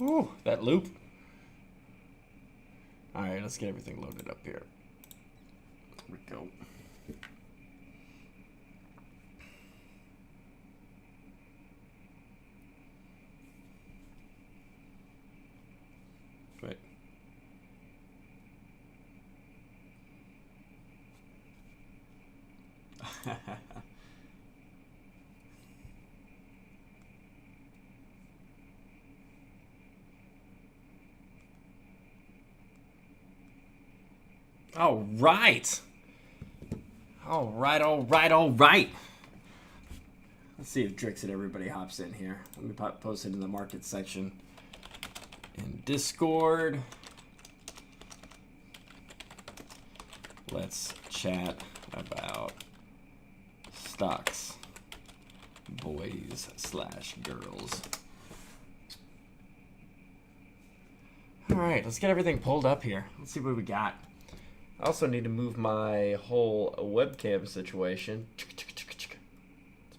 Ooh, that loop. Alright, let's get everything loaded up here. Here we go. Wait. All right. All right, all right, all right. Let's see if Drix and everybody hops in here. Let me post it in the market section in Discord. Let's chat about stocks, boys/girls. All right, let's get everything pulled up here. Let's see what we got. I also need to move my whole webcam situation. Let's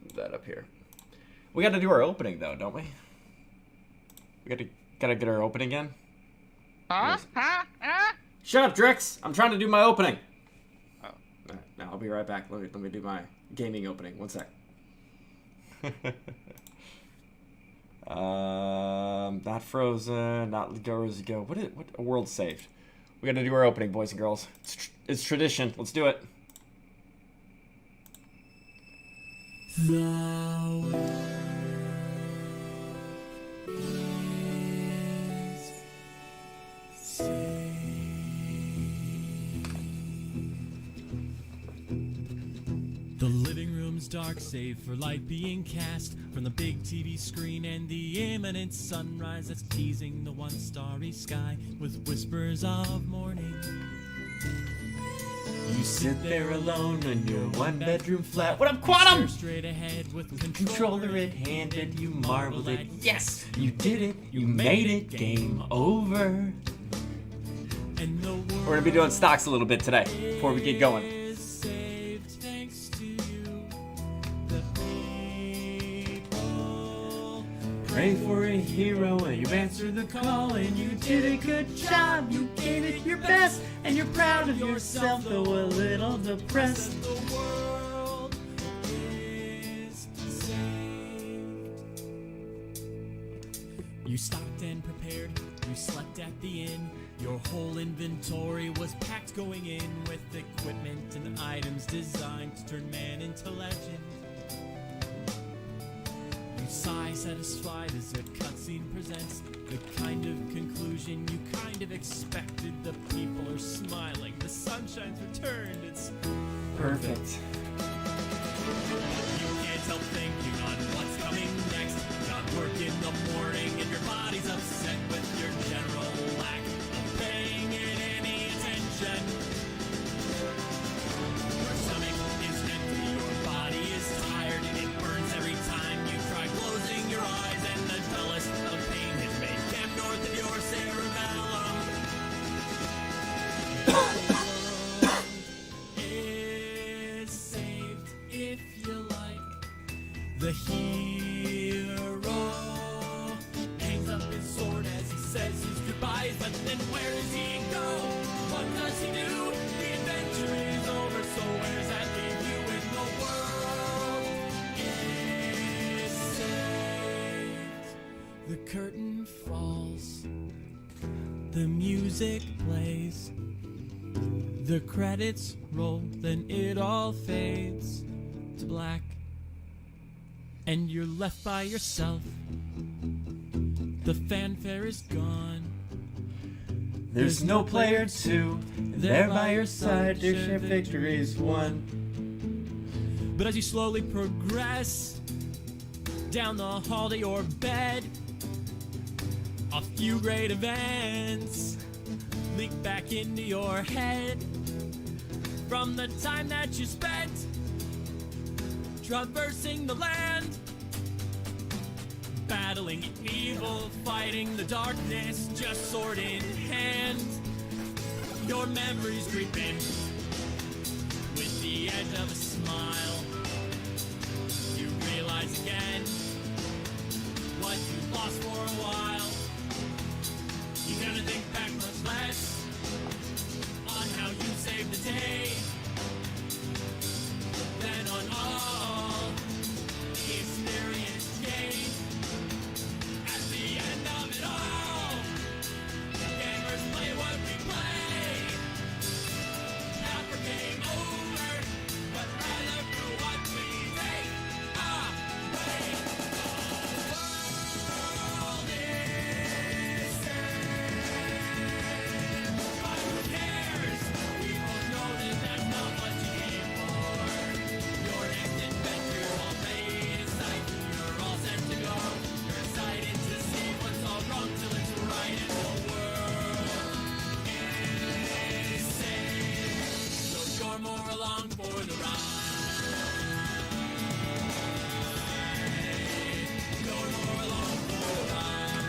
move that up here. We got to do our opening though, don't we? We gotta get our opening in. Shut up, Drix! I'm trying to do my opening. Oh, no, I'll be right back. Let me do my gaming opening. One sec. Not Frozen, not Go Rosy Go. What a world saved. We gotta do our opening, boys and girls. It's tradition. Let's do it. The living room's dark, save for light being cast from the big TV screen and the imminent sunrise that's teasing the one starry sky with whispers of morning. You sit there alone in your one-bedroom flat. What up, Quantum? Straight ahead with Controller in hand and you marveled it. Yes, you did it. You made it. Game over. And the We're gonna be doing stocks a little bit today before we get going. is saved thanks to you, the people. Pray for a hero and you answered the call and you did a good job. You gave it your best and you're proud of yourself, though a little depressed. The world is saved. You stocked and prepared, you slept at the inn. Your whole inventory was packed going in with equipment and items designed to turn man into legend. You sigh satisfied as a cutscene presents the kind of conclusion you kind of expected. The people are smiling, the sunshine's returned, it's Perfect. you can't help thinking on what's coming next. Got work in the morning and your body's upset with your general lack of paying it any attention. Your stomach is empty, your body is tired, and it burns every time you try closing your eyes. And the dullest of pain has made camp north of your cerebellum. The world is saved if you like. The hero hangs up his sword as he says his goodbyes, but then where does he go? What does he do? The adventure is over, so where's that leave you when the world is saved? The curtain falls, the music plays, the credits roll, then it all fades to black. And you're left by yourself. The fanfare is gone. There's no player two there by your side. Your victory's won. But as you slowly progress down the hall to your bed, a few great events leak back into your head from the time that you spent traversing the land, battling battling evil, fighting the darkness, just sword in hand. Your memories creeping with the edge of a smile. You realize again what you lost for a while. You're gonna think back much less on how you saved the day than on all the experience gained. At the end of it all, gamers play what we play. Not for game over, but rather for what we take away. The world is saved, but who cares? We both know that that's not what you came for. Your next adventure all made in sight. You're all set to go. You're excited to see what's all wrong till it's right, and the world is saved. So you're more along for the ride. You're more along for the ride.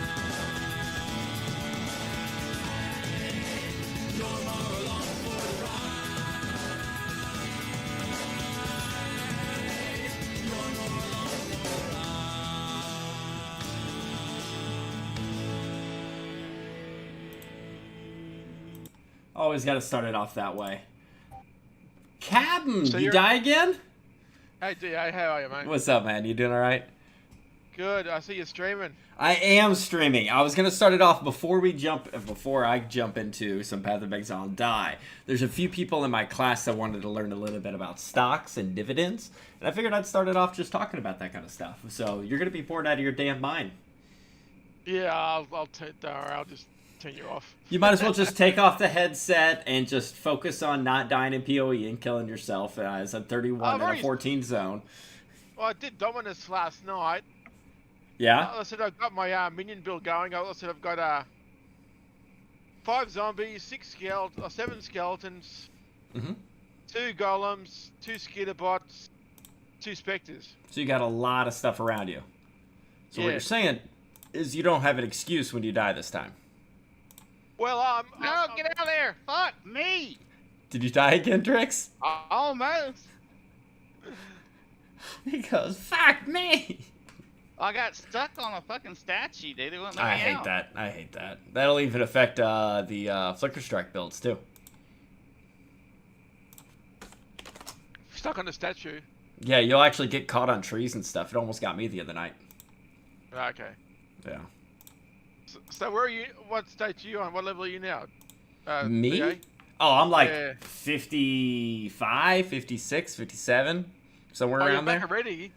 You're more along for the ride. You're more along for the ride. Always got to start it off that way. Captain, So you you're- die again? Hey, DA, how are you, mate? What's up, man? You doing all right? Good. I see you streaming. I am streaming. I was gonna start it off before I jump into some Path of Exile and die. There's a few people in my class that wanted to learn a little bit about stocks and dividends, and I figured I'd start it off just talking about that kind of stuff. So you're gonna be bored out of your damn mind. Yeah, I'll don't worry, I'll just turn you off. You might as well just take off the headset and just focus on not dying in PoE and killing yourself as a 31 I've and a already- 14 zone. Well, I did Dominus last night. Yeah? I said I've got my minion build going. I said I've got 5 zombies, 7 skeletons, Mm-hmm. 2 golems, 2 skitter bots, 2 specters. So you got a lot of stuff around you. So what Yeah. you're saying is you don't have an excuse when you die this time. Well, No, get out of there! Fuck me! Did you die again, Drix? Almost. He goes, fuck me! I got stuck on a fucking statue, dude. It wouldn't let I me hate out. that. I hate that. That'll even affect the Flicker Strike builds, too. stuck on the statue. Yeah, you'll actually get caught on trees and stuff. It almost got me the other night. Okay. Yeah. So where are you? What stage are you on? What level are you now? Me? DA? Oh, I'm like Yeah. 55, 56, 57, somewhere Oh, you're around back there. already?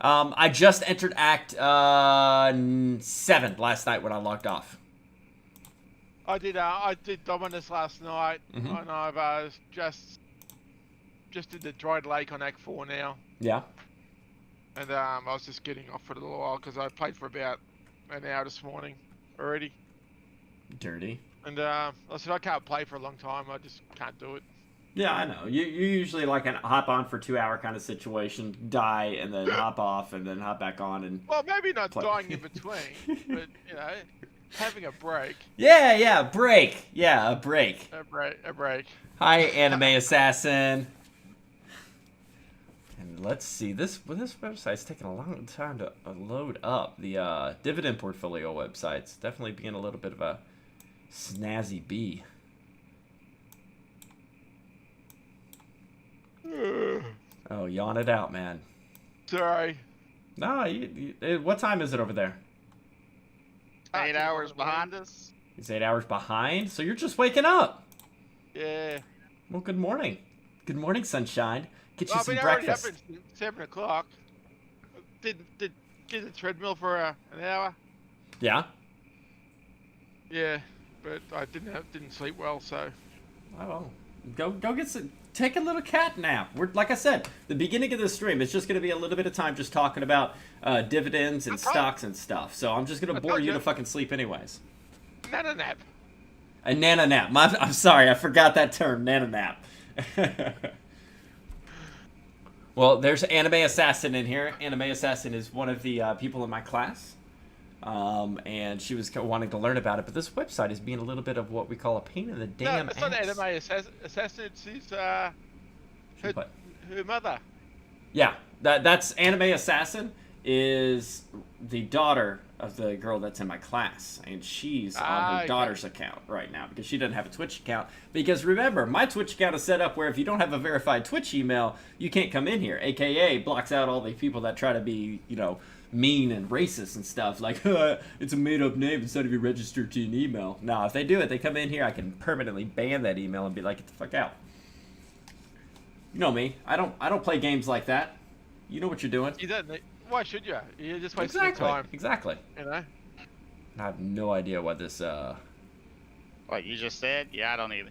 I just entered Act 7 last night when I logged off. I did Dominus last night, Mhm. and I've just did the Dried Lake on Act 4 now, Yeah. and I was just getting off for a little while because I played for about an hour this morning already, Dirty. and I said I can't play for a long time. I just can't do it. Yeah, I know. You usually like a hop on for 2 hour kind of situation, die, and then hop off, and then hop back on, and Well, maybe not Play. dying in between, but having a break, yeah, break. Yeah, a break. a break. Hi, Anime Assassin. And let's see, this website's taking a long time to load up. The dividend portfolio website's definitely being a little bit of a snazzy bee. Oh, yawn it out, man. Sorry. No, what time is it over there? 8 hours behind us. It's 8 hours behind, so you're just waking up. Yeah. Well, good morning. Good morning, sunshine. Get you Well, I've some been already up breakfast. at 7 o'clock. Did the treadmill for an hour. Yeah? Yeah, but I didn't sleep well, so. Oh, well. Go get some. Take a little cat nap. We're like I said, the beginning of this stream is just going to be a little bit of time just talking about dividends and stocks and stuff. So I'm just going to bore told you you. to fucking sleep anyways. Nana nap. A nana nap. I'm sorry, I forgot that term, nana nap. Well, there's Anime Assassin in here. Anime Assassin is one of the people in my class. and she was wanting to learn about it. But this website is being a little bit of what we call a pain in the damn No, it's not ass. Anime Assassin. It's his, her What? mother. Yeah, that's Anime Assassin is the daughter of the girl that's in my class, and she's on her okay. daughter's account right now because she doesn't have a Twitch account. Because remember, my Twitch account is set up where if you don't have a verified Twitch email, you can't come in here. AKA blocks out all the people that try to be, mean and racist and stuff. Like, it's a made-up name instead of you registered to an email. Nah, if they do it, they come in here, I can permanently ban that email and be like, get the fuck out. You know me. I don't play games like that. You know what you're doing. You don't need, why should you? You're just wasting Exactly. your time. Exactly. You know. I have no idea what this What you just said? Yeah, I don't either.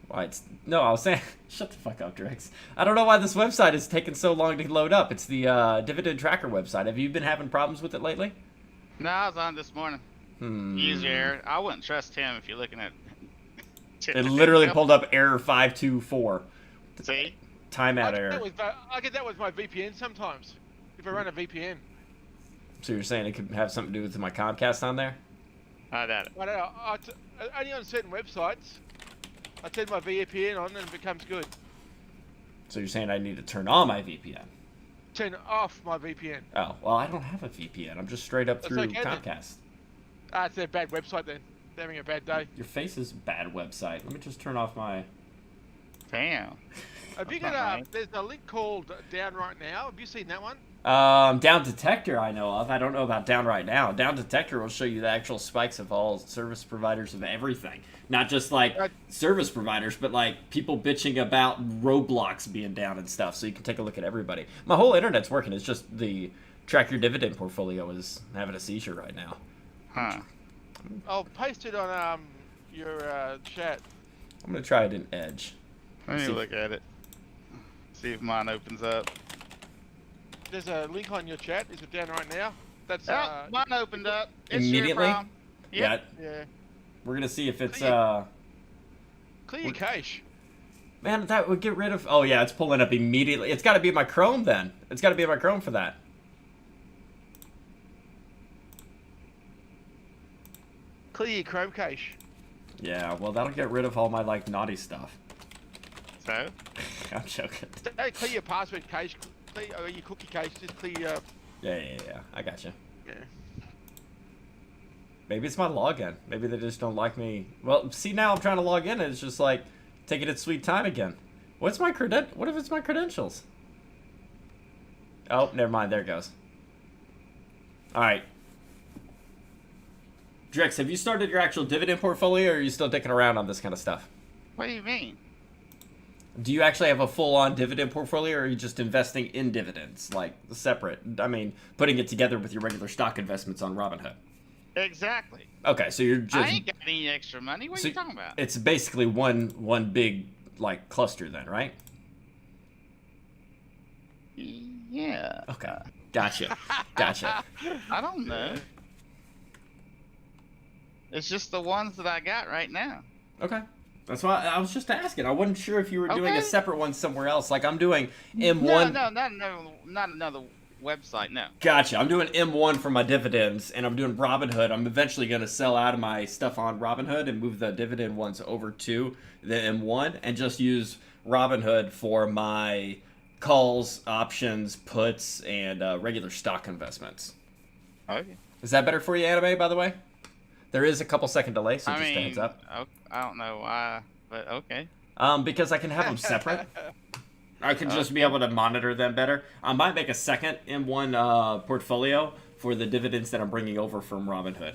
why it's no, I was saying shut the fuck up, Drex. I don't know why this website is taking so long to load up. It's the dividend tracker website. Have you been having problems with it lately? No, I was on this morning. User error. I wouldn't trust him if you're looking at. It literally pulled up error 524. See? Timeout error. I get that with my VPN sometimes. If I run a VPN. So you're saying it could have something to do with my Comcast on there? I doubt it. I don't know. Only on certain websites. I turn my VPN on and it becomes good. So you're saying I need to turn on my VPN? Turn off my VPN. Oh, well, I don't have a VPN. I'm just straight up That's through okay then. Comcast. It's a bad website then. They're having a bad day. Your face is bad website. Let me just turn off my... Damn. Have you That's got not a? right. There's a link called Down Right Now. Have you seen that one? Down Detector I know of. I don't know about Down Right Now. Down Detector will show you the actual spikes of all service providers of everything. Not just like service providers, but like people bitching about Roblox being down and stuff. So you can take a look at everybody. My whole internet's working. It's just the track your dividend portfolio is having a seizure right now. Huh. I'll paste it on your chat. I'm gonna try it in Edge. Let me See. look at it. See if mine opens up. There's a link on your chat. Is it Down Right Now? That's Oh, mine opened up. It's Immediately? Your problem. Yep. Yeah. yeah. We're gonna see if it's Clear your cache. Man, that would get rid of. Oh yeah, it's pulling up immediately. It's got to be my Chrome then. It's got to be my Chrome for that. Clear your Chrome cache. Yeah, well that'll get rid of all my like naughty stuff. So? I'm joking. Don't clear your password cache. Clear your cookie cache. Just clear your. Yeah. I gotcha. Yeah. Maybe it's my login. Maybe they just don't like me. Well, see now I'm trying to log in and it's just like taking its sweet time again. What's my What if it's my credentials? Oh, never mind. There it goes. All right. Drex, have you started your actual dividend portfolio, or are you still dicking around on this kind of stuff? What do you mean? Do you actually have a full-on dividend portfolio, or are you just investing in dividends, like separate? I mean, putting it together with your regular stock investments on Robinhood. Exactly. Okay, so you're just. I ain't got any extra money. What So are you talking about? It's basically one big like cluster, then, right? Yeah. Okay, gotcha. I don't know. It's just the ones that I got right now. Okay. That's why I was just asking. I wasn't sure if you were doing a Okay. separate one somewhere else. Like I'm doing M1. No, not another website. No. Gotcha. I'm doing M1 for my dividends, and I'm doing Robinhood. I'm eventually going to sell out of my stuff on Robinhood and move the dividend ones over to the M1 and just use Robinhood for my calls, options, puts, and regular stock investments. Okay. Is that better for you, Anime, by the way? There is a couple second delay, so I just a mean, heads up. I don't know why, but okay. Because I can have them separate. I can just be able to monitor them better. I might make a second M1 portfolio for the dividends that I'm bringing over from Robinhood.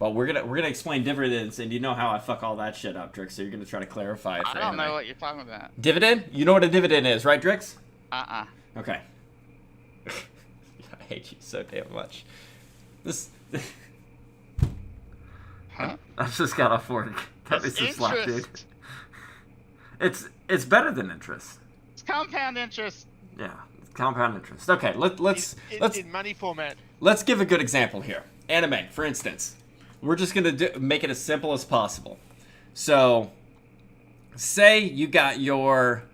But we're gonna explain dividends, and you know how I fuck all that shit up, Drix. So you're gonna try to clarify it for I don't Anime. know what you're talking about. Dividend? You know what a dividend is, right, Drix? Okay. I hate you so damn much. This. Huh? I've just got off work. Cut me It's some slack, dude. interest. It's better than interest. It's compound interest. Yeah, it's compound interest. Okay, let's in money format. let's give a good example here. Anime, for instance. We're just gonna make it as simple as possible. So, say you got your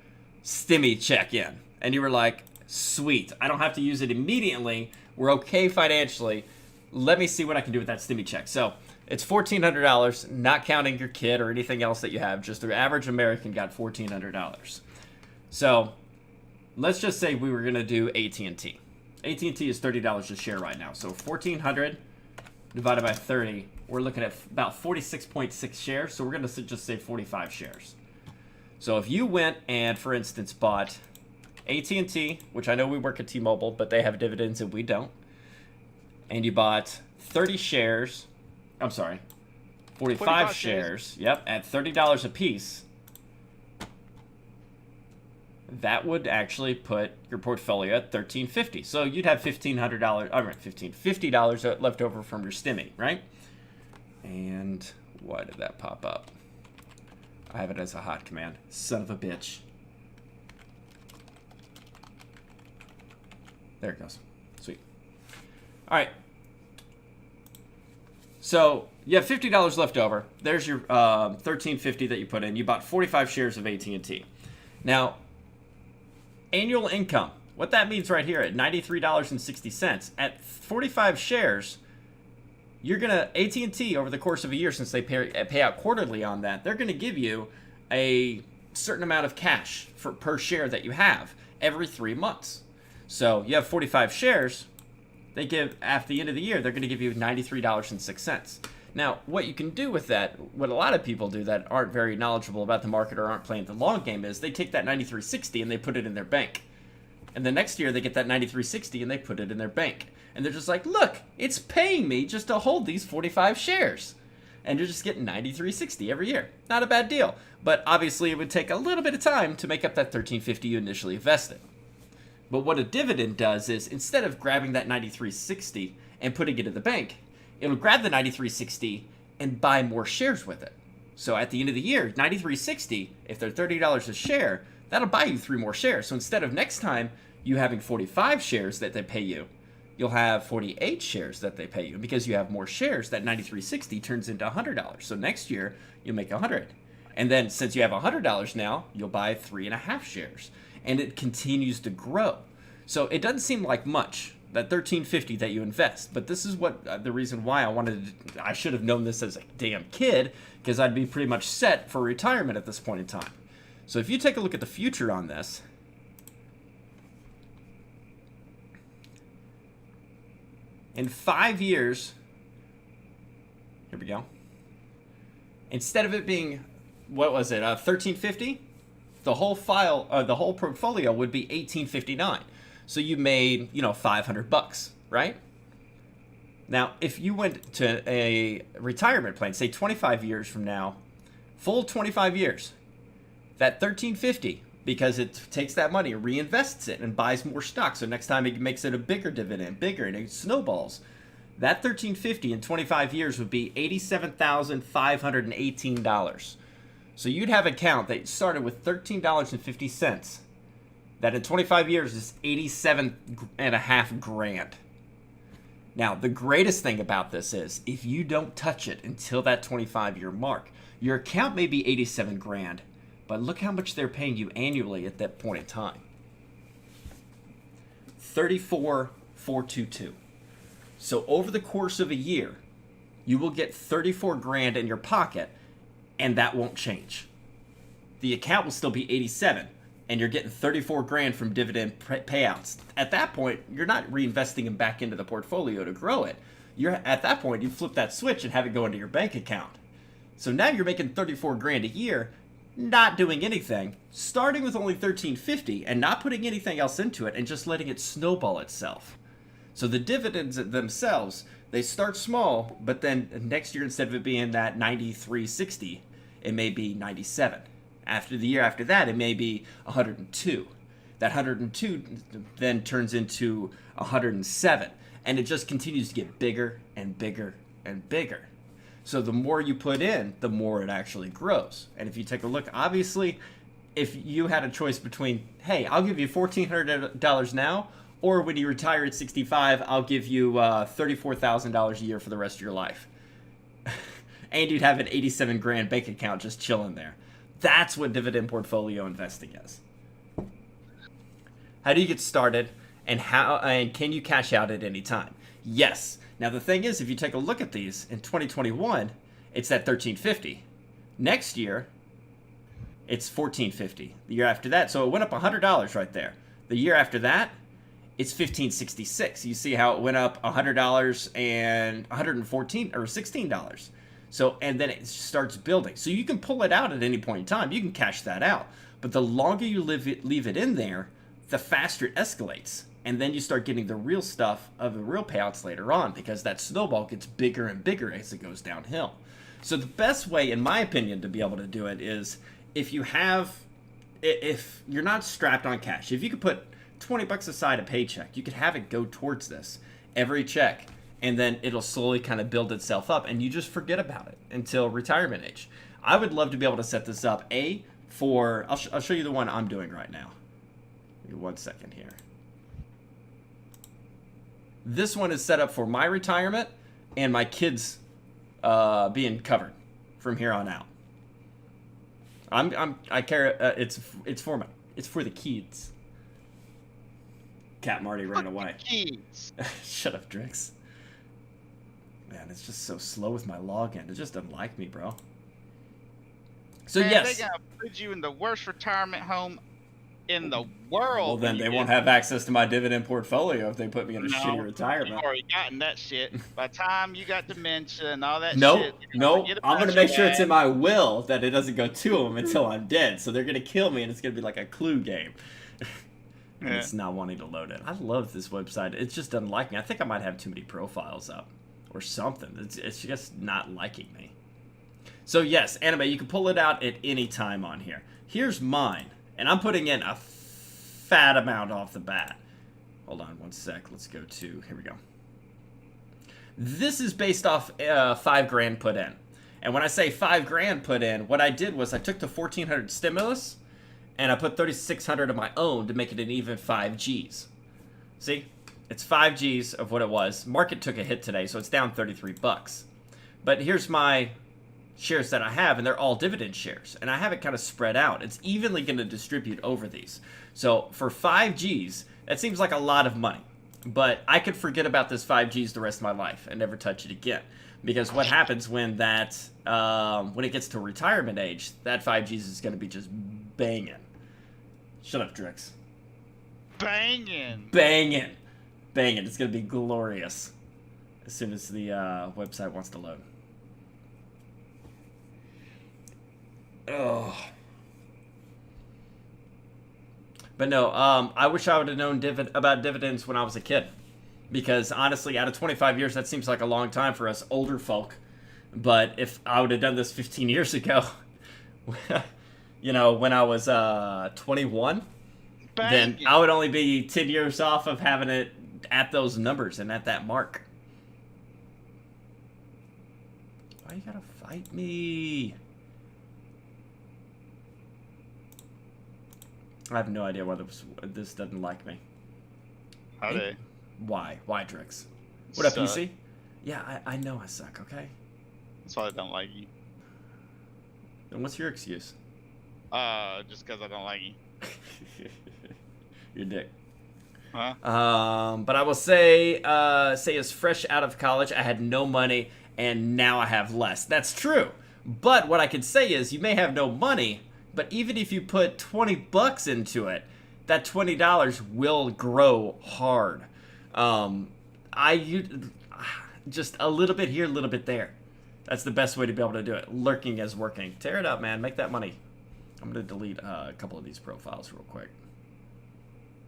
Stimmy check in, and you were like, "Sweet, I don't have to use it immediately. We're okay financially. let me see what I can do with that stimmy check. So it's $1,400, not counting your kid or anything else that you have. Just the average American got $1,400. So let's just say we were going to do AT&T. AT&T is $30 a share right now. So 1,400 divided by 30, we're looking at about 46.6 shares. So we're going to just say 45 shares. So if you went and, for instance, bought AT&T, which I know we work at T-Mobile, but they have dividends and we don't, and you bought 30 shares, I'm sorry, 45 shares, yep, at $30 a piece, that would actually put your portfolio at $1,350. So you'd have $50 left over from your stimmy, right? And why did that pop up? I have it as a hot command. Son of a bitch. There it goes. Sweet. All right. So you have $50 left over. There's your $1,350 that you put in. You bought 45 shares of AT&T. Now, annual income. What that means right here at $93.60 at 45 shares, you're gonna AT&T over the course of a year, since they pay out quarterly on that, they're gonna give you a certain amount of cash per share that you have every 3 months. So you have 45 shares. They give, at the end of the year, they're going to give you $93.06. Now, what you can do with that, what a lot of people do that aren't very knowledgeable about the market or aren't playing the long game, is they take that $93.60 and they put it in their bank. And the next year they get that $93.60 and they put it in their bank. And they're just like, look, it's paying me just to hold these 45 shares. And you're just getting $93.60 every year. Not a bad deal. But obviously it would take a little bit of time to make up that $13.50 you initially invested. But what a dividend does is, instead of grabbing that $93.60 and putting it in the bank, it'll grab the $93.60 and buy more shares with it. So at the end of the year, $93.60, if they're $30 a share, that'll buy you 3 more shares. So instead of next time you having 45 shares that they pay you, you'll have 48 shares that they pay you. Because you have more shares, that $93.60 turns into $100. So next year, you'll make $100. And then since you have $100 now, you'll buy 3.5 shares. And it continues to grow. So it doesn't seem like much, that $13.50 that you invest. But this is what the reason why I should have known this as a damn kid, because I'd be pretty much set for retirement at this point in time. So if you take a look at the future on this, in 5 years, here we go. Instead of it being, what was it, $13.50? The whole the whole portfolio would be $18.59. So you made, $500, right? Now, if you went to a retirement plan, say 25 years from now, full 25 years, that $13.50, because it takes that money, reinvests it, and buys more stock. So next time it makes it a bigger dividend, and it snowballs. That $13.50 in 25 years would be $87,518. So you'd have an account that started with $13.50. That in 25 years is $87.5 grand. Now, the greatest thing about this is, if you don't touch it until that 25-year mark, your account may be 87 grand, but look how much they're paying you annually at that point in time. $34,422. So over the course of a year, you will get 34 grand in your pocket, and that won't change. The account will still be 87, and you're getting 34 grand from dividend payouts. At that point, you're not reinvesting them back into the portfolio to grow it. At that point, you flip that switch and have it go into your bank account. So now you're making 34 grand a year, not doing anything, starting with only $13.50 and not putting anything else into it and just letting it snowball itself. So the dividends themselves, they start small, but then next year, instead of it being that $93.60, it may be $97. After the year after that, it may be $102. That $102 then turns into $107. And it just continues to get bigger and bigger and bigger. So the more you put in, the more it actually grows. And if you take a look, obviously, if you had a choice between, hey, I'll give you $1,400 now, or when you retire at 65, I'll give you $34,000 a year for the rest of your life. And you'd have an 87 grand bank account just chilling there. That's what dividend portfolio investing is. How do you get started? and can you cash out at any time? Yes. Now the thing is, if you take a look at these in 2021, it's at $13.50. Next year, it's $14.50. The year after that, so it went up $100 right there. The year after that, it's $15.66. You see how it went up $100 and $114 or $16. So, and then it starts building. So you can pull it out at any point in time. You can cash that out. But the longer you leave it in there, the faster it escalates. And then you start getting the real stuff of the real payouts later on, because that snowball gets bigger and bigger as it goes downhill. So the best way, in my opinion, to be able to do it is if you're not strapped on cash. If you could put $20 aside a paycheck, you could have it go towards this every check, and then it'll slowly kind of build itself up, and you just forget about it until retirement age. I would love to be able to set this up I'll show you the one I'm doing right now. Give me 1 second here. This one is set up for my retirement and my kids being covered from here on out. I care. It's for the kids. Cat Marty ran away. Kids. Shut up, Drix. Man, it's just so slow with my login. It just doesn't like me, bro. So Man, yes. they gotta put you in the worst retirement home in the world. Well, then they won't have access to my dividend portfolio if they put me in a shitty retirement. You've already gotten that shit. By the time you got dementia and all that Nope, shit. nope. I'm going to make sure it's in my will that it doesn't go to them until I'm dead. So they're going to kill me, and it's going to be like a Clue game. And it's not wanting to load it. I love this website. It just doesn't like me. I think I might have too many profiles up or something. It's just not liking me. So yes, Anime, you can pull it out at any time on here. Here's mine, and I'm putting in a fat amount off the bat. Hold on 1 sec. Let's go to, here we go. This is based off $5,000 put in. And when I say $5,000 put in, what I did was I took the $1,400 stimulus and I put $3,600 of my own to make it an even 5 Gs. See? It's 5 Gs of what it was. Market took a hit today, so it's down $33. But here's my shares that I have, and they're all dividend shares. And I have it kind of spread out. It's evenly going to distribute over these. So for 5 Gs, that seems like a lot of money. But I could forget about this 5 Gs the rest of my life and never touch it again. Because what happens when when it gets to retirement age, that 5 Gs is going to be just banging. Shut up, Drix. Banging. Banging. Banging. It's going to be glorious as soon as the website wants to load. Oh. But no, I wish I would have known about dividends when I was a kid. Because honestly, out of 25 years, that seems like a long time for us older folk. But if I would have done this 15 years ago, you know, when I was 21, then I would only be 10 years off of having it at those numbers and at that mark. Why you gotta fight me? I have no idea why this doesn't like me. Howdy. Why? Why, Drix? What up, PC? Yeah, I know I suck, okay? That's why I don't like you. Then what's your excuse? Just because I don't like you. Your dick. Huh? But I will say as fresh out of college, I had no money, and now I have less. That's true. But what I can say is, you may have no money, but even if you put $20 into it, that $20 will grow hard. Just a little bit here, a little bit there. That's the best way to be able to do it. Lurking as working. Tear it up, man. Make that money. I'm going to delete a couple of these profiles real quick.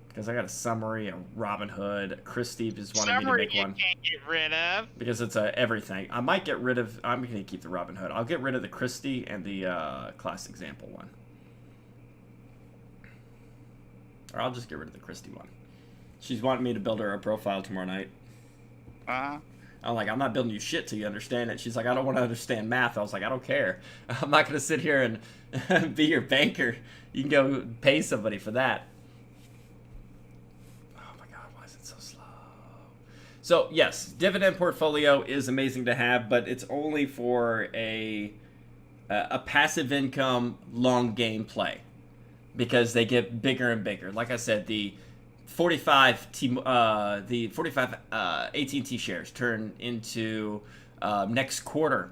Because I got a summary, a Robinhood. Chris Steve just wanted me to make one. You can't get rid of. Because it's everything. I might get rid of... I'm going to keep the Robinhood. I'll get rid of the Christie and the class example one. Or I'll just get rid of the Christie one. She's wanting me to build her a profile tomorrow night. I'm like, I'm not building you shit till you understand it. She's like, I don't want to understand math. I was like, I don't care. I'm not going to sit here and be your banker. You can go pay somebody for that. Oh my God, why is it so slow? So yes, dividend portfolio is amazing to have, but it's only for a passive income long game play. Because they get bigger and bigger. Like I said, the 45 the 45 AT&T shares turn into next quarter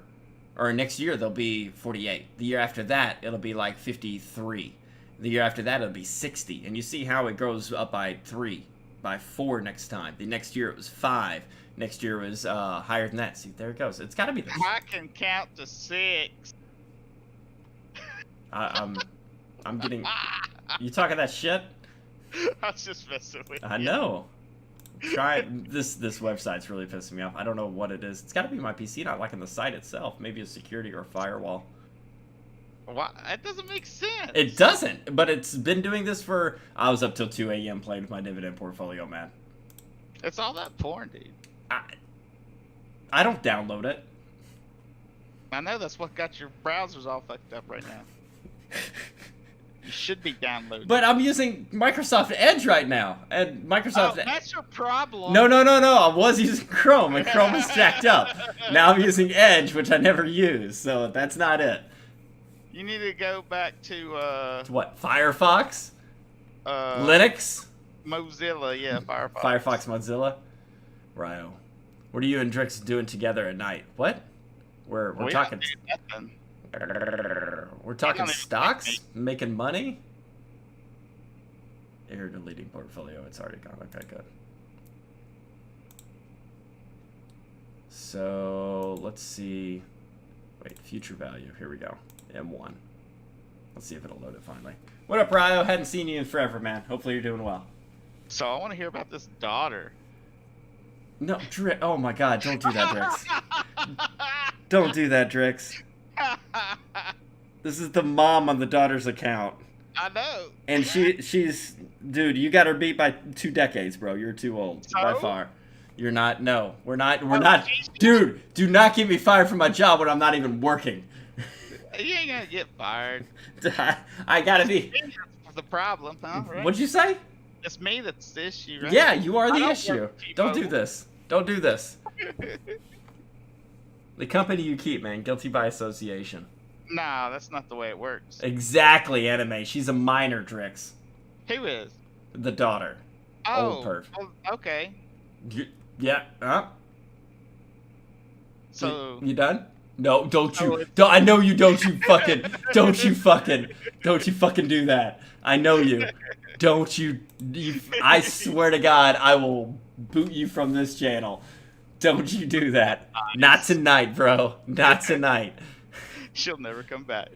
or next year they'll be 48. The year after that it'll be like 53. The year after that it'll be 60. And you see how it grows up by 3, by 4 next time. The next year it was 5. Next year was higher than that. See, there it goes. It's got to be this. I can count to 6. I'm getting. You talking that shit? I was just messing with I you. know. This website's really pissing me off. I don't know what it is. It's got to be my PC not liking the site itself. Maybe a security or a firewall. What? That doesn't make sense. It doesn't, but it's been doing this for. I was up till 2 a.m. playing with my dividend portfolio, man. It's all that porn, dude. I don't download it. I know that's what got your browsers all fucked up right now. You should be downloading. But I'm using Microsoft Edge right now, and Microsoft. Oh, that's your problem. No. I was using Chrome, and Chrome is jacked up. Now I'm using Edge, which I never use, so that's not it. You need to go back to What? Firefox? uh Linux? Mozilla, yeah, Firefox. Firefox, Mozilla? Ryo. What are you and Drix doing together at night? What? We're We talking. don't do nothing. We're talking even stocks, making money. Error deleting portfolio. It's already gone. Okay, good. So let's see. Wait, future value. Here we go. M1. Let's see if it'll load it finally. What up, Ryo? Hadn't seen you in forever, man. Hopefully you're doing well. So I want to hear about this daughter. No, Drix. Oh my God! Don't do that, Drix. Don't do that, Drix. This is the mom on the daughter's account. I know. And she's dude, you got her beat by 2 decades, bro. You're too old by So? far. You're not. No, we're not. Jesus. Dude, do not get me fired from my job when I'm not even working. You ain't gonna get fired. I gotta be. That's the problem, huh? Right? What'd you say? It's me that's the issue, right? Yeah, you are I the don't issue. work for Don't do T-Mobile. this. Don't do this. The company you keep, man. Guilty by association. Nah, that's not the way it works. Exactly, anime. She's a minor, Drix. Who is? The daughter. Oh, Old perv. Okay. Yeah. So You done? No, don't Oh, you. it's- Don't, I know you don't you fucking. Don't you fucking do that. I know you. Don't you. I swear to God, I will boot you from this channel. Don't you do that. Not tonight, bro. Not tonight. she'll never come back.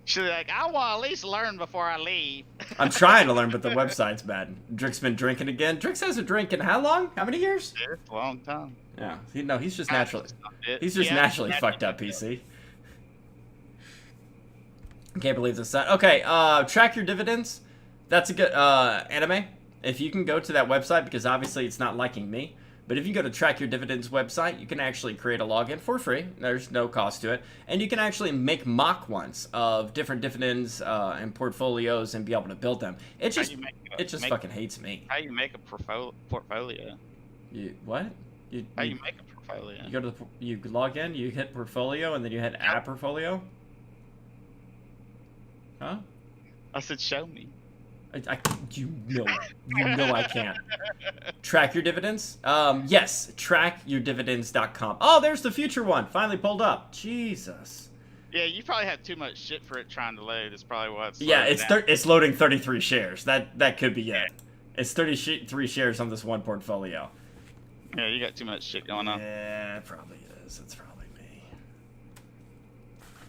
She'll be like, I want to at least learn before I leave. I'm trying to learn, but the website's bad. Drix been drinking again. Drix hasn't drank in how long? How many years? It's a long time. Yeah. He's just naturally. He's Yeah, just naturally fucked up, PC. Can't believe this. Okay, track your dividends. That's a good anime. If you can go to that website, because obviously it's not liking me, but if you go to Track Your Dividends website, you can actually create a login for free. There's no cost to it, and you can actually make mock ones of different dividends and portfolios and be able to build them. It just fucking hates me. How you make a portfolio? You what? How you make a portfolio? You go to you log in, you hit portfolio, and then you hit add portfolio. Huh? I said, show me. You know I can't. Track your dividends? Yes, trackyourdividends.com. Oh, there's the future one. Finally pulled up. Jesus. Yeah, you probably had too much shit for it trying to load. It's probably what's. Yeah, it's loading 33 shares. That could be it. It's 33 shares on this one portfolio. Yeah, you got too much shit going on. Yeah, it probably is. It's probably me.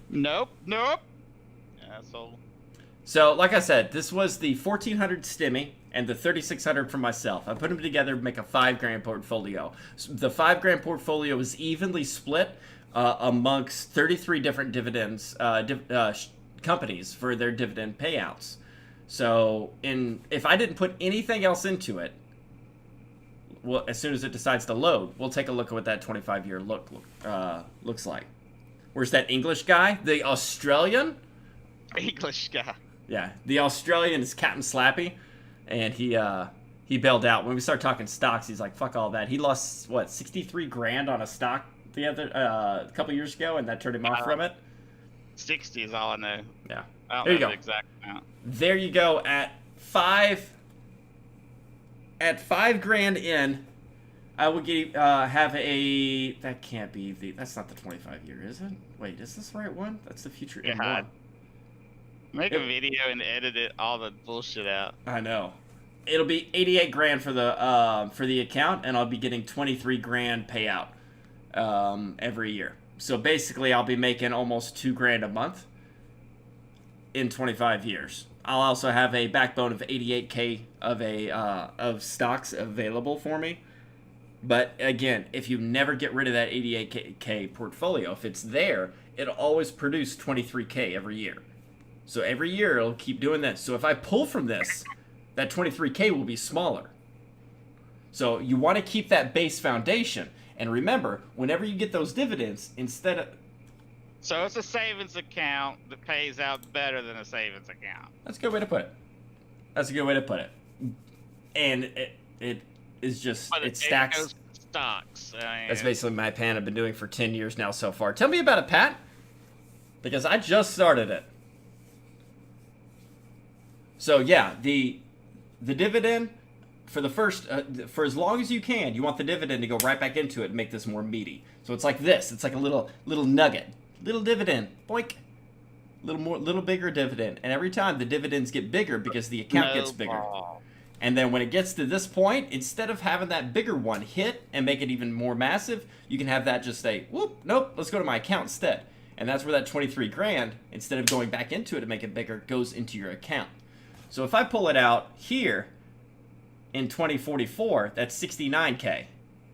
Nope. Asshole. So, like I said, this was the 1400 Stimmy and the 3600 for myself. I put them together to make a $5,000 portfolio. So the $5,000 portfolio is evenly split amongst 33 different dividends companies for their dividend payouts. So, if I didn't put anything else into it, well, as soon as it decides to load, we'll take a look at what that 25-year looks like. Where's that English guy? The Australian? English guy. Yeah, the Australian is Captain Slappy, and he bailed out. When we started talking stocks, he's like, fuck all that. He lost, what, 63 grand on a stock a couple years ago, and that turned him off from it? 60 is all I know. Yeah. I don't There you know go. the exact amount. There you go at at $5,000 in, I would get have a. That can't be the. That's not the 25-year, is it? Wait, is this the right one? That's the future Yeah. M1. Make a video and edit it all the bullshit out. I know. It'll be $88,000 for the account, and I'll be getting $23,000 payout every year. So basically, I'll be making almost $2,000 a month in 25 years. I'll also have a backbone of $88,000 of stocks available for me. But again, if you never get rid of that $88,000 portfolio, if it's there, it'll always produce $23,000 every year. So every year it'll keep doing this. So if I pull from this, that $23,000 will be smaller. So you want to keep that base foundation. And remember, whenever you get those dividends, instead of... So it's a savings account that pays out better than a savings account. That's a good way to put it. That's a good way to put it. And it is just... But it stacks... goes to stocks. I mean, That's basically my plan I've been doing for 10 years now so far. Tell me about it, Pat. Because I just started it. So yeah, the dividend for the first for as long as you can, you want the dividend to go right back into it and make this more meaty. So it's like this. It's like a little nugget, little dividend, boink, little bigger dividend, and every time the dividends get bigger because the account gets bigger. snowball. And then when it gets to this point, instead of having that bigger one hit and make it even more massive, you can have that just say, whoop, nope, let's go to my account instead. And that's where that $23,000, instead of going back into it to make it bigger, goes into your account. So if I pull it out here in 2044, that's $69,000.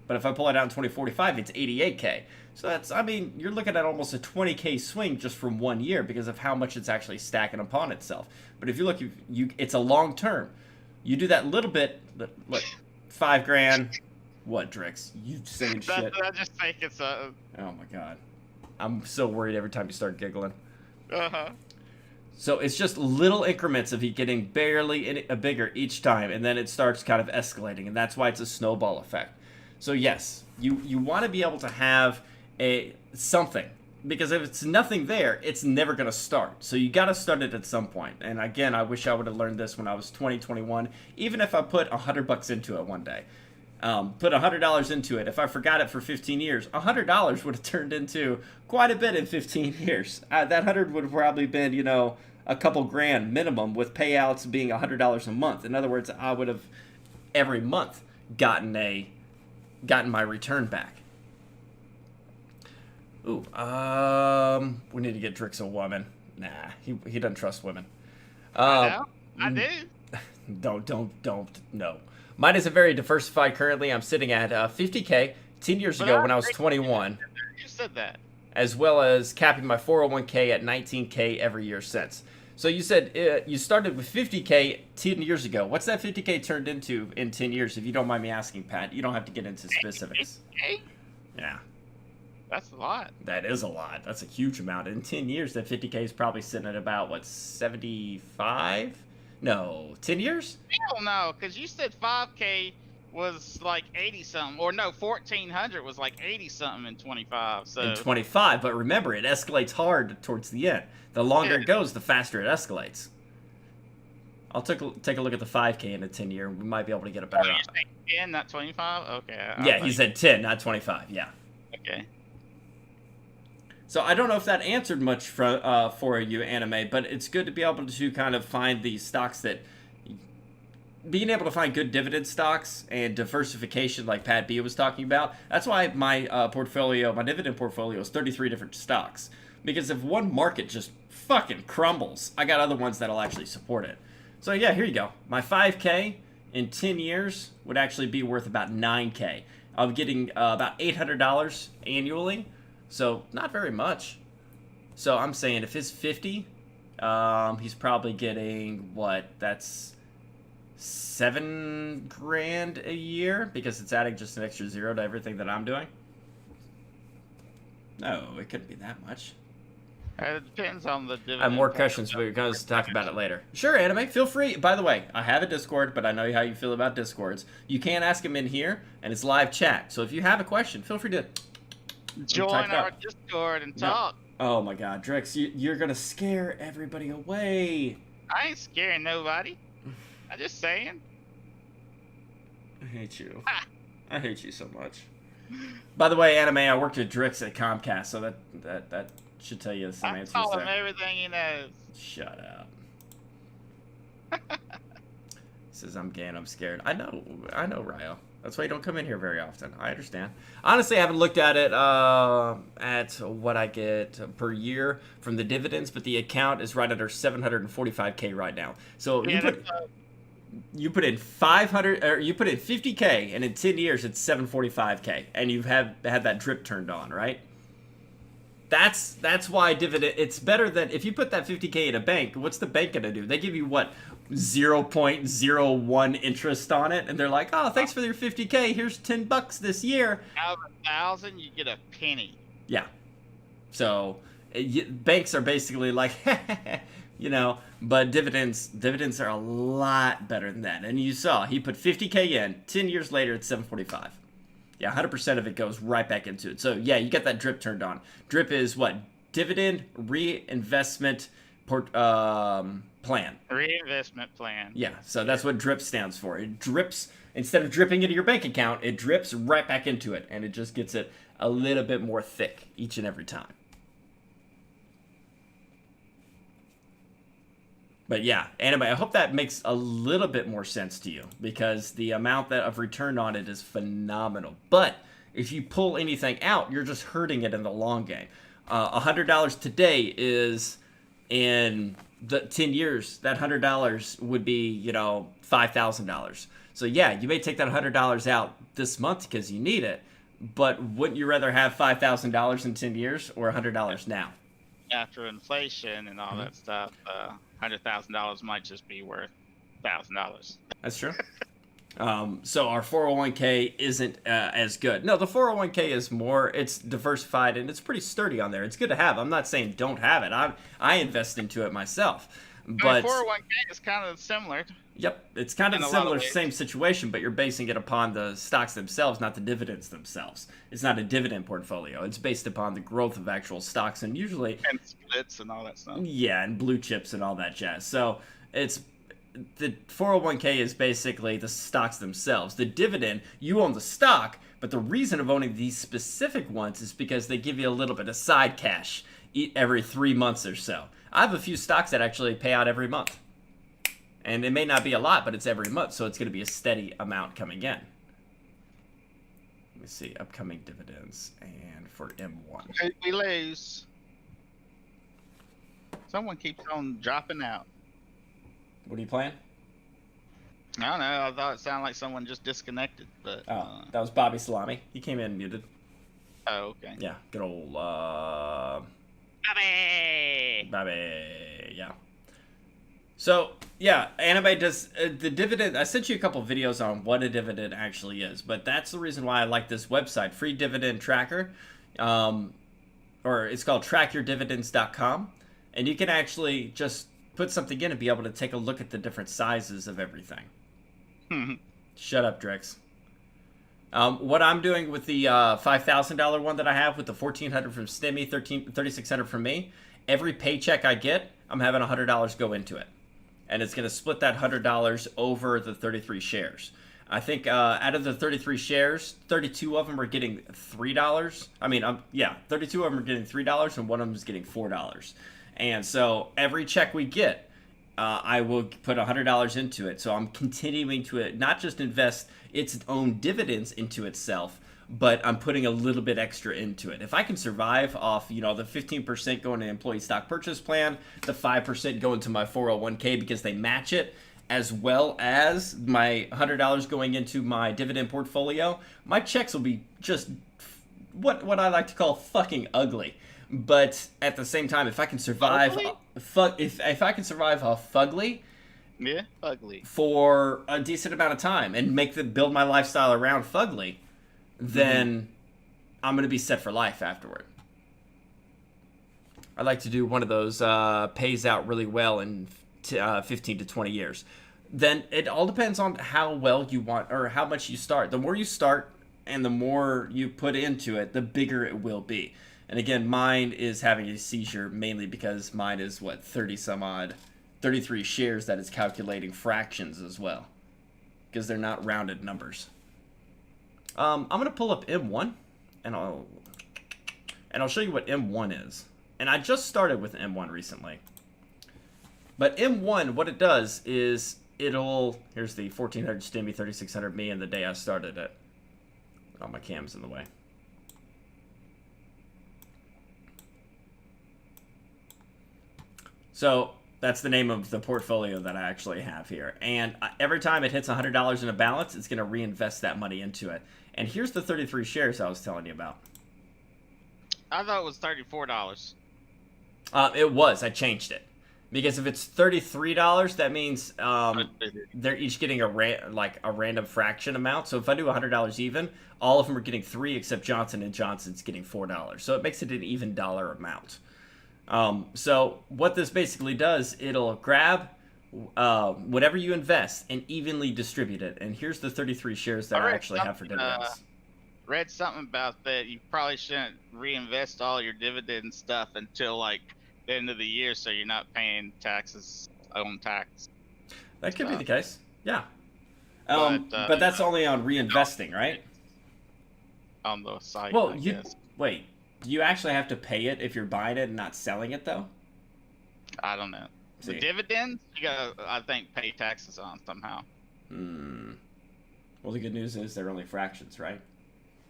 But if I pull it out in 2045, it's $88,000. So that's, I mean, you're looking at almost a $20,000 swing just from 1 year because of how much it's actually stacking upon itself. But if you look, it's a long term. You do that little bit, what, $5,000? What, Drix? You saying shit? I just think it's a. Oh my god, I'm so worried every time you start giggling. Uh-huh. So it's just little increments of you getting barely bigger each time, and then it starts kind of escalating, and that's why it's a snowball effect. So yes, you want to be able to have something, because if it's nothing there, it's never going to start. So you got to start it at some point. And again, I wish I would have learned this when I was 20, 21, even if I put $100 into it one day. Put $100 into it. If I forgot it for 15 years, $100 would have turned into quite a bit in 15 years. That 100 would have probably been, a couple grand minimum, with payouts being $100 a month. In other words, I would have every month gotten my return back. Ooh, we need to get Drix a woman. Nah, he doesn't trust women. I know. I do. Don't. No. Mine isn't very diversified currently. I'm sitting at $50K 10 years ago when I was 21. You said that. As well as capping my 401k at $19K every year since. So you said you started with $50K 10 years ago. What's that $50K turned into in 10 years, if you don't mind me asking, Pat? You don't have to get into specifics. Okay. Yeah. That's a lot. That is a lot. That's a huge amount. In 10 years, that 50K is probably sitting at about, what, 75? No, 10 years? Hell no, because you said 5K was like 80 something, or no, 1,400 was like 80 something in 25. So In 25, but remember, it escalates hard towards the end. The longer it goes, the faster it escalates. I'll take a look at the 5K in a 10 year. We might be able to get a better. you say 10, not 25? Okay. Yeah, he said 10, not 25. Yeah. Okay. So I don't know if that answered much for you, Anime, but it's good to be able to kind of find these stocks that... Being able to find good dividend stocks and diversification like Pat B was talking about, that's why my dividend portfolio is 33 different stocks. Because if one market just fucking crumbles, I got other ones that'll actually support it. So yeah, here you go. My 5K in 10 years would actually be worth about 9K. I'm getting about $800 annually. So, not very much. So, I'm saying if it's 50, he's probably getting, what, that's $7,000 a year? Because it's adding just an extra zero to everything that I'm doing? No, it couldn't be that much. It depends on the dividend. I have more questions, but we're going to talk about it later. Sure, Anime, feel free. By the way, I have a Discord, but I know how you feel about Discords. You can ask him in here, and it's live chat. So, if you have a question, feel free to... Join our Discord and talk. Oh my god, Drix, you're gonna scare everybody away. I ain't scaring nobody. I'm just saying. I hate you. I hate you so much. By the way, Anime, I worked with Drix at Comcast, so that should tell you some I answers told him there. everything he knows. Shut up. Says I'm gay and I'm scared. I know, Ryo. That's why you don't come in here very often. I understand. Honestly, I haven't looked at it at what I get per year from the dividends, but the account is right under 745K right now. So you put in 500, or you put in 50K, and in 10 years it's 745K, and you've had that drip turned on, right? That's why dividend. It's better than if you put that 50K in a bank. What's the bank gonna do? They give you what, 0.01 interest on it, and they're like, oh, thanks for your 50K. Here's $10 this year. Out of 1,000, you get a penny. Yeah. So banks are basically like, you know, but dividends are a lot better than that. And you saw he put 50K in. 10 years later, it's 745. Yeah, 100% of it goes right back into it. So yeah, you get that drip turned on. Drip is what? Dividend reinvestment plan. Reinvestment plan. Yeah, so that's what DRIP stands for. It drips, instead of dripping into your bank account, it drips right back into it, and it just gets it a little bit more thick each and every time. But yeah, anyway, I hope that makes a little bit more sense to you, because the amount of return on it is phenomenal. But if you pull anything out, you're just hurting it in the long game. $100 today is, in the 10 years, that $100 would be, you know, $5,000. So yeah, you may take that $100 out this month because you need it, but wouldn't you rather have $5,000 in 10 years or $100 now? After inflation and all that stuff, $100,000 might just be worth $1,000. That's true. So our 401k isn't as good. No, the 401k is more, it's diversified and it's pretty sturdy on there. It's good to have. I'm not saying don't have it. I invest into it myself. But 401k is kind of similar. Yep, it's kind of In a lot similar, of ways. same situation, but you're basing it upon the stocks themselves, not the dividends themselves. It's not a dividend portfolio. It's based upon the growth of actual stocks, and usually, And splits and all that stuff. yeah, and blue chips and all that jazz. So it's, the 401k is basically the stocks themselves. The dividend, you own the stock, but the reason of owning these specific ones is because they give you a little bit of side cash every 3 months or so. I have a few stocks that actually pay out every month. And it may not be a lot, but it's every month, so it's going to be a steady amount coming in. Let me see, upcoming dividends, and for M1. We lose. Someone keeps on dropping out. What are you playing? I don't know. I thought it sounded like someone just disconnected, but. Oh, that was Bobby Salami. He came in muted. Oh, okay. Yeah, good old, Bobby! Bobby, yeah. So, yeah, Anime does the dividend. I sent you a couple videos on what a dividend actually is, but that's the reason why I like this website, Free Dividend Tracker, or it's called trackyourdividends.com, and you can actually just put something in and be able to take a look at the different sizes of everything. Shut up, Drix. What I'm doing with the $5,000 one that I have with the $1,400 from Stimmy, $3,600 from me, every paycheck I get, I'm having $100 go into it. And it's going to split that $100 over the 33 shares. I think out of the 33 shares, 32 of them are getting $3. I mean, 32 of them are getting $3, and one of them is getting $4. And so every check we get, I will put $100 into it. So I'm continuing to not just invest its own dividends into itself, but I'm putting a little bit extra into it. If I can survive off, the 15% going to employee stock purchase plan, the 5% going to my 401k because they match it, as well as my $100 going into my dividend portfolio, my checks will be just what I like to call fucking ugly. But at the same time, if I can survive, if I can survive off fugly, Yeah, ugly. for a decent amount of time and build my lifestyle around fugly, then I'm going to be set for life afterward. I like to do one of those pays out really well in 15 to 20 years. Then it all depends on how well you want or how much you start. The more you start and the more you put into it, the bigger it will be. And again, mine is having a seizure mainly because mine is 30 33 shares that it's calculating fractions as well, because they're not rounded numbers. I'm gonna pull up M1, and I'll show you what M1 is. And I just started with M1 recently. But M1, what it does is here's the 1400 Stimmy, 3600 me, and the day I started it. Oh, my cam's in the way. So that's the name of the portfolio that I actually have here. And every time it hits $100 in a balance, it's going to reinvest that money into it. And here's the 33 shares I was telling you about. I thought it was $34. It was. I changed it. Because if it's $33, that means they're each getting a random fraction amount. So if I do $100 even, all of them are getting 3 except Johnson & Johnson's getting $4. So it makes it an even dollar amount. So what this basically does, it'll grab whatever you invest and evenly distribute it. And here's the 33 shares that I actually have for dividends. Read something about that. You probably shouldn't reinvest all your dividend stuff until like the end of the year, so you're not paying taxes on tax. That could be the case. Yeah. But that's only on reinvesting, right? On the site. Well, wait. Do you actually have to pay it if you're buying it and not selling it, though? I don't know. The dividends, you gotta, I think, pay taxes on somehow. Well, the good news is they're only fractions, right?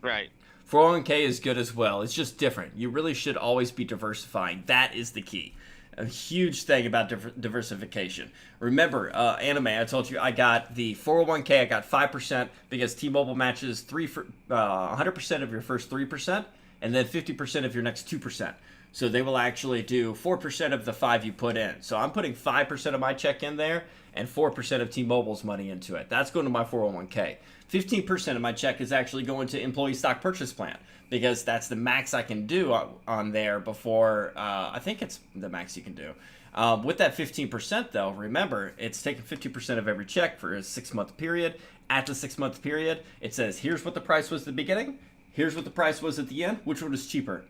Right. 401k is good as well. It's just different. You really should always be diversifying. That is the key. A huge thing about diversification. Remember, Anime, I told you I got the 401k, I got 5% because T-Mobile matches 100% of your first 3%. And then 50% of your next 2%. So they will actually do 4% of the 5 you put in. So I'm putting 5% of my check in there and 4% of T-Mobile's money into it. That's going to my 401k. 15% of my check is actually going to employee stock purchase plan because that's the max I can do on there before, I think it's the max you can do. With that 15% though, remember, it's taking 50% of every check for a 6-month period. At the 6-month period, it says, here's what the price was at the beginning. Here's what the price was at the end. Which one is cheaper?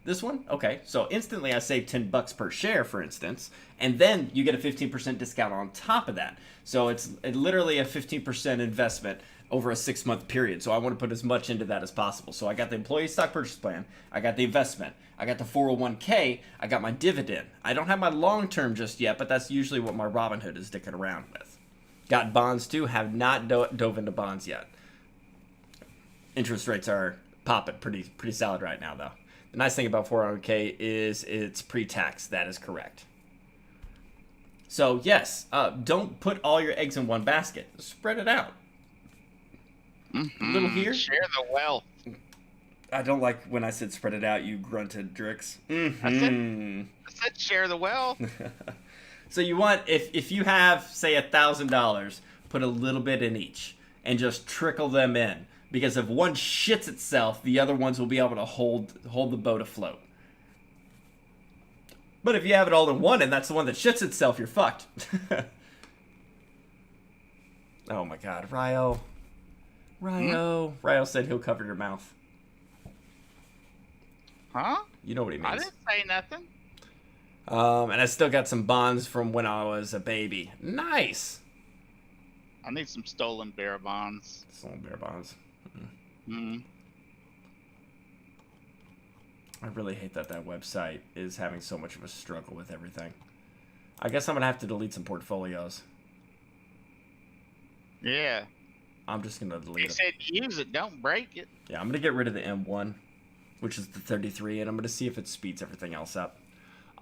This one? Okay, so instantly I save $10 per share, for instance, and then you get a 15% discount on top of that. So it's literally a 15% investment over a 6-month period. So I want to put as much into that as possible. So I got the employee stock purchase plan, I got the investment, I got the 401k, I got my dividend. I don't have my long-term just yet, but that's usually what my Robinhood is dicking around with. Got bonds too, have not dove into bonds yet. Interest rates are popping pretty solid right now, though. The nice thing about 401k is it's pre-tax. That is correct. So, yes, don't put all your eggs in one basket. Spread it out. A little here. Share the wealth. I don't like when I said spread it out, you grunted, Drix. I said share the wealth. So you want, if you have, say, $1,000, put a little bit in each and just trickle them in. Because if one shits itself, the other ones will be able to hold the boat afloat. But if you have it all in one and that's the one that shits itself, you're fucked. Oh my god, Ryo. Ryo said he'll cover your mouth. Huh? You know what he means. I didn't say nothing. And I still got some bonds from when I was a baby. Nice. I need some stolen bear bonds. Stolen bear bonds. Mm. I really hate that website is having so much of a struggle with everything. I guess I'm going to have to delete some portfolios. Yeah. I'm just going to delete You it. said use it, don't break it. Yeah, I'm going to get rid of the M1, which is the 33, and I'm going to see if it speeds everything else up.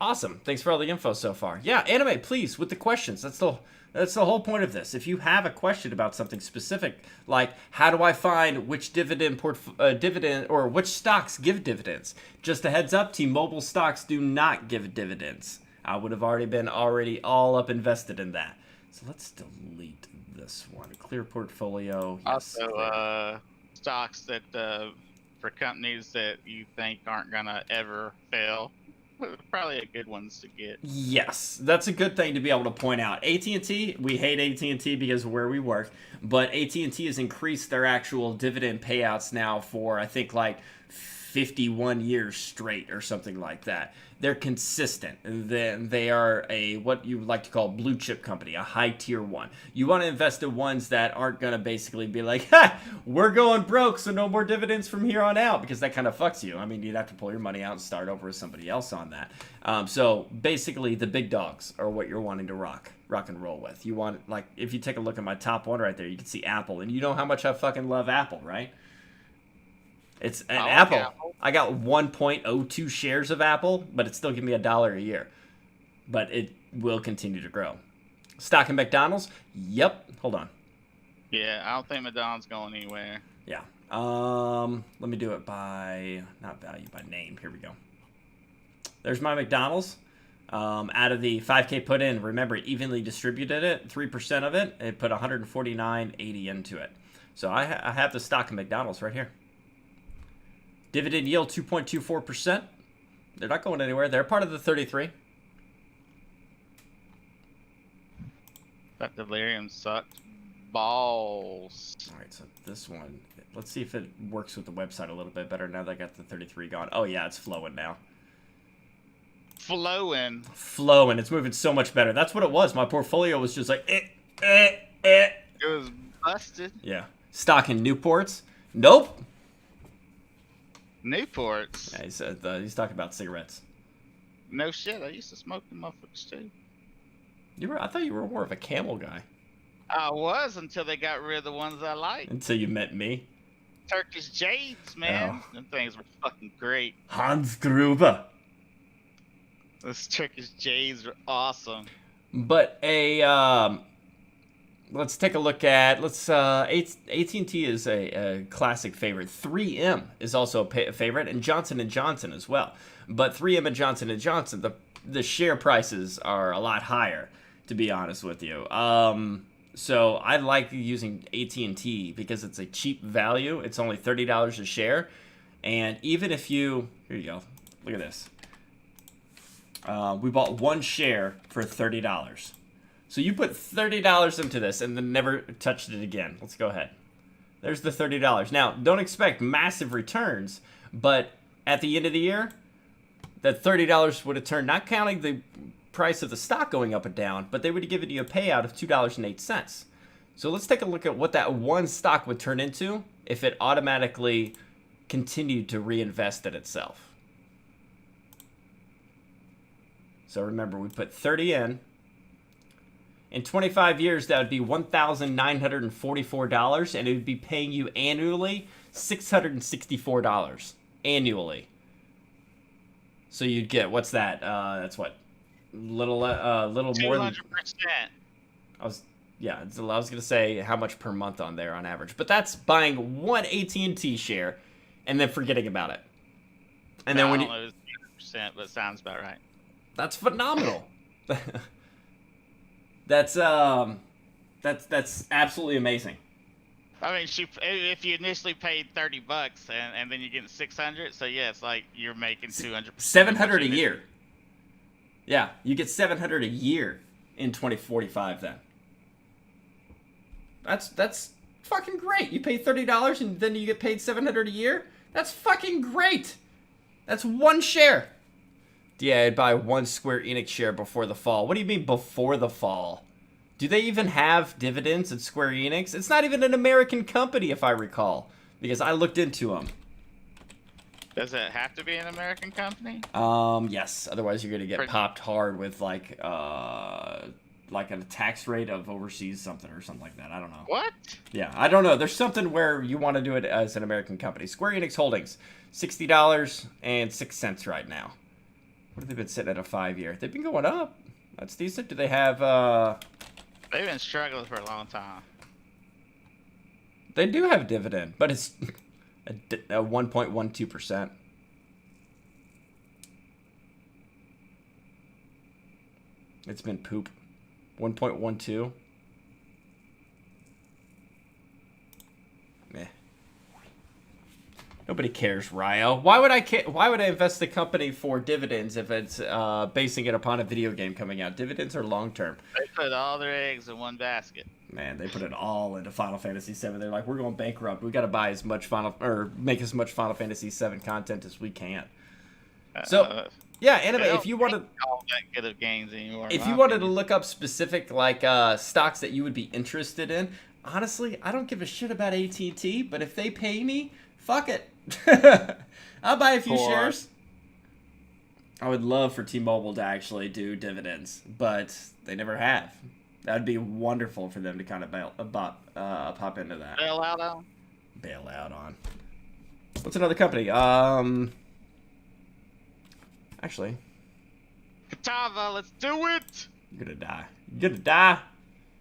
Awesome. Thanks for all the info so far. Yeah, Anime, please, with the questions. That's the whole point of this. If you have a question about something specific, like how do I find which dividend or which stocks give dividends? Just a heads up, T-Mobile stocks do not give dividends. I would have already all up invested in that. So let's delete this one. Clear portfolio. Yes, Also, stocks that for companies that you think aren't gonna ever fail. Probably a good ones to get. Yes, that's a good thing to be able to point out. AT&T, we hate AT&T because of where we work, but AT&T has increased their actual dividend payouts now for, I think, like 51 years straight or something like that. They're consistent. They are a what you like to call blue chip company, a high tier one. You want to invest in ones that aren't going to basically be like, ha, we're going broke, so no more dividends from here on out, because that kind of fucks you. I mean, you'd have to pull your money out and start over with somebody else on that. So basically, the big dogs are what you're wanting to rock and roll with. You want, like, if you take a look at my top one right there, you can see Apple, and you know how much I fucking love Apple, right? It's an Apple. I got 1.02 shares of Apple, but it's still giving me $1 a year. But it will continue to grow. Stock in McDonald's? Yep. Hold on. Yeah, I don't think McDonald's going anywhere. Yeah. Let me do it by, not value, by name. Here we go. There's my McDonald's. Out of the 5K put in, remember, it evenly distributed it. 3% of it, it put 149.80 into it. So I have the stock in McDonald's right here. Dividend yield 2.24%. They're not going anywhere. They're part of the 33. That delirium sucked balls. All right, so this one, let's see if it works with the website a little bit better now that I got the 33 gone. Oh, yeah, it's flowing now. Flowing. It's moving so much better. That's what it was. My portfolio was just like, It was busted. Yeah. Stock in Newports? Nope. Newports. Yeah, he's talking about cigarettes. No shit. I used to smoke them motherfuckers too. I thought you were more of a Camel guy. I was until they got rid of the ones I liked. Until you met me. Turkish Jades, man. Oh. Them things were fucking great. Hans Gruber. Those Turkish Jades were awesome. But let's take a look at, AT&T is a classic favorite. 3M is also a favorite, and Johnson & Johnson as well. But 3M and Johnson & Johnson, the share prices are a lot higher, to be honest with you. So I like using AT&T because it's a cheap value. It's only $30 a share. And even if here you go, look at this. We bought one share for $30. So you put $30 into this and then never touched it again. Let's go ahead. There's the $30. Now, don't expect massive returns, but at the end of the year, that $30 would have turned, not counting the price of the stock going up and down, but they would have given you a payout of $2.08. So let's take a look at what that one stock would turn into if it automatically continued to reinvest in itself. So remember, we put 30 in. In 25 years, that would be $1,944, and it would be paying you annually $664 annually. So you'd get, what's that? That's what? Little more than 200%. I was gonna say how much per month on there on average, but that's buying one AT&T share and then forgetting about it. And then when you, I don't know if it's 200%, but it sounds about right. That's phenomenal. That's absolutely amazing. I mean, if you initially paid $30 and then you're getting 600, so yeah, it's like you're making 200%. 700 a year. Yeah, you get 700 a year in 2045 then. That's fucking great. You pay $30 and then you get paid 700 a year? That's fucking great. That's one share. Yeah, I'd buy one Square Enix share before the fall. What do you mean before the fall? Do they even have dividends at Square Enix? It's not even an American company, if I recall, because I looked into them. Does it have to be an American company? Yes. Otherwise, you're gonna get popped hard with like a tax rate of overseas something or something like that. I don't know. What? Yeah, I don't know. There's something where you want to do it as an American company. Square Enix Holdings, $60.06 right now. What have they been sitting at a 5-year? They've been going up. That's decent. Do they have, They've been struggling for a long time. They do have a dividend, but it's a 1.12%. It's been poop. 1.12. Meh. Nobody cares, Ryo. Why would I invest the company for dividends if it's basing it upon a video game coming out? Dividends are long term. They put all their eggs in one basket. Man, they put it all into Final Fantasy VII. They're like, we're going bankrupt. We got to buy as much make as much Final Fantasy VII content as we can. So, yeah, anime. If you wanted all that good of games anymore, if you wanted to look up specific like stocks that you would be interested in, honestly, I don't give a shit about AT&T. But if they pay me, fuck it. I'll buy a few shares. I would love for T-Mobile to actually do dividends, but they never have. That'd be wonderful for them to kind of pop into that. bail out on. Bail out on. What's another company? Actually, Katava, let's do it. you're gonna die. You're gonna die.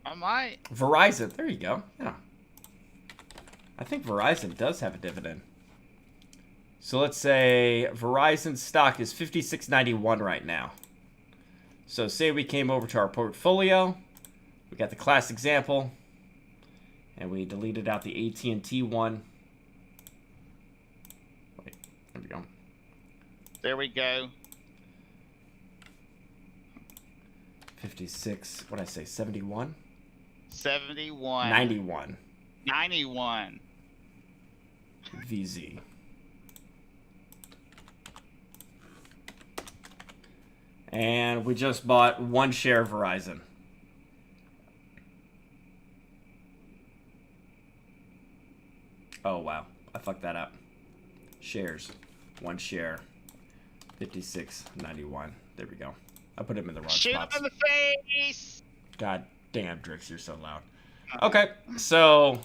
I might. Verizon. There you go. Yeah. I think Verizon does have a dividend. So let's say Verizon stock is $56.91 right now. So say we came over to our portfolio. We got the class example. And we deleted out the AT&T one. Wait, there we go. There we go. 56, what did I say, 71? 71. 91. 91. VZ. And we just bought 1 share of Verizon. Oh, wow. I fucked that up. Shares. 1 share. 56.91. There we go. I put him in the wrong Shoot spots. him in the face. God damn, Drix, you're so loud. Okay, so...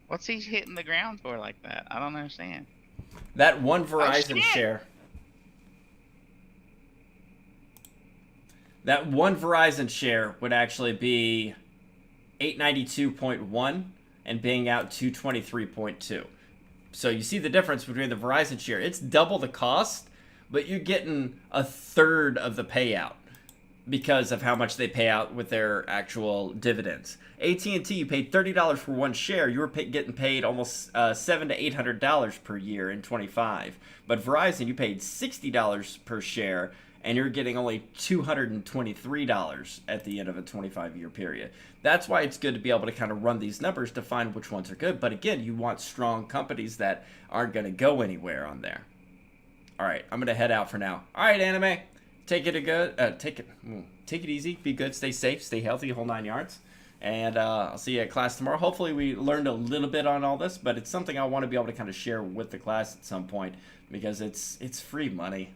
What's he hitting the ground for like that? I don't understand. That 1 Verizon shit. share... That 1 Verizon share would actually be 892.1 and paying out 223.2. So you see the difference between the Verizon share. It's double the cost, but you're getting a third of the payout because of how much they pay out with their actual dividends. AT&T, you paid $30 for 1 share. You were getting paid almost $700 to $800 per year in 25. But Verizon, you paid $60 per share, and you're getting only $223 at the end of a 25-year period. That's why it's good to be able to kind of run these numbers to find which ones are good. But again, you want strong companies that aren't going to go anywhere on there. All right, I'm going to head out for now. All right, anime, take it easy, be good, stay safe, stay healthy, whole 9 yards. And I'll see you at class tomorrow. Hopefully we learned a little bit on all this, but it's something I want to be able to kind of share with the class at some point because it's free money.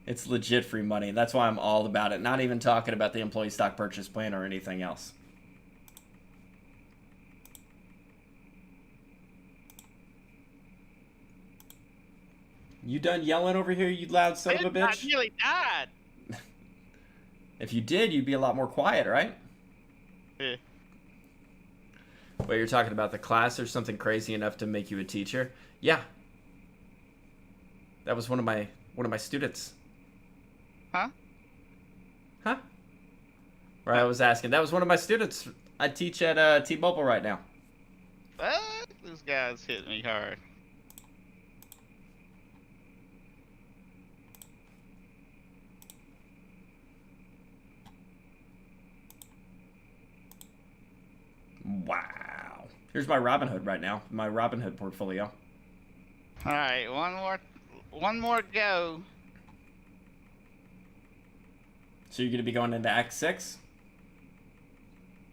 It's legit free money. That's why I'm all about it. Not even talking about the employee stock purchase plan or anything else. You done yelling over here, you loud son of a bitch? I nearly died. If you did, you'd be a lot more quiet, right? Yeah. Wait, you're talking about the class or something crazy enough to make you a teacher? Yeah. That was one of my students. Huh? Huh? Where I was asking. That was one of my students. I teach at T-Mobile right now. Fuck, this guy's hitting me hard. Wow. Here's my Robinhood right now. My Robinhood portfolio. All right, one more go. So you're going to be going into Act 6?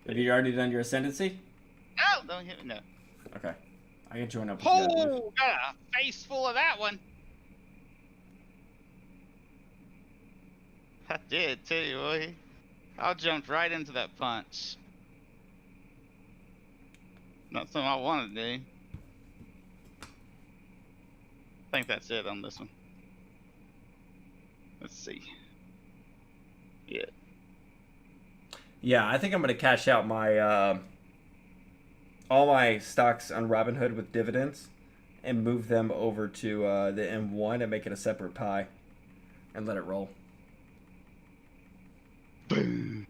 Have you already done your Ascendancy? No, don't hit me. No. Okay. I can join up with you. guys. Oh, got a face full of that one. I did too, boy. I jumped right into that punch. Not something I want to do. I think that's it on this one. Let's see. Yeah. Yeah, I think I'm going to cash out my all my stocks on Robinhood with dividends and move them over to the M1 and make it a separate pie and let it roll. Boom.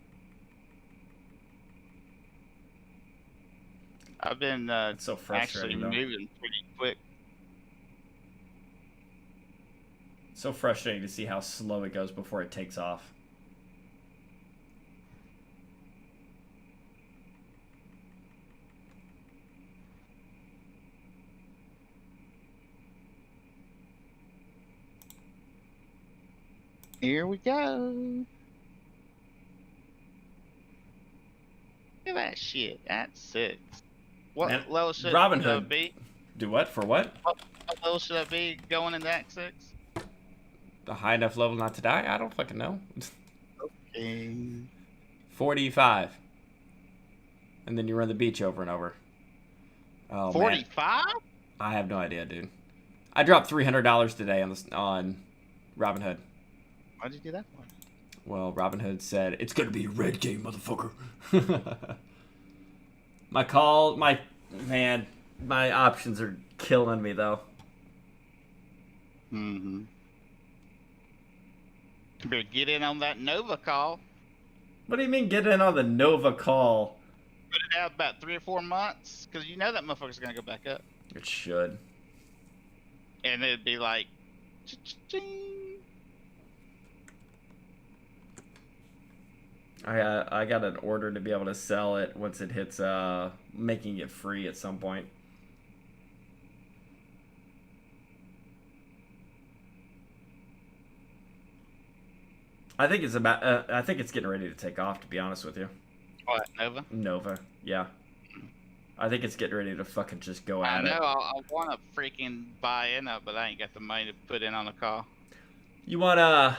I've been It's so actually frustrating, though. moving pretty quick. So frustrating to see how slow it goes before it takes off. Here we go. Look at that shit. That's 6. What Man, level should Robin I Hood. be? Do what? For what? What level should I be going in Act 6? A high enough level not to die? I don't fucking know. 45. And then you run the beach over and over. Oh, 45? man. I have no idea, dude. I dropped $300 today on Robin Hood. Why'd you do that for? Well, Robin Hood said, it's gonna be a red game, motherfucker. My options are killing me, though. Mm-hmm. Better get in on that Nova call. What do you mean get in on the Nova call? Put it out about 3 or 4 months, because you know that motherfucker's gonna go back up. It should. And it'd be like, cha-ching. I got an order to be able to sell it once it hits making it free at some point. I think it's getting ready to take off, to be honest with you. What, Nova? Nova, yeah. I think it's getting ready to fucking just go I at know, it. I want to freaking buy in it, but I ain't got the money to put in on the call. You wanna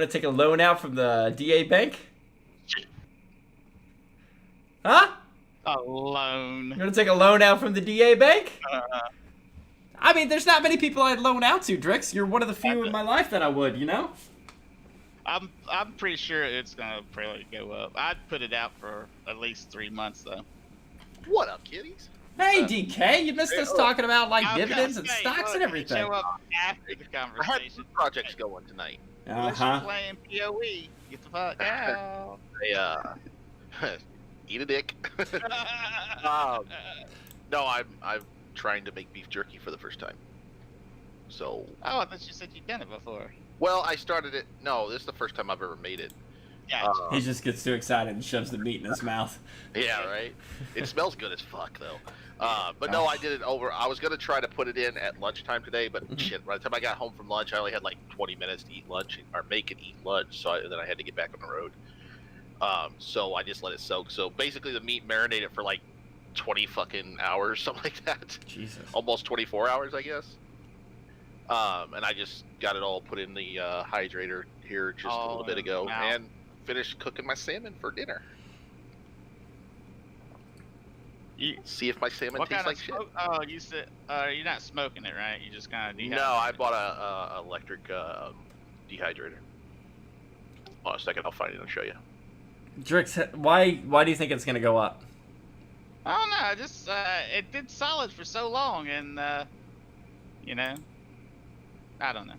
take a loan out from the DA bank? Huh? A loan. You wanna take a loan out from the DA bank? I mean, there's not many people I'd loan out to, Drix. You're one of the few in my life that I would, you know? I'm pretty sure it's gonna probably go up. I'd put it out for at least 3 months though. What up, kiddies? Hey, DK, you missed us talking about like I was dividends gonna and say, stocks look, and everything. Show up after the I had conversation. some projects going tonight. Unless Uh-huh. you're playing PoE, get the fuck out. Eat a dick. No, I'm trying to make beef jerky for the first time. So, Oh, I thought you said you'd done it before. well, I started it. No, this is the first time I've ever made it. Yeah. He just gets too excited and shoves the meat in his mouth. Yeah, right. It smells good as fuck though. But no, I did it over. I was gonna try to put it in at lunchtime today, but shit. By the time I got home from lunch, I only had like 20 minutes to eat lunch or make and eat lunch. So then I had to get back on the road. So I just let it soak. So basically, the meat marinated for like 20 fucking hours, something like that. Jesus. Almost 24 hours, I guess. And I just got it all put in the hydrator here just a little bit ago, wow. and finished cooking my salmon for dinner. See if my salmon What tastes kind like of shit. smoke? Oh, you said you're not smoking it, right? You just kind of No, I bought a electric dehydrator. Hold on a second, I'll find it and show you. Drix, why do you think it's gonna go up? I don't know. Just it did solid for so long, and you know, I don't know.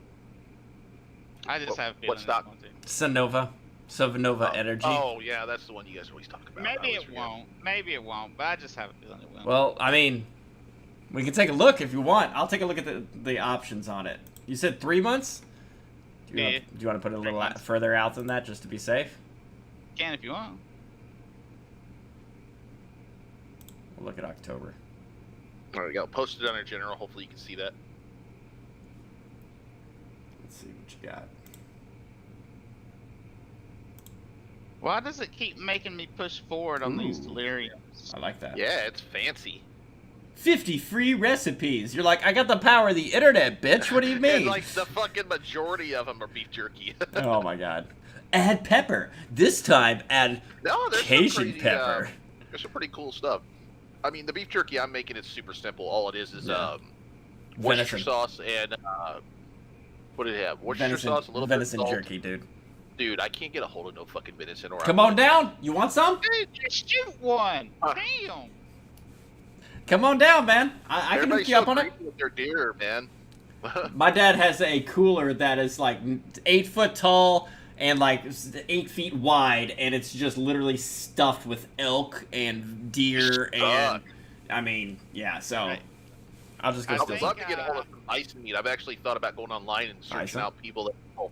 I just have a feeling what stock? it's going to. Sonova Energy. Oh yeah, that's the one you guys always talk about. I Maybe always it forget. won't. Maybe it won't. But I just have a feeling it will. Well, I mean, we can take a look if you want. I'll take a look at the options on it. You said 3 months? Do you want to put it a little months. further out than that just to be safe? You can if you want. We'll look at October. There we go. Posted on our general. Hopefully you can see that. Let's see what you got. Why does it keep making me push forward on these Ooh. deliriums? I like that. Yeah, it's fancy. 50 free recipes. You're like, I got the power of the internet, bitch. What do you And mean? like the fucking majority of them are beef jerky. Oh my god. Add pepper. This time, add No, there's some Cajun pretty, pepper. There's some pretty cool stuff. I mean, the beef jerky I'm making is super simple. All it is Yeah. Worcester Venison. sauce and what did it have? Worcester Venison, sauce, a little venison bit of salt. jerky, dude. Dude, I can't get a hold of no fucking venison. Or Come on down. You want some? Dude, just shoot one. Uh. Damn. Come on down, man. I can Everybody's hook you up so on it. greedy with their deer, man. My dad has a cooler that is like 8 foot tall and like 8 feet wide, and it's just literally stuffed with elk and deer and Fuck. I mean, yeah. So Right. I'll just go I steal I'd some. love to get a hold of some bison meat. I've actually thought about going online and searching Bison? out people that.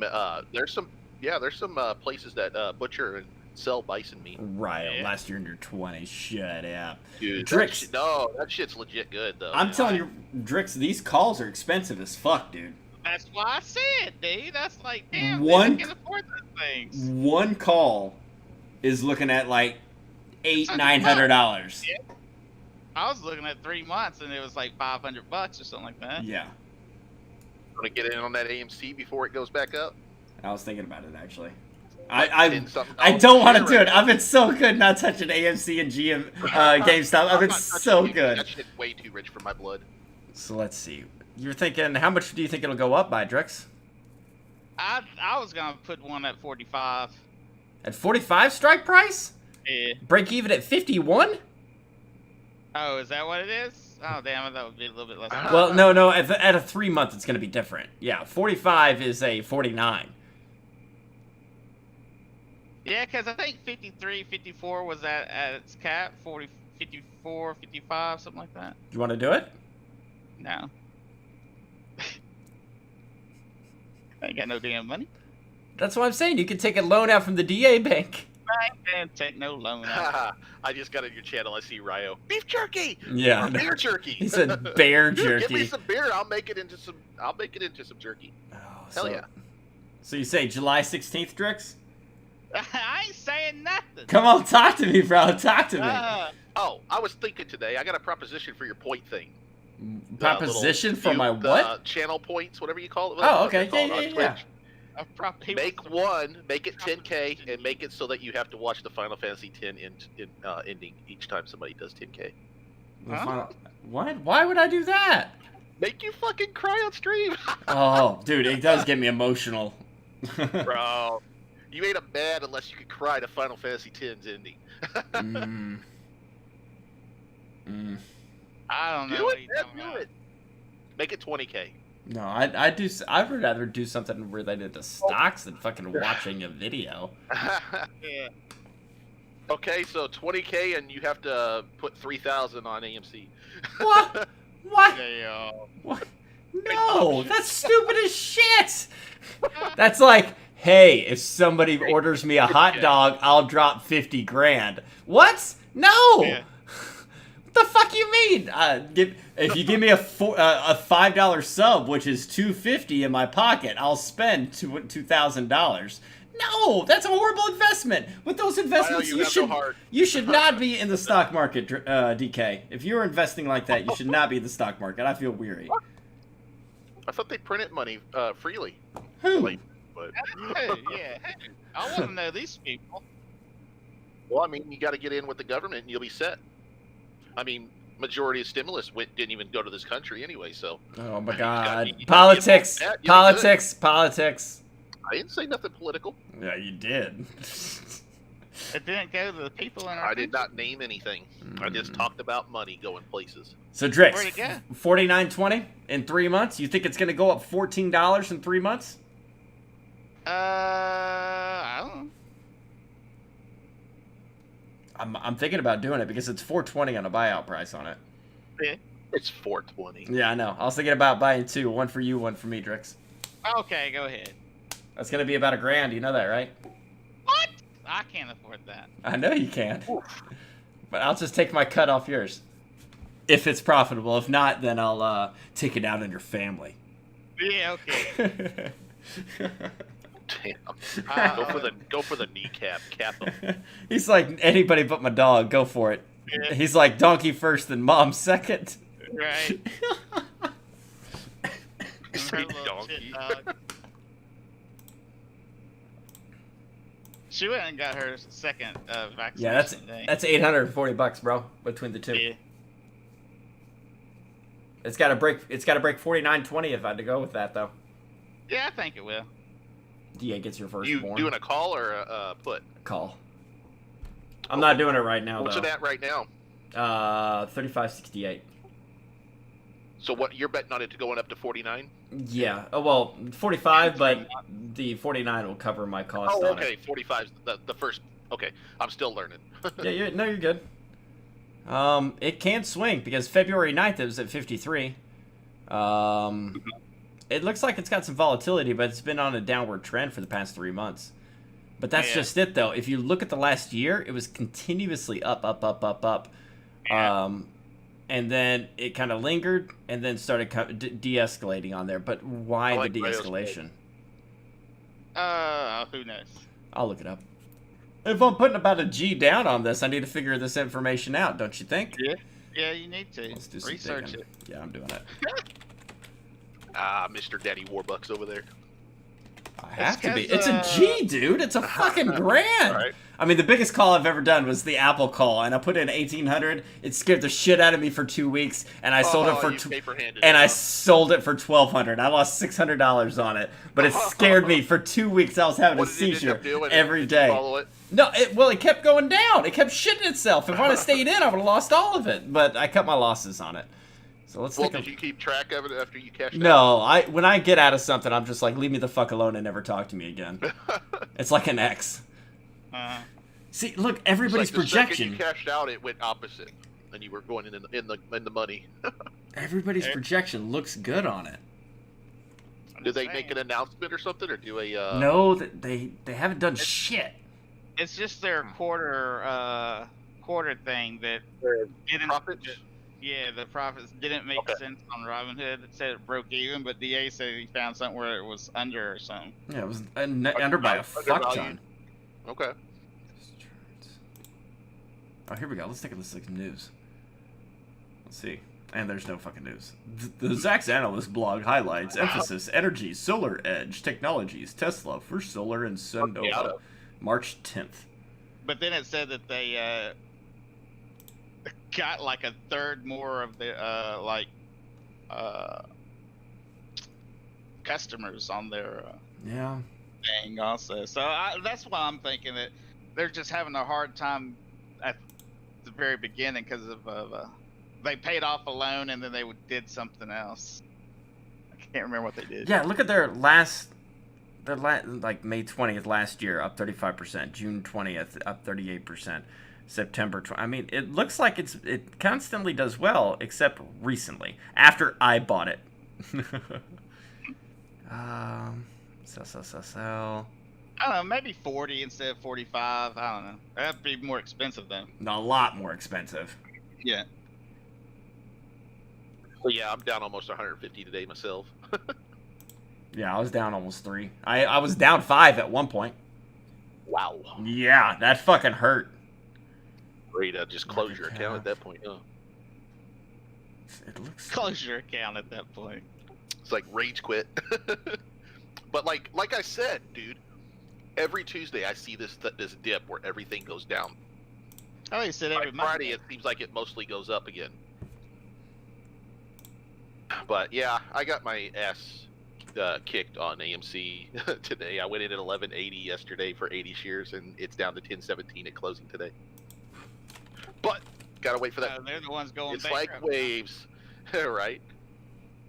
Yeah. There's some places that butcher and sell bison meat. Right, Yeah. last year in your 20s. Shut up. Dude, Drix. that shit's legit good though. I'm man. telling you, Drix, these calls are expensive as fuck, dude. That's why I said, dude. That's like, damn, One- I can't afford those things. One call is looking at like $800-900. Yeah. I was looking at 3 months and it was like $500 or something like that. Yeah, Want to get in on that AMC before it goes back up? I was thinking about it actually. Like I 10-something I dollars don't a want to share do right it. I've been so good not touching AMC and GM GameStop. I've I'm been not so touching it. good. That shit's way too rich for my blood. So let's see. You're thinking, how much do you think it'll go up by, Drix? I was gonna put one at 45. At 45 strike price? Yeah. Break even at 51? Oh, is that what it is? Oh, damn it, that would be a little bit less. Well, no. At a 3 month, it's going to be different. Yeah, 45 is a 49. Yeah, because I think 53, 54 was at its cap. 40, 54, 55, something like that. You want to do it? No. I ain't got no damn money. That's what I'm saying. You can take a loan out from the DA bank. I ain't gonna take no loan out. I just got on your channel. I see Ryo. Beef jerky. Yeah. Or beer jerky. He said bear Dude, give me jerky. some beer. I'll make it into some jerky. Oh, Hell so, yeah. So you say July 16th, Drix? I ain't saying nothing. Come on, talk to me, bro. Talk to me. Oh, I was thinking today. I got a proposition for your point thing. Proposition for Little my view- what? Channel points, whatever you call it. Oh, Whatever okay. it's called Yeah, on yeah, Twitch. yeah. Make one, make it 10K, and make it so that you have to watch the Final Fantasy X ending each time somebody does 10K. What? Why would I do that? Make you fucking cry on stream, Oh, dude, it does get me emotional. bro. You ain't a man unless you can cry to Final Fantasy X's ending. Mm. Mm. I don't know. Do what it, you're man, talking do about. it. Make it 20K. No, I would rather do something related to stocks than fucking watching a video. Yeah. Okay, so 20K, and you have to put 3,000 on AMC. What? What? Yeah. What? No, that's stupid as shit. That's like, hey, if somebody orders me a hot dog, I'll drop 50 grand. What? No. Yeah. What the fuck you mean? If you give me a $5 sub, which is $250 in my pocket, I'll spend $2,000. No, that's a horrible investment. With those investments, you have no heart. you should not be in the stock market, DK. If you're investing like that, you should not be in the stock market. I feel weary. I thought they printed money freely. Who? Like, but Hey, yeah. Hey, I want to know these people. well, I mean, you got to get in with the government, and you'll be set. I mean, majority of stimulus didn't even go to this country anyway. So Oh my You gotta God. be- you gotta be Politics. involved in that. You did Politics. Politics. I didn't say nothing political. Yeah, you did. It didn't go to the people in our I did country. not name anything. I just talked about money going places. So Drix, Where'd it go? $49.20 in 3 months. You think it's gonna go up $14 in 3 months? I don't know. I'm thinking about doing it because it's $4.20 on a buyout price on it. It's 420. Yeah, I know. I was thinking about buying two, one for you, one for me, Drix. Okay, go ahead. That's gonna be about $1,000. You know that, right? What? I can't afford that. I know you can. But I'll just take my cut off yours. If it's profitable. If not, then I'll take it out on your family. Yeah, okay. Damn. Go for the kneecap. Cap him. He's like, anybody but my dog, go for it. Yeah. He's like, donkey first, then mom second. Right. Say Her little donkey. shit dog. She went and got her second vaccination. Yeah, today. that's $840, bro, between the two. Yeah. It's gotta break $49.20 if I had to go with that though. Yeah, I think it will. DA gets your first You doing a call or a put? call. I'm not doing it right now What's though. it at right now? 35.68. So what you're betting on it to going up to 49? Yeah. Oh well, 45, but the 49 will cover my cost Oh, on okay. 45's the first. Okay, I'm still learning. it. Yeah, you're good. It can swing because February 9th it was at 53. It looks like it's got some volatility, but it's been on a downward trend for the past 3 months. But that's just it, though. If you look at the last year, it was continuously up. Yeah. And then it kind of lingered and then started de-escalating on there. But why like the Rayo's de-escalation? Who knows? I'll look it up. If I'm putting about a G down on this, I need to figure this information out, don't you think? Yeah, you need to Let's do some research digging. it. Yeah, I'm doing it. Mr. Daddy Warbucks over there. I have to be. 'cause, It's a G, dude. It's a fucking grand. Right. I mean, the biggest call I've ever done was the Apple call, and I put in 1,800. It scared the shit out of me for 2 weeks, and I sold it for you paper-handed and it I up. sold it for $1,200. I lost $600 on it, but it scared me for 2 weeks. I was having What a did it end seizure up doing? every Did you day. follow it? No, it kept going down. It kept shitting itself. If I'd have stayed in, I would have lost all of it. But I cut my losses on it. So let's Well, take a... did you keep track of it after you cashed out? No, when I get out of something, I'm just like, leave me the fuck alone and never talk to me again. It's like an ex. See, look, It's everybody's like the second projection. you cashed out, it went opposite, and you were going in the money. Everybody's projection looks good on it. Did they make an announcement or something, or do a? No, they haven't done shit. It's just their quarter thing that didn't. profits? Yeah, the profits didn't make Okay. sense on Robinhood. It said it broke even, but DA said he found something where it was under or something. Yeah, it was under by a fuck Undervalued. ton. Okay. Oh, here we go. Let's take a look at some news. Let's see. And there's no fucking news. The Zacks Analyst blog highlights emphasis, energy, solar edge, technologies, Tesla, First Solar, and Sunnova. March 10th. But then it said that they got like a third more of the customers on their Yeah. thing also. So that's why I'm thinking that they're just having a hard time at the very beginning because of they paid off a loan and then they did something else. I can't remember what they did. Yeah, look at their like May 20th last year, up 35%. June 20th, up 38%. September 20th. I mean, it looks like it constantly does well, except recently, after I bought it. Sell. I don't know, maybe 40 instead of 45. I don't know. That'd be more expensive then. A lot more expensive. Yeah. Well, yeah, I'm down almost 150 today myself. Yeah, I was down almost 3. I was down 5 at one point. Wow. Yeah, that fucking hurt. Great, just close your account at that point. Huh? It looks. Close your account at that point. It's like rage quit. But like I said, dude, every Tuesday I see this dip where everything goes down. I think you said By every month. Friday, it seems like it mostly goes up again. But yeah, I got my ass kicked on AMC today. I went in at 1180 yesterday for 80 shares, and it's down to 1017 at closing today. But gotta wait for that. They're the ones going It's bankrupt. like waves, right?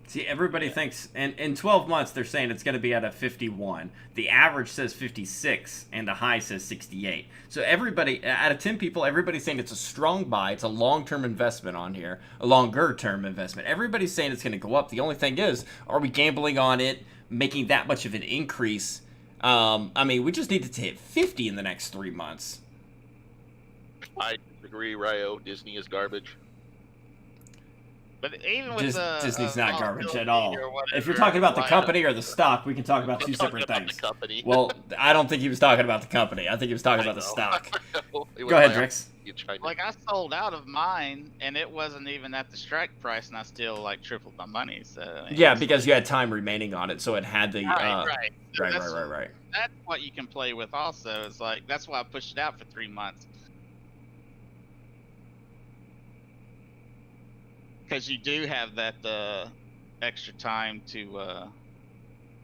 See, everybody thinks, and in 12 months, they're saying it's going to be at a 51. The average says 56, and the high says 68. So everybody, out of 10 people, everybody's saying it's a strong buy. It's a long-term investment on here, a longer-term investment. Everybody's saying it's going to go up. The only thing is, are we gambling on it making that much of an increase? I mean, we just need to hit 50 in the next 3 months. I agree, Ryo. Disney is garbage. But even with Disney's not garbage at volatility all. or whatever, If you're talking about the like, company or the stock, we can talk about two I'm talking separate about things. The company. Well, I don't think he was talking about the company. I think he was talking I about the know. stock. It was Go ahead, my- Drix. you China. Like I sold out of mine, and it wasn't even at the strike price, and I still like tripled my money. So I mean, Yeah, it's because you had time remaining on it, so it had the right, right. So right. that's- That's what you can play with. Also, it's like that's why I pushed it out for 3 months. Because you do have that extra time to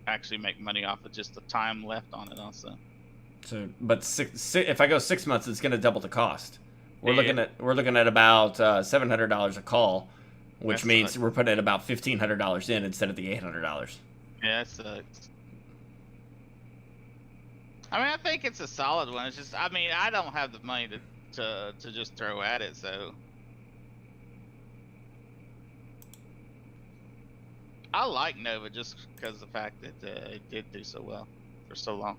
actually make money off of just the time left on it. Also, So, but if I go 6 months, it's going to double the cost. We're Yeah. looking at about $700 a call, which That's means like- we're putting in about $1,500 in instead of the $800. yeah, that sucks. I mean, I think it's a solid one. It's just, I mean, I don't have the money to just throw at it, so I like Nova just because of the fact that it did do so well for so long.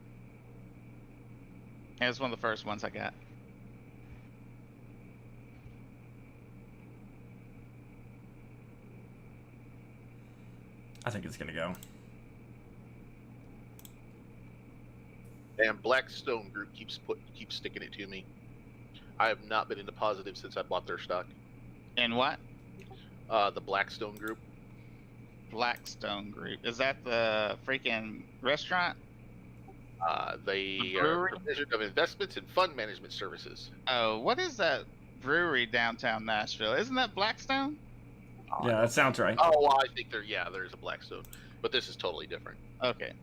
And it's one of the first ones I got. I think it's gonna go. And Blackstone Group keeps sticking it to me. I have not been into positive since I bought their stock. And what? The Blackstone Group. Blackstone Group. Is that the freaking restaurant? They The are brewery? provision of investments and fund management services. Oh, what is that brewery downtown Nashville? Isn't that Blackstone? Yeah, that sounds right. Oh, well, I think there's a Blackstone, but this is totally different. Okay.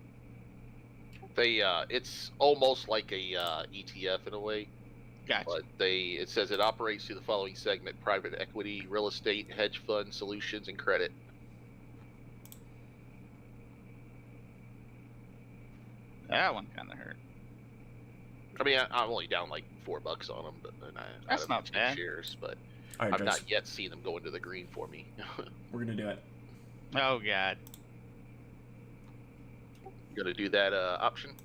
They it's almost like a ETF in a way, Gotcha. but it says it operates through the following segment: private equity, real estate, hedge fund solutions, and credit. That one kind of hurt. I mean, I'm only down like $4 on them, but That's out of not 10 bad. shares, but All right, I've Drax, not yet seen them go into the green for me. we're gonna do it. Oh god. Gonna do that option.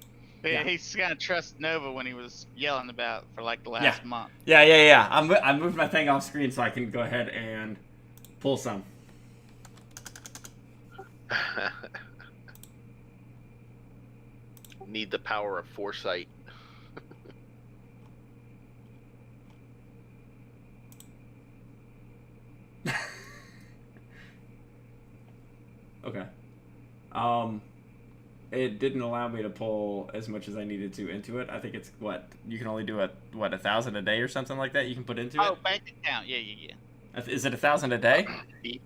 Yeah. He's gonna trust Nova when he was yelling about for like the last month. Yeah. I moved my thing off screen so I can go ahead and pull some. Need the power of foresight. Okay. It didn't allow me to pull as much as I needed to into it. I think it's what you can only do it 1,000 a day or something like that. You can put into Oh, it. bank account. Yeah. Is it 1,000 a day?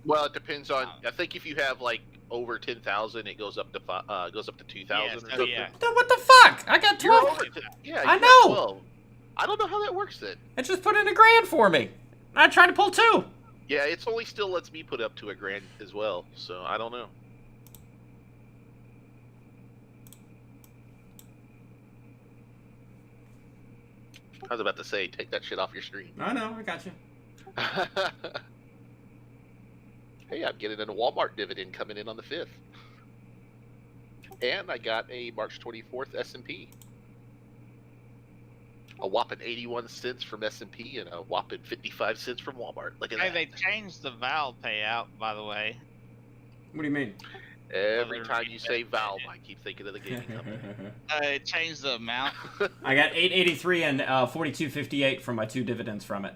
Well, it depends on. I think if you have like over 10,000, it goes up to 2,000 Yeah, or so something. yeah. Then what the fuck? I got You're 12. over. Yeah, I you got know. 12. I don't know how that works then. It just put in $1,000 for me. I tried to pull 2. Yeah, it's only still lets me put up to $1,000 as well. So I don't know. I was about to say, take that shit off your screen. I know. I got you. Hey, I'm getting a Walmart dividend coming in on the 5th. And I got a March 24th S&P. A whopping 81 cents from S&P and a whopping 55 cents from Walmart. Look at Hey, that. they changed the Val payout, by the way. What do you mean? Every Well, time you say Valve, I keep thinking of the gaming company. It changed the amount. I got 883 and 4258 from my 2 dividends from it.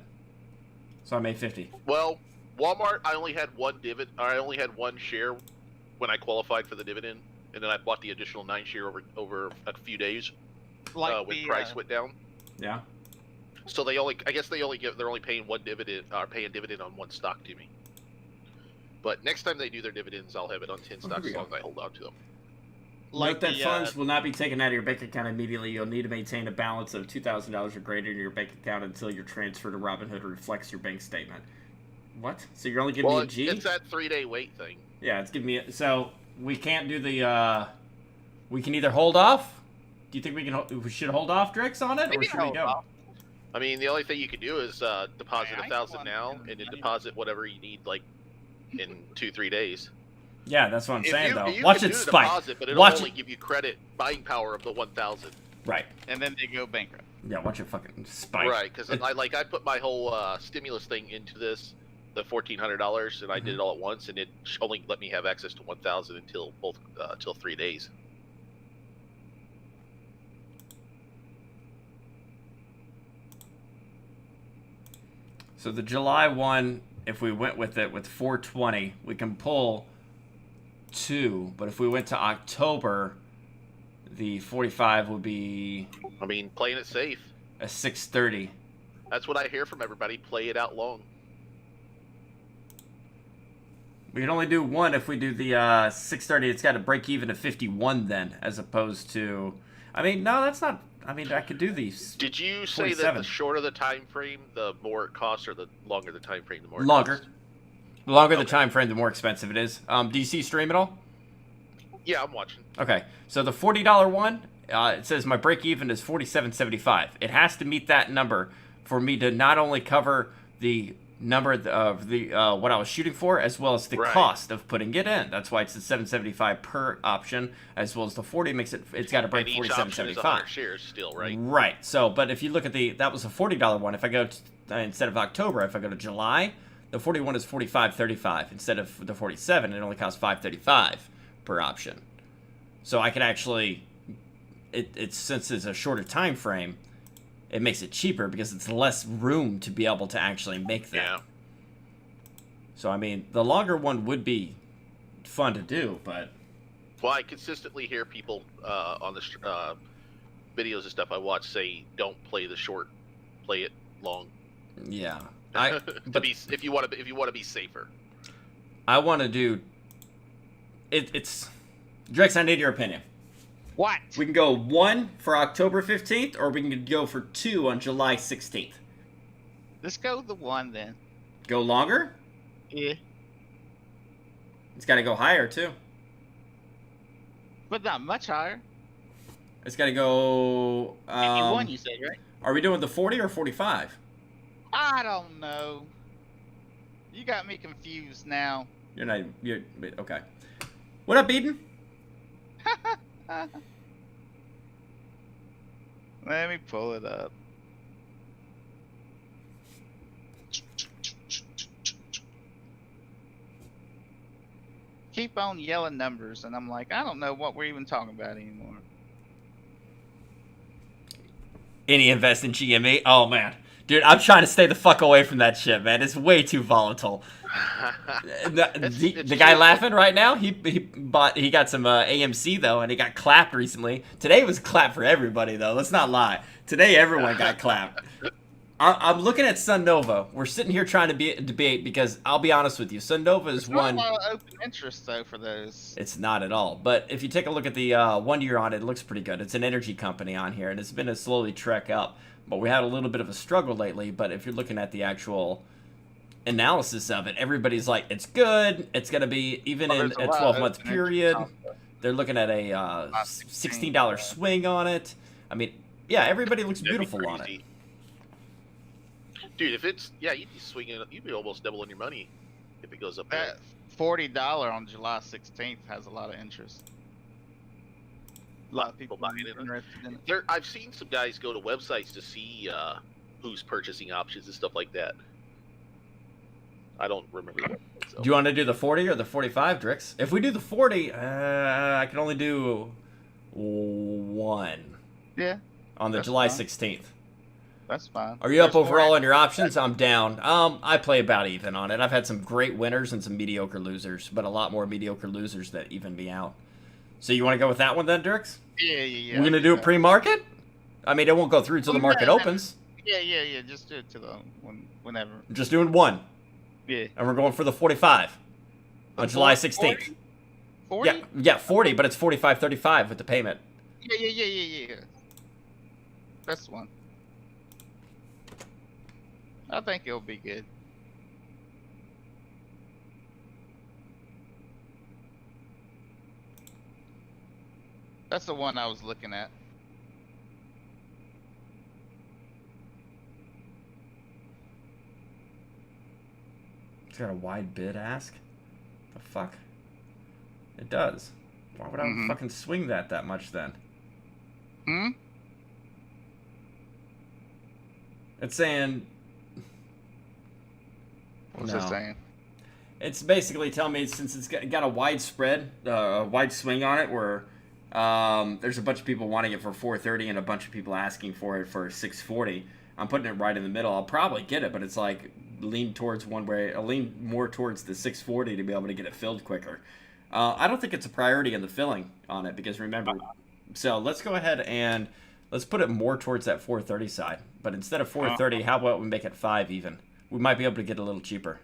So I made 50. Well, Walmart, I only had one share when I qualified for the dividend, and then I bought the additional 9 share over a few days Like when the, price went down. Yeah. So they're only paying one dividend, paying dividend on one stock to me. But next time they do their dividends, I'll have it on 10 stocks we as go. long as I hold on to them. Note that funds will not be taken out of your bank account immediately. You'll need to maintain a balance of $2,000 or greater in your bank account until your transfer to Robinhood reflects your bank statement. What? So you're only giving me a G? It's that 3-day wait thing. Yeah, it's giving me so we can't do the we can either hold off. Do you think we should hold off, Drix, on it, or should we go? I mean, the only thing you could do is deposit I 1,000 now, and then deposit whatever you need, like in 2-3 days. Yeah, that's what I'm saying though. You Watch can it do the spike. deposit, but it'll Watch only it. give you credit buying power of the 1,000. Right. And then they go bankrupt. Yeah, watch it fucking spike. Right, because I put my whole stimulus thing into this, the $1,400, and I did it all at once, and it only let me have access to 1,000 until 3 days. So the July one, if we went with it with 420, we can pull 2. But if we went to October, the 45 would be I mean, playing it safe. a 630. That's what I hear from everybody. Play it out long. We can only do 1 if we do the 630. It's got to break even to 51 then, as opposed to. I mean, no, that's not. I mean, I could do these. Did you say 47. that the shorter the time frame, the more it costs, or the longer the time frame, the more it Longer. costs? The longer the Okay. time frame, the more expensive it is. Do you see stream at all? Yeah, I'm watching. Okay, so the $40 one, it says my break even is $47.75. It has to meet that number for me to not only cover the number of the what I was shooting for, as well as the Right. cost of putting it in. That's why it's the 775 per option, as well as the 40 makes it. It's got to break And each option is 47.75. 100 shares still, right? Right. So, but if you look at that was a $40 one. If I go to, instead of October, if I go to July, the 41 is 45.35 instead of the 47. It only costs 5.35 per option. So I could actually, it's since it's a shorter time frame, it makes it cheaper because it's less room to be able to actually make that. Yeah. So I mean, the longer one would be fun to do, but Well, I consistently hear people on the videos and stuff I watch say, "Don't play the short, play it long." yeah, If you want to be safer. I want to do. It's Drex. I need your opinion. What? We can go 1 for October 15th, or we can go for 2 on July 16th. Let's go the 1 then. Go longer? Yeah. It's got to go higher, too. But not much higher. It's got to go... 51, you said, right? Are we doing the 40 or 45? I don't know. You got me confused now. You're not... Okay. What up, Eden? Let me pull it up. Keep on yelling numbers, and I'm like, I don't know what we're even talking about anymore. Any invest in GME? Oh, man. Dude, I'm trying to stay the fuck away from that shit, man. It's way too volatile. The guy laughing right now, he got some AMC though, and he got clapped recently. Today was clapped for everybody though. Let's not lie. Today everyone got clapped. I'm looking at Sun Nova. We're sitting here trying to debate because I'll be honest with you, Sun Nova is There's not one. a lot of open interest though for those. It's not at all. But if you take a look at the 1 year on it, it looks pretty good. It's an energy company on here, and it's been a slowly trek up. But we had a little bit of a struggle lately. But if you're looking at the actual analysis of it, everybody's like, it's good. It's going to be, even in a 12-month period, they're looking at a $16 swing on it. I mean, yeah, everybody looks beautiful on it. Dude, if it's, you'd be swinging, you'd be almost doubling your money if it goes up there. That $40 on July 16th has a lot of interest. A lot of people buying it. interested in it. I've seen some guys go to websites to see who's purchasing options and stuff like that. I don't remember that. So. Do you want to do the 40 or the 45, Drix? If we do the 40, I can only do 1. Yeah, On the That's July fine. 16th. that's fine. Are you up There's overall more- on your options? I'm down. I play about even on it. I've had some great winners and some mediocre losers, but a lot more mediocre losers that even me out. So you want to go with that one then, Drix? Yeah. We're going to do it pre-market? I mean, it won't go through until the market opens. Yeah. Just do it to the whenever. Just doing 1. Yeah. And we're going for the 45 on July 16th. 40? Yeah, 40, but it's 45.35 with the payment. Yeah. That's the one. I think it'll be good. That's the one I was looking at. It's got a wide bid ask? The fuck? It does. Why would I Mhm. fucking swing that much then? Hmm? It's saying... What's No. it saying? It's basically telling me since it's got a wide spread, a wide swing on it, where there's a bunch of people wanting it for 430 and a bunch of people asking for it for 640. I'm putting it right in the middle. I'll probably get it, but it's like lean towards one way. I'll lean more towards the 640 to be able to get it filled quicker. I don't think it's a priority in the filling on it because remember. So let's go ahead and let's put it more towards that 430 side. But instead of 430, how about we make it 5 even? We might be able to get a little cheaper.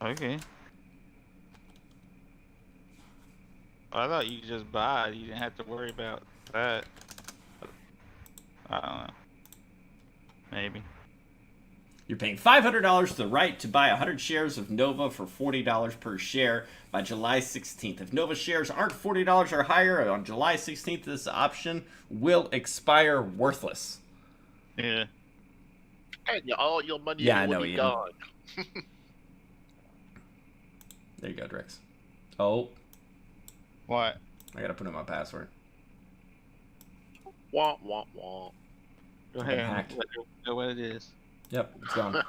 Okay. I thought you could just buy it. You didn't have to worry about that. I don't know. Maybe. You're paying $500 to the right to buy 100 shares of Nova for $40 per share by July 16th. If Nova shares aren't $40 or higher on July 16th, this option will expire worthless. Yeah. And all your money Yeah, I will know, be Ian. gone. There you go, Drix. Oh, What? I gotta put in my password. Wah, wah, wah. Go I've ahead been and hacked. know what it is. Yep, it's gone.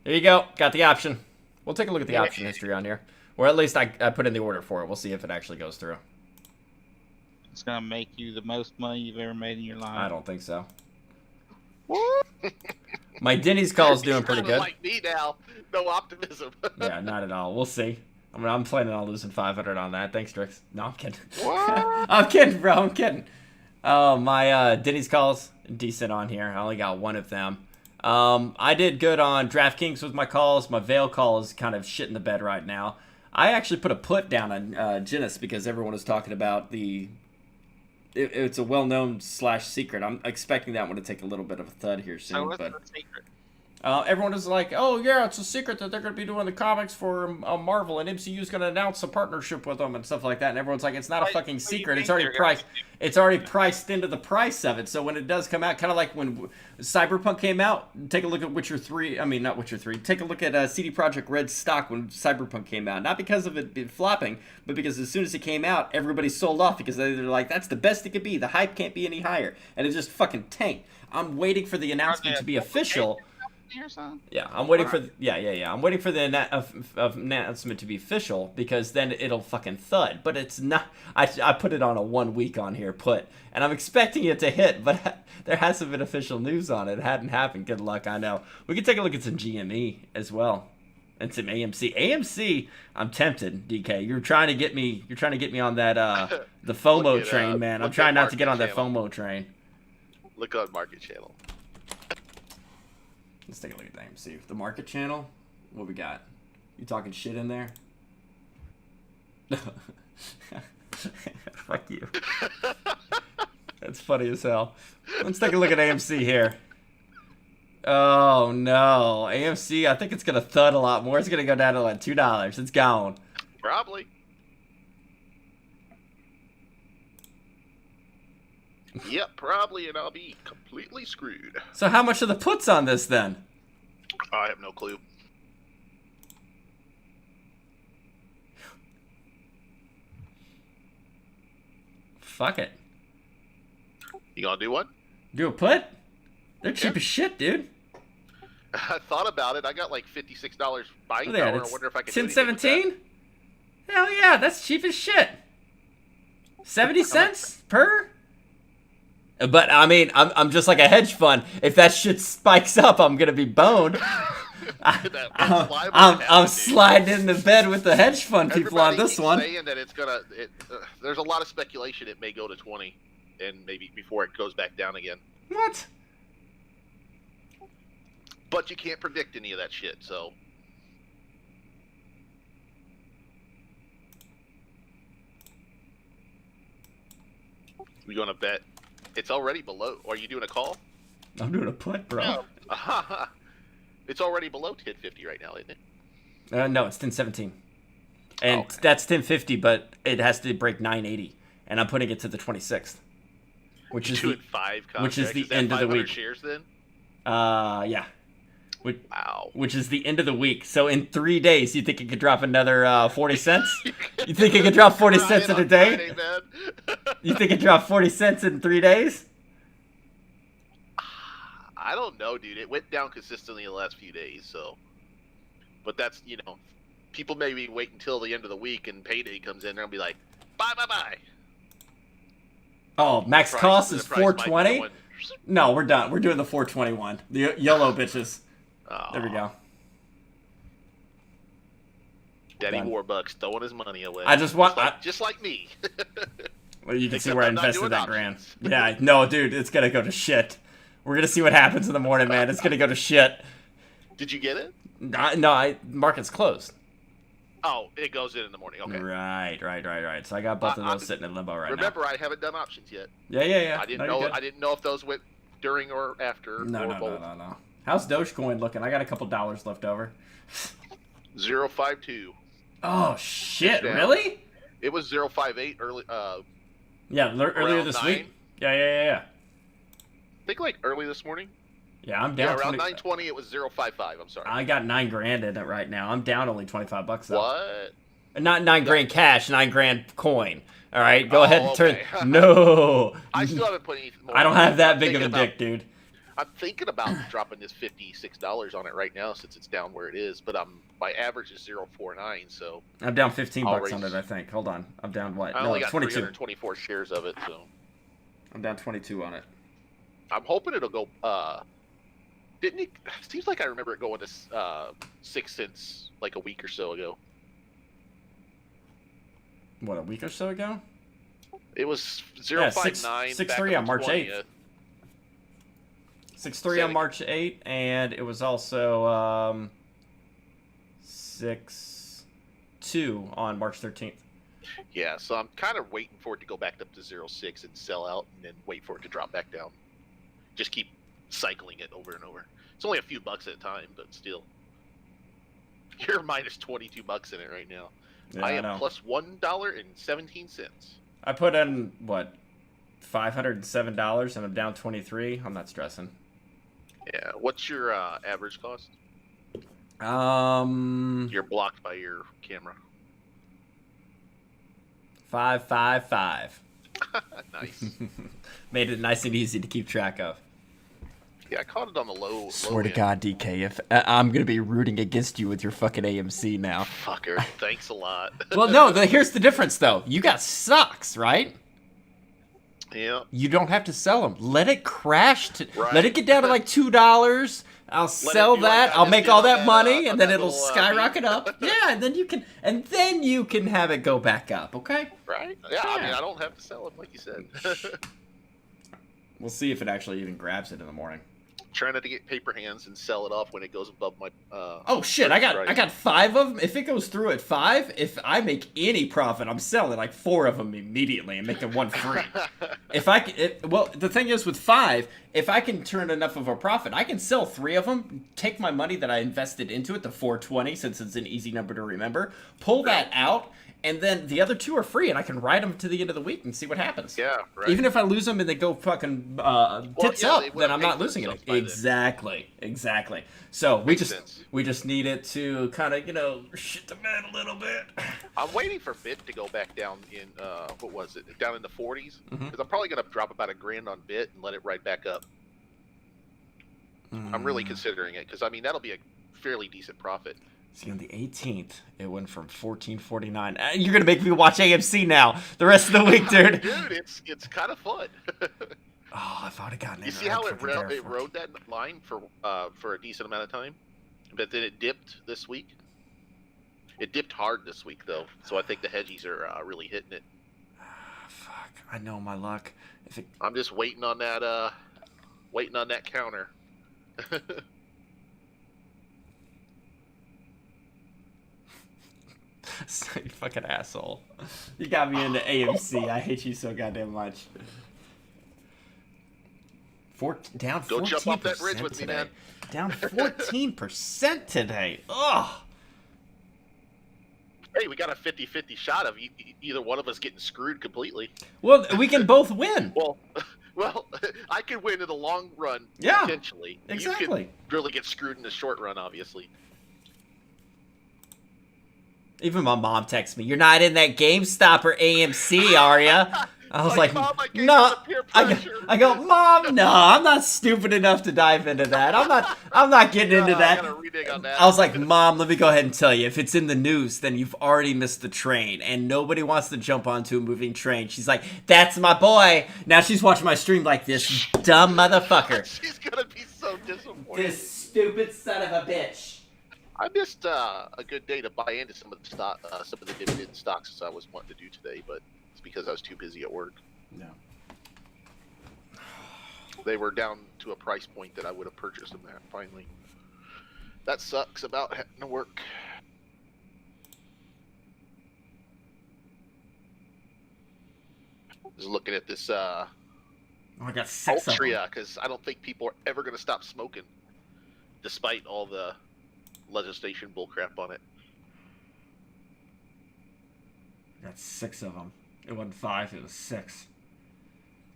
There you go. Got the option. We'll take a look at the Yeah. option history on here. Or at least I put in the order for it. We'll see if it actually goes through. It's gonna make you the most money you've ever made in your life. I don't think so. My Denny's call is doing pretty Kinda good. like me now. No optimism. Yeah, not at all. We'll see. I mean, I'm planning on losing 500 on that. Thanks, Drix. No, I'm kidding. What? I'm kidding, bro. I'm kidding. Oh, my Denny's calls, decent on here. I only got one of them. I did good on DraftKings with my calls. My Veil call is kind of shit in the bed right now. I actually put a put down on Genesis because everyone was talking about the... It's a well-known / secret. I'm expecting that one to take a little bit of a thud here soon. So what's but the secret? everyone was like, oh, yeah, it's a secret that they're going to be doing the comics for Marvel, and MCU's going to announce a partnership with them and stuff like that. And everyone's like, it's not a What- fucking what do you secret. It's think already they're gonna priced. It's already priced into the price of it. So when it does come out, kind of like when Cyberpunk came out, take a look at Witcher 3. I mean, not Witcher 3. Take a look at CD Projekt Red's stock when Cyberpunk came out. Not because of it flopping, but because as soon as it came out, everybody sold off because they're like, that's the best it could be. The hype can't be any higher. And it just fucking tanked. I'm waiting for the announcement to be official. Or something? Yeah, I'm waiting for I'm waiting for the announcement to be official because then it'll fucking thud. But it's not. I put it on a 1 week on here and I'm expecting it to hit, but there hasn't been official news on it. It hadn't happened. Good luck. I know. We can take a look at some GME as well and some AMC. AMC. I'm tempted. DK, you're trying to get me. You're trying to get me on that the FOMO Look it train, up. man. I'm Look trying at not to get on that Market FOMO train. Look on Market Channel. Let's take a look at the AMC. The market channel? What we got? You talking shit in there? Fuck you. That's funny as hell. Let's take a look at AMC here. Oh no. AMC, I think it's gonna thud a lot more. It's gonna go down to like $2. It's gone. Probably. Yep, probably, and I'll be completely screwed. So how much are the puts on this then? I have no clue. Fuck it. You gonna do one? Do a put? They're Yeah. cheap as shit, dude. I thought about it. I got like $56 buying Look at power. that. I wonder if I can. It's 10.17? Hell yeah, that's cheap as shit. 70 cents per? But I mean, I'm just like a hedge fund. If that shit spikes up, I'm gonna be boned. I'm sliding in the bed with the hedge fund people on this one. Saying that it's gonna. There's a lot of speculation. It may go to 20, and maybe before it goes back down again. What? But you can't predict any of that shit. So we gonna bet? It's already below. Are you doing a call? I'm doing a put, bro. No. It's already below 1050 right now, isn't it? No, it's 10.17. And Okay. that's 10.50, but it has to break 9.80. And I'm putting it to the 26th. Which is Two the, and five which is contracts. the that end of the 500 week. Shares then? yeah. Wow. Which is the end of the week. So in 3 days, you think it could drop another 40 cents? You think it could drop 40 cents in a day? Friday, man. You think it dropped 40 cents in 3 days? I don't know, dude. It went down consistently in the last few days, so. But that's, people maybe wait until the end of the week and payday comes in, they'll be like, buy. Oh, max Price- cost the is price might be 420? going- No, we're done. We're doing the 421. The yellow bitches. There we Aw, go. Daddy Done. Warbucks throwing his money away. I just want- Just like me. Well, you can see Except where I I'm not invested doing that grand. options. Yeah, no, dude, it's gonna go to shit. We're gonna see what happens in the morning, man. It's gonna go to shit. Did you get it? No, market's closed. Oh, it goes in the morning. Okay. Right. So I got both of those sitting in limbo right Remember, I haven't done options yet. now. Yeah. I didn't No, know. you're good. I didn't know if those went during or after No. or both. How's Dogecoin looking? I got a couple dollars left over. 0.52. Oh shit! down. Really? It was 0.58 early. Yeah, earlier Around this 9? week. Yeah. I think like early this morning. Yeah, I'm Yeah, down. around 20 920 it was 055. I'm sorry. I got $9,000 in it right now. I'm down only $25 though. What? Not 9 grand cash, 9 grand coin. All right, go ahead and turn. okay. No, I still haven't put anything more. I don't on it. have that I'm big of a thinking about- dick, dude. I'm thinking about dropping this $56 on it right now since it's down where it is, but my average is 049, so I'm down $15 Always. on it, I think. Hold on, I'm down what? I No, only got 22. 324 shares of it, so I'm down 22 on it. I'm hoping it'll go. Didn't it? Seems like I remember it going to 6 cents like a week or so ago. What, a week or so ago? It was Yeah, 059. 6.3 on March 8th. 6.3 on Say- March 8th, and it was also 6.2 on March 13th. Yeah, so I'm kind of waiting for it to go back up to 0.6 and sell out, and then wait for it to drop back down. Just keep cycling it over and over. It's only a few bucks at a time, but still. You're minus 22 bucks in it right now. Yeah, I am know. plus $1.17. I put in what, $507, and I'm down 23. I'm not stressing. Yeah. What's your average cost? You're blocked by your camera. 555. Nice. Made it nice and easy to keep track of. Yeah, I caught it on the low. Swear to end. God, DK, if I'm gonna be rooting against you with your fucking AMC now. Fucker. Thanks a lot. Well, no, here's the difference though. You got stocks, right? Yeah. You don't have to sell them. Let it crash. Right. Let it get down to like $2. I'll sell be like that. I I'll just make did all on that that, money, on and then that it'll little, skyrocket meme. up. Yeah, and then you can have it go back up. Okay. Right? Yeah, I mean, Yeah. I don't have to sell them like you said. We'll see if it actually even grabs it in the morning. Trying not to get paper hands and sell it off when it goes above my. Oh shit! I price. got 5 of them. If it goes through at 5, if I make any profit, I'm selling like 4 of them immediately and making 1 free. Well, the thing is with 5, if I can turn enough of a profit, I can sell 3 of them, take my money that I invested into it, the 420, since it's an easy number to remember, pull that out, and then the other 2 are free, and I can ride them to the end of the week and see what happens. Yeah, right. Even if I lose them and they go fucking tits yeah, up, they would then have I'm not paid losing it. themselves by then. Exactly. So we Makes just sense. need it to kind of shit the bed a little bit. I'm waiting for Bit to go back down in what was it? Down in the 40s, Mhm. because I'm probably gonna drop about $1,000 on Bit and let it ride back up. I'm really considering it because I mean that'll be a fairly decent profit. See, on the 18th, it went from 14.49. You're gonna make me watch AMC now the rest of the week, dude. Dude, it's kind of fun. Oh, if I'd have gotten it. You see how it rode that line for a decent amount of time, but then it dipped this week. It dipped hard this week though, so I think the hedgies are really hitting it. Fuck, I know my luck. If it I'm just waiting on that counter. you fucking asshole. You got me into AMC. I hate you so goddamn much. Down 14% Don't jump off that bridge with me, today. man. Down 14% today. Ugh. Hey, we got a 50-50 shot of either one of us getting screwed completely. Well, we can both win. Well, I could win in the long run, Yeah, potentially. exactly. You could really get screwed in the short run, obviously. Even my mom texts me, "You're not in that GameStop or AMC, are ya?" I was like, Mom, I gave "No." you the peer pressure." I go, "Mom, no, I'm not stupid enough to dive into that. I'm not getting into I that." gotta renege on that. I was like, "Mom, let me go ahead and tell you, if it's in the news, then you've already missed the train, and nobody wants to jump onto a moving train." She's like, "That's my boy." Now she's watching my stream like this dumb motherfucker. She's gonna be so disappointed. This stupid son of a bitch. I missed a good day to buy into some of the stock, some of the dividend stocks as I was wanting to do today, but it's because I was too busy at work. No. They were down to a price point that I would have purchased them at finally. That sucks about having to work. Just looking at this Oh, I got 6 of them. Altria because I don't think people are ever going to stop smoking, despite all the legislation bullcrap on it. I got 6 of them. It wasn't 5, it was 6.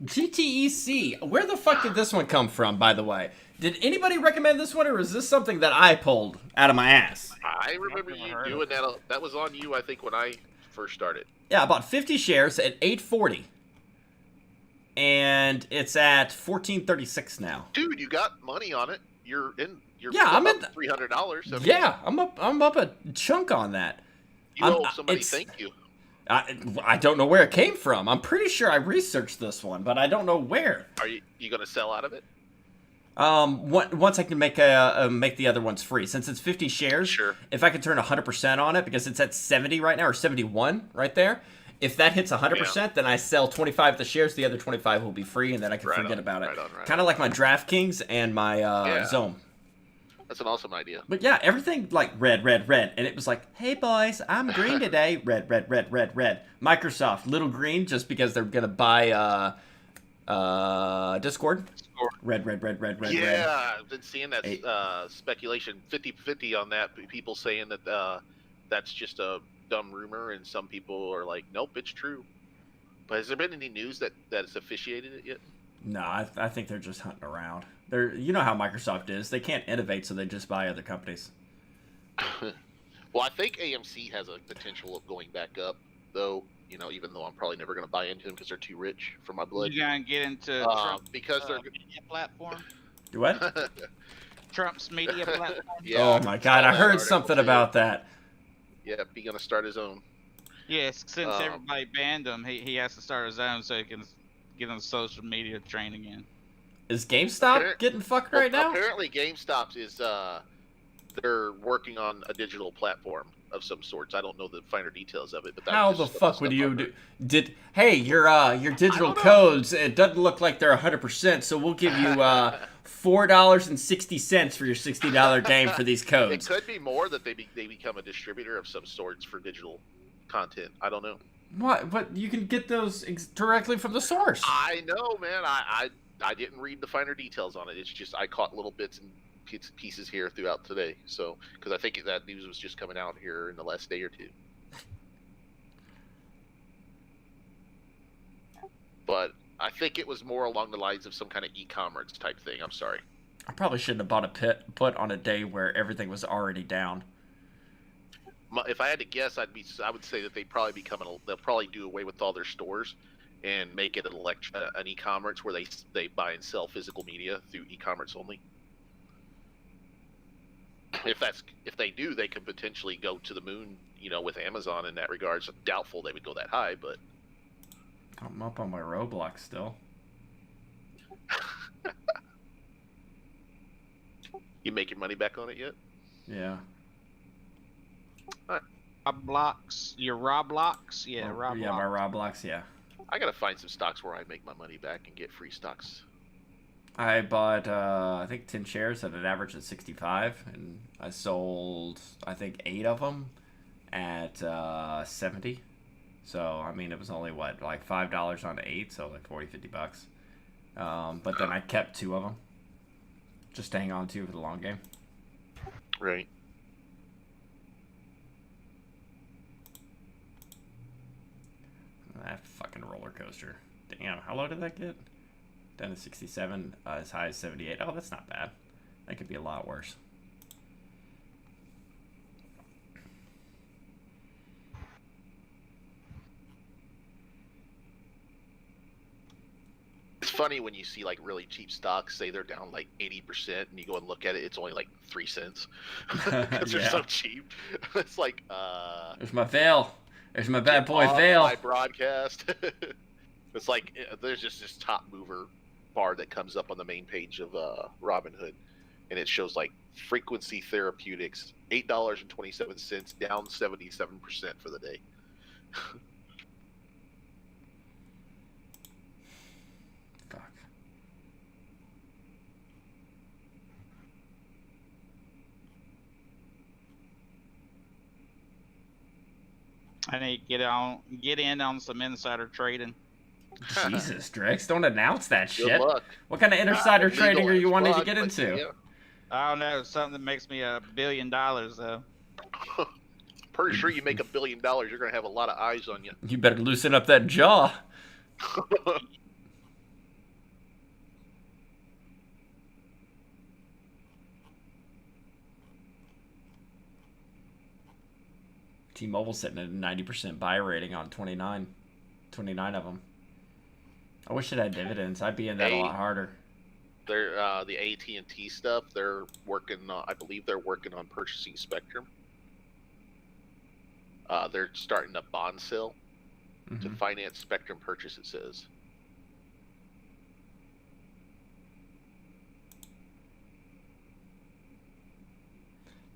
GTEC. Where the fuck did this one come from, by the way? Did anybody recommend this one, or is this something that I pulled out of my ass? I remember I've never you heard doing of that. That was on you, I think, when I first started. Yeah, I bought 50 shares at $8.40. And it's at $14.36 now. Dude, you got money on it. You're Yeah, I'm in $300. Yeah, I'm up a chunk on that. You owe somebody it's- thank you. I don't know where it came from. I'm pretty sure I researched this one, but I don't know where. Are you gonna sell out of it? Once I can make the other ones free, since it's 50 shares. Sure. If I could turn 100% on it, because it's at 70 right now, or 71 right there. If that hits 100%, then I sell 25 of the shares. The other 25 will be free, and then I can Right forget on, about it. right on. Kind of like my DraftKings and my Zone. That's an awesome idea. But yeah, everything like red, and it was like, hey boys, I'm green today. Red. Microsoft, little green, just because they're gonna buy Discord. Red. Yeah, I've been seeing that Eight. speculation 50-50 on that. People saying that that's just a dumb rumor, and some people are like, nope, it's true. But has there been any news that it's officiated it yet? No, I think they're just hunting around. You know how Microsoft is. They can't innovate, so they just buy other companies. Well, I think AMC has a potential of going back up, though. You know, even though I'm probably never going to buy into them because they're too rich for my blood. You gonna get into Because they're media platform? Do what? Trump's media platform? yeah. Oh my god, I that heard article something too. about that. Yeah, he's going to start his own. Yes, since Um, everybody banned him, he has to start his own so he can get on social media train again. Is GameStop Appar- getting fucked Well, right now? Apparently, GameStop is they're working on a digital platform of some sorts. I don't know the finer details of it, but that's How just the some fuck stuff would you I've do? heard. Hey, your digital don't know. codes? It doesn't look like they're 100%, so we'll give you $4.60 for your $60 game for these It codes. could be more that they become a distributor of some sorts for digital content. I don't know. What? But you can get those directly from the source. I know, man. I didn't read the finer details on it. It's just I caught little bits and pieces here throughout today. So because I think that news was just coming out here in the last day or two. But I think it was more along the lines of some kind of e-commerce type thing. I'm sorry. I probably shouldn't have bought a put on a day where everything was already down. If I had to guess, I would say that they'll probably do away with all their stores and make it an e-commerce where they buy and sell physical media through e-commerce only. If they do, they could potentially go to the moon, with Amazon in that regard. So doubtful they would go that high, but I'm up on my Roblox still. you make your money back on it yet? Yeah. Roblox, your Roblox? Yeah, Roblox. Yeah, my Roblox, yeah. I gotta find some stocks where I make my money back and get free stocks. I bought, I think 10 shares at an average of 65, and I sold, I think, 8 of them at 70. So, I mean, it was only, like $5 on 8, so like 40, 50 bucks. But then I kept 2 of them, just to hang on to for the long game. Right. That fucking roller coaster. Damn, how low did that get? Down to 67, as high as 78. Oh, that's not bad. That could be a lot worse. It's funny when you see like really cheap stocks, say they're down like 80%, and you go and look at it, it's only like 3 cents because they're Yeah. so cheap. It's like, There's my veil. There's my bad boy off veil. my broadcast. It's like there's just this top mover bar that comes up on the main page of Robinhood, and it shows like Frequency Therapeutics, $8.27, down 77% for the day. Fuck. I need to get in on some insider trading. Jesus, Drex, don't announce that Good shit. luck. What kind of insider Legal trading are you as wanting to fuck, get but into? yeah. I don't know, something that makes me $1 billion though. Pretty sure you make $1 billion, you're gonna have a lot of eyes on you. You better loosen up that jaw. T-Mobile sitting at a 90% buy rating on 29 of them. I wish it had dividends. I'd be in that a lot harder. They're the AT&T stuff. They're working. I believe they're working on purchasing spectrum. They're starting a bond sale to finance spectrum purchase. It says.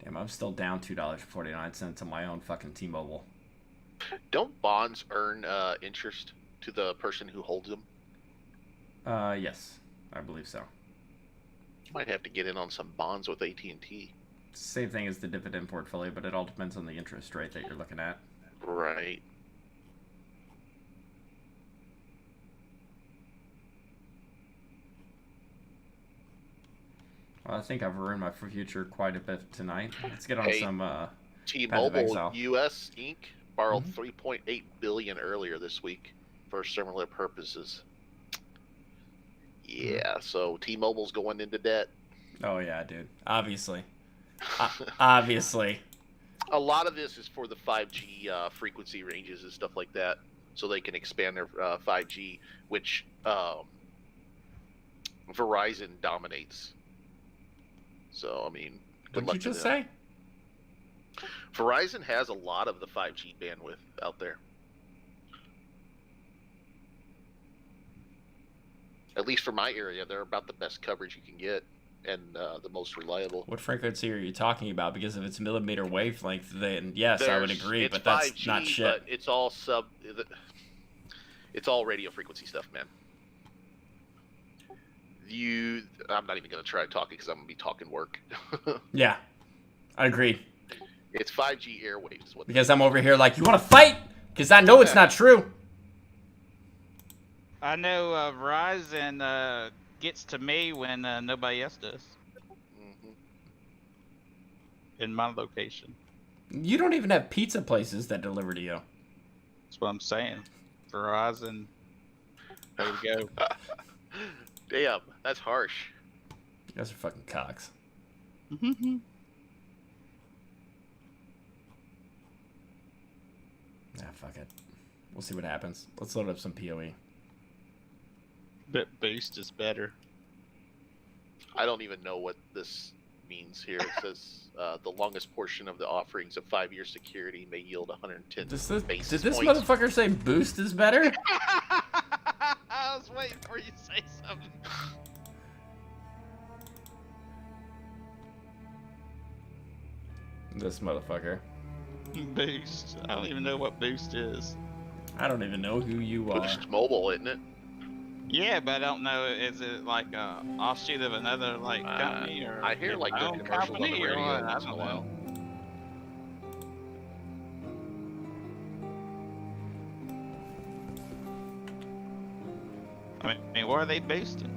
Damn, I'm still down $2.49 on my own fucking T-Mobile. Don't bonds earn interest to the person who holds them? Yes, I believe so. Might have to get in on some bonds with AT&T. Same thing as the dividend portfolio, but it all depends on the interest rate that you're looking at. Right. Well, I think I've ruined my future quite a bit tonight. Let's get on Hey, some T-Mobile Exile. US Inc. borrowed $3.8 billion earlier this week for similar purposes. Yeah, so T-Mobile's going into debt. Oh yeah, dude. Obviously. Obviously. A lot of this is for the 5G frequency ranges and stuff like that, so they can expand their 5G, which Verizon dominates. So, I mean, good What'd luck you to just them. say? Verizon has a lot of the 5G bandwidth out there. At least for my area, they're about the best coverage you can get and the most reliable. What frequency are you talking about? Because if it's millimeter wavelength, then yes, I would agree, It's but that's 5G, not shit. But it's all it's all radio frequency stuff, man. I'm not even going to try to talk because I'm going to be talking work. Yeah, I agree. It's 5G airwaves. Is what Because I'm over here like, you want to fight? Because I know it's not true. I know Verizon gets to me when nobody else does in my location. You don't even have pizza places that deliver to you. That's what I'm saying. Verizon. There we go. Damn, that's harsh. You guys are fucking cocks. Ah, fuck it. We'll see what happens. Let's load up some PoE. But Boost is better. I don't even know what this means here. It says the longest portion of the offerings of 5-year security may yield 110 basis Did this points. motherfucker say boost is better? I was waiting for you to say something. This motherfucker. Boost. I don't even know what Boost is. I don't even know who you are. Boost Mobile, isn't it? Yeah, but I don't know. Is it like a offshoot of another like company or? I hear like their their own commercials on the company or radio what? I once in a don't while. know. I mean, what are they boosting?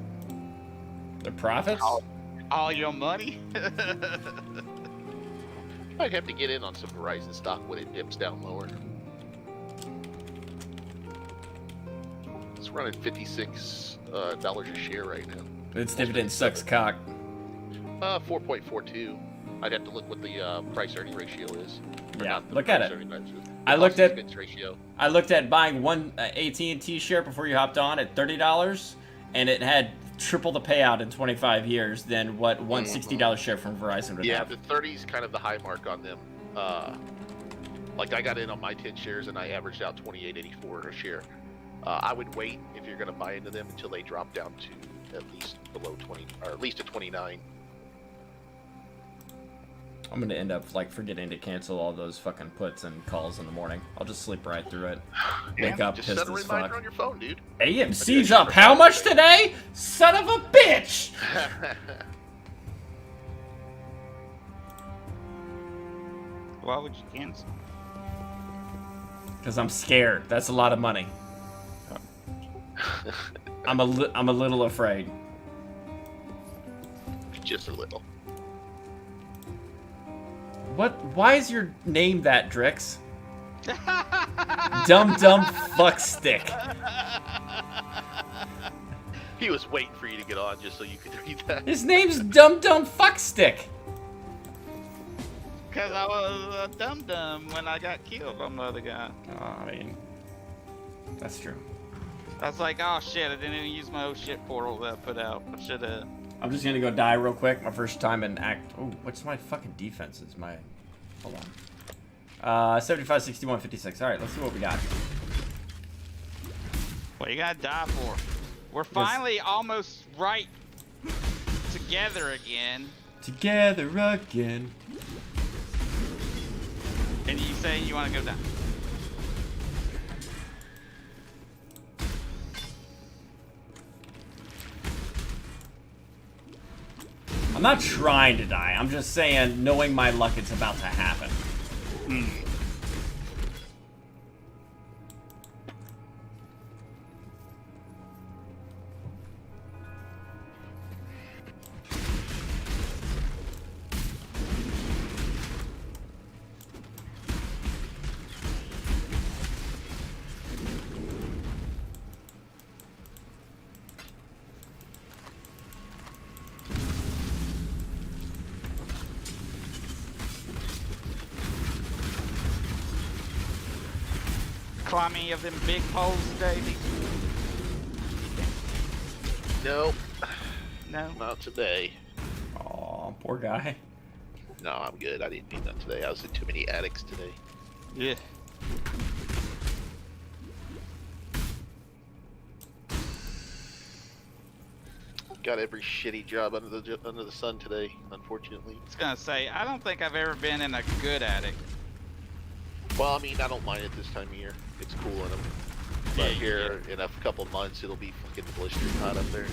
The profits? All your money? Might have to get in on some Verizon stock when it dips down lower. It's running $56 a share right now. Its dividend sucks cock. 4.42. I'd have to look what the price earning ratio is. Or Yeah, not the look at price it. earning ratio, I the looked cost at- expense ratio. I looked at buying one AT&T share before you hopped on at $30, and it had triple the payout in 25 years than what one $60 share from Verizon would Yeah, have. the 30 is kind of the high mark on them. Like I got in on my 10 shares and I averaged out $28.84 a share. I would wait if you're going to buy into them until they drop down to at least below 20 or at least to 29. I'm gonna end up like forgetting to cancel all those fucking puts and calls in the morning. I'll just sleep right through it. Wake up Just pissed set a as reminder fuck. on your phone, dude. AMC's up how much today? Son of a bitch! Why would you cancel? Because I'm scared. That's a lot of money. I'm a little afraid. Just a little. What? Why is your name that, Drix? Dumb fuck stick. He was waiting for you to get on just so you could read that. His name's Dumb fuck stick. Because I was a dum-dum when I got killed on the other guy. I mean, that's true. I was like, oh shit, I didn't even use my old shit portal that I put out. I should have. I'm just gonna go die real quick. My first time in act. Oh, what's my fucking defenses? My. Hold on. 75, 61, 56. Alright, let's see what we got. What you gotta die for? We're finally almost right together again. Together again. And you say you wanna go down. I'm not trying to die. I'm just saying, knowing my luck, it's about to happen. Climb any of them big poles, Davey? Nope, No. not today. Aw, poor guy. No, I'm good. I didn't need that today. I was in too many attics today. Yeah. Got every shitty job under the sun today, unfortunately. I was gonna say, I don't think I've ever been in a good attic. Well, I mean, I don't mind it this time of year. It's cool in them. But here in a couple months, it'll be fucking blistering hot up there.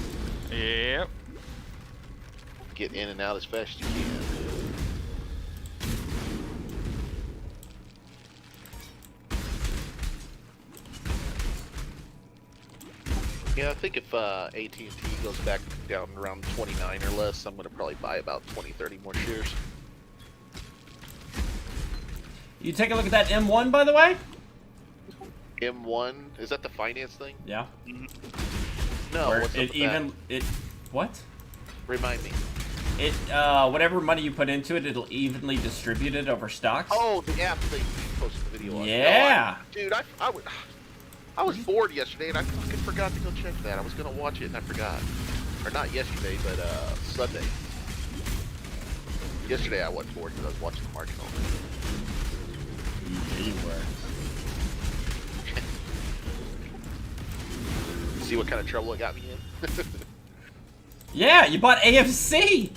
Yep. Get in and out as fast as you can. Yeah, I think if AT&T goes back down around 29 or less, I'm gonna probably buy about 20, 30 more shares. You take a look at that M1, by the way? M1, is that the finance thing? Yeah. No, Where what's up it with even it what? that? Remind me. It whatever money you put into it, it'll evenly distribute it over stocks. Oh, the app thing you posted the video on. Yeah. No, dude, I was bored yesterday and I fucking forgot to go check that. I was gonna watch it and I forgot. Or not yesterday, but Sunday. Yesterday I wasn't bored because I was watching the market all day. Yeah, you were. See what kind of trouble it got me in? Yeah, you bought AMC.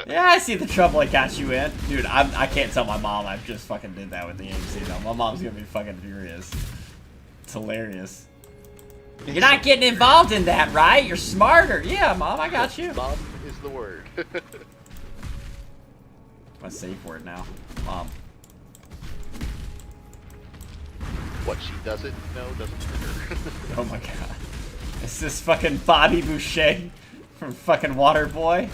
Yeah, I see the trouble it got you in, dude. I can't tell my mom I just fucking did that with the AMC though. My mom's gonna be fucking furious. It's hilarious. You're not getting involved in that, right? You're smarter. Yeah, mom, I got you. Mom is the word. My safe word now, mom. What she doesn't know doesn't hurt her. Oh my god. Is this fucking Bobby Boucher from fucking Waterboy?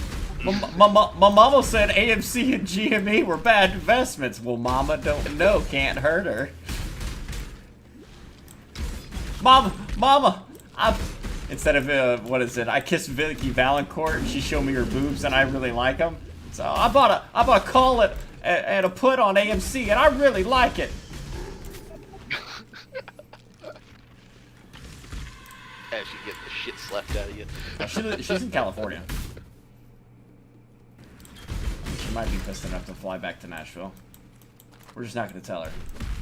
My mama said AMC and GME were bad investments. Well, mama don't know. Can't hurt her. Mama, instead of, what is it? I kissed Vicky Valancourt and she showed me her boobs and I really like them. So I bought a call and a put on AMC and I really like it. As you get the shit slapped out of you. She's in California. She might be pissed enough to fly back to Nashville. We're just not gonna tell her.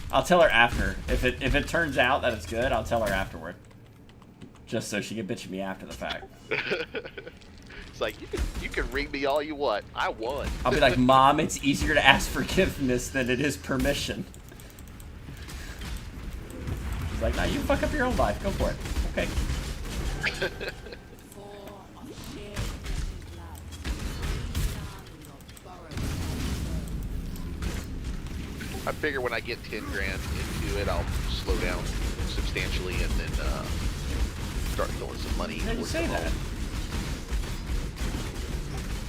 I'll tell her after. If it turns out that it's good, I'll tell her afterward. Just so she can bitch at me after the fact. It's like, you can ring me all you want. I won. I'll be like, Mom, it's easier to ask forgiveness than it is permission. She's like, nah, you fuck up your own life. Go for it. Okay. I figure when I get 10 grand into it, I'll slow down substantially and then start throwing some money. Yeah, you towards say the that. home.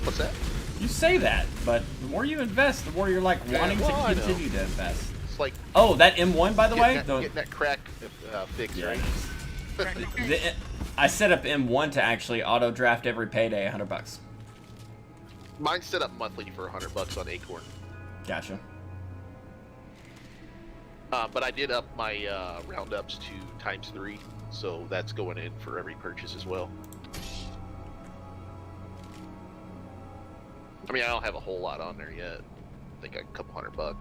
What's that? You say that, but the more you invest, the more you're like wanting well, I to know. continue to invest. It's like Oh, that M1, by the way? getting that crack fix, Yeah. right? I set up M1 to actually auto draft every payday $100. Mine's set up monthly for $100 on Acorn. Gotcha. But I did up my roundups to ×3, so that's going in for every purchase as well. I mean, I don't have a whole lot on there yet. I think a couple $100.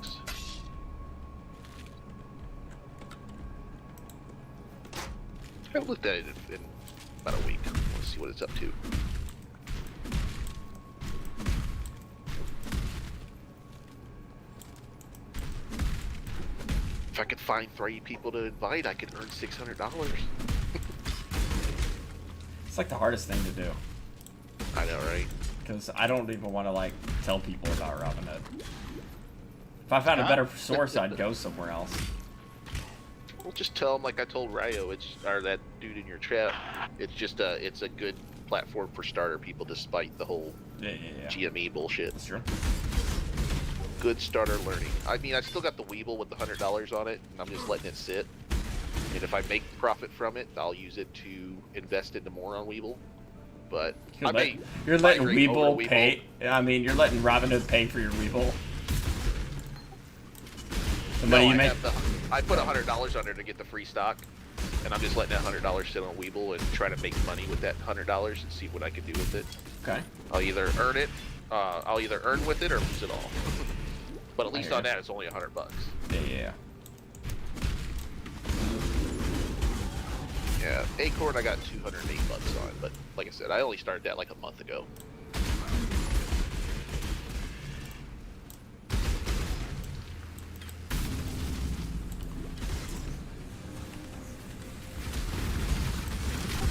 I haven't looked at it in about a week. Let's see what it's up to. If I could find 3 people to invite, I could earn $600. It's like the hardest thing to do. I know, right? Because I don't even want to, like, tell people about Robinhood. If I found a better source, I'd go somewhere else. Well, just tell them like I told Ryo, or that dude in your chat. It's just it's a good platform for starter people, despite the whole Yeah. GME bullshit. That's true. Good starter learning. I mean, I still got the Weeble with the $100 on it, and I'm just letting it sit. And if I make profit from it, I'll use it to invest into more on Weeble. But You're letting migrate over Weeble to pay. I mean, you're letting Robinhood pay for your Weeble. The money you make. I put $100 on there to get the free stock, and I'm just letting that $100 sit on Weeble and try to make money with that $100 and see what I can do with it. Okay. I'll either earn it, I'll either earn with it or lose it all. But at least on that, it's only $100. Yeah. Yeah, Acorn I got $208 on, but like I said, I only started that like a month ago.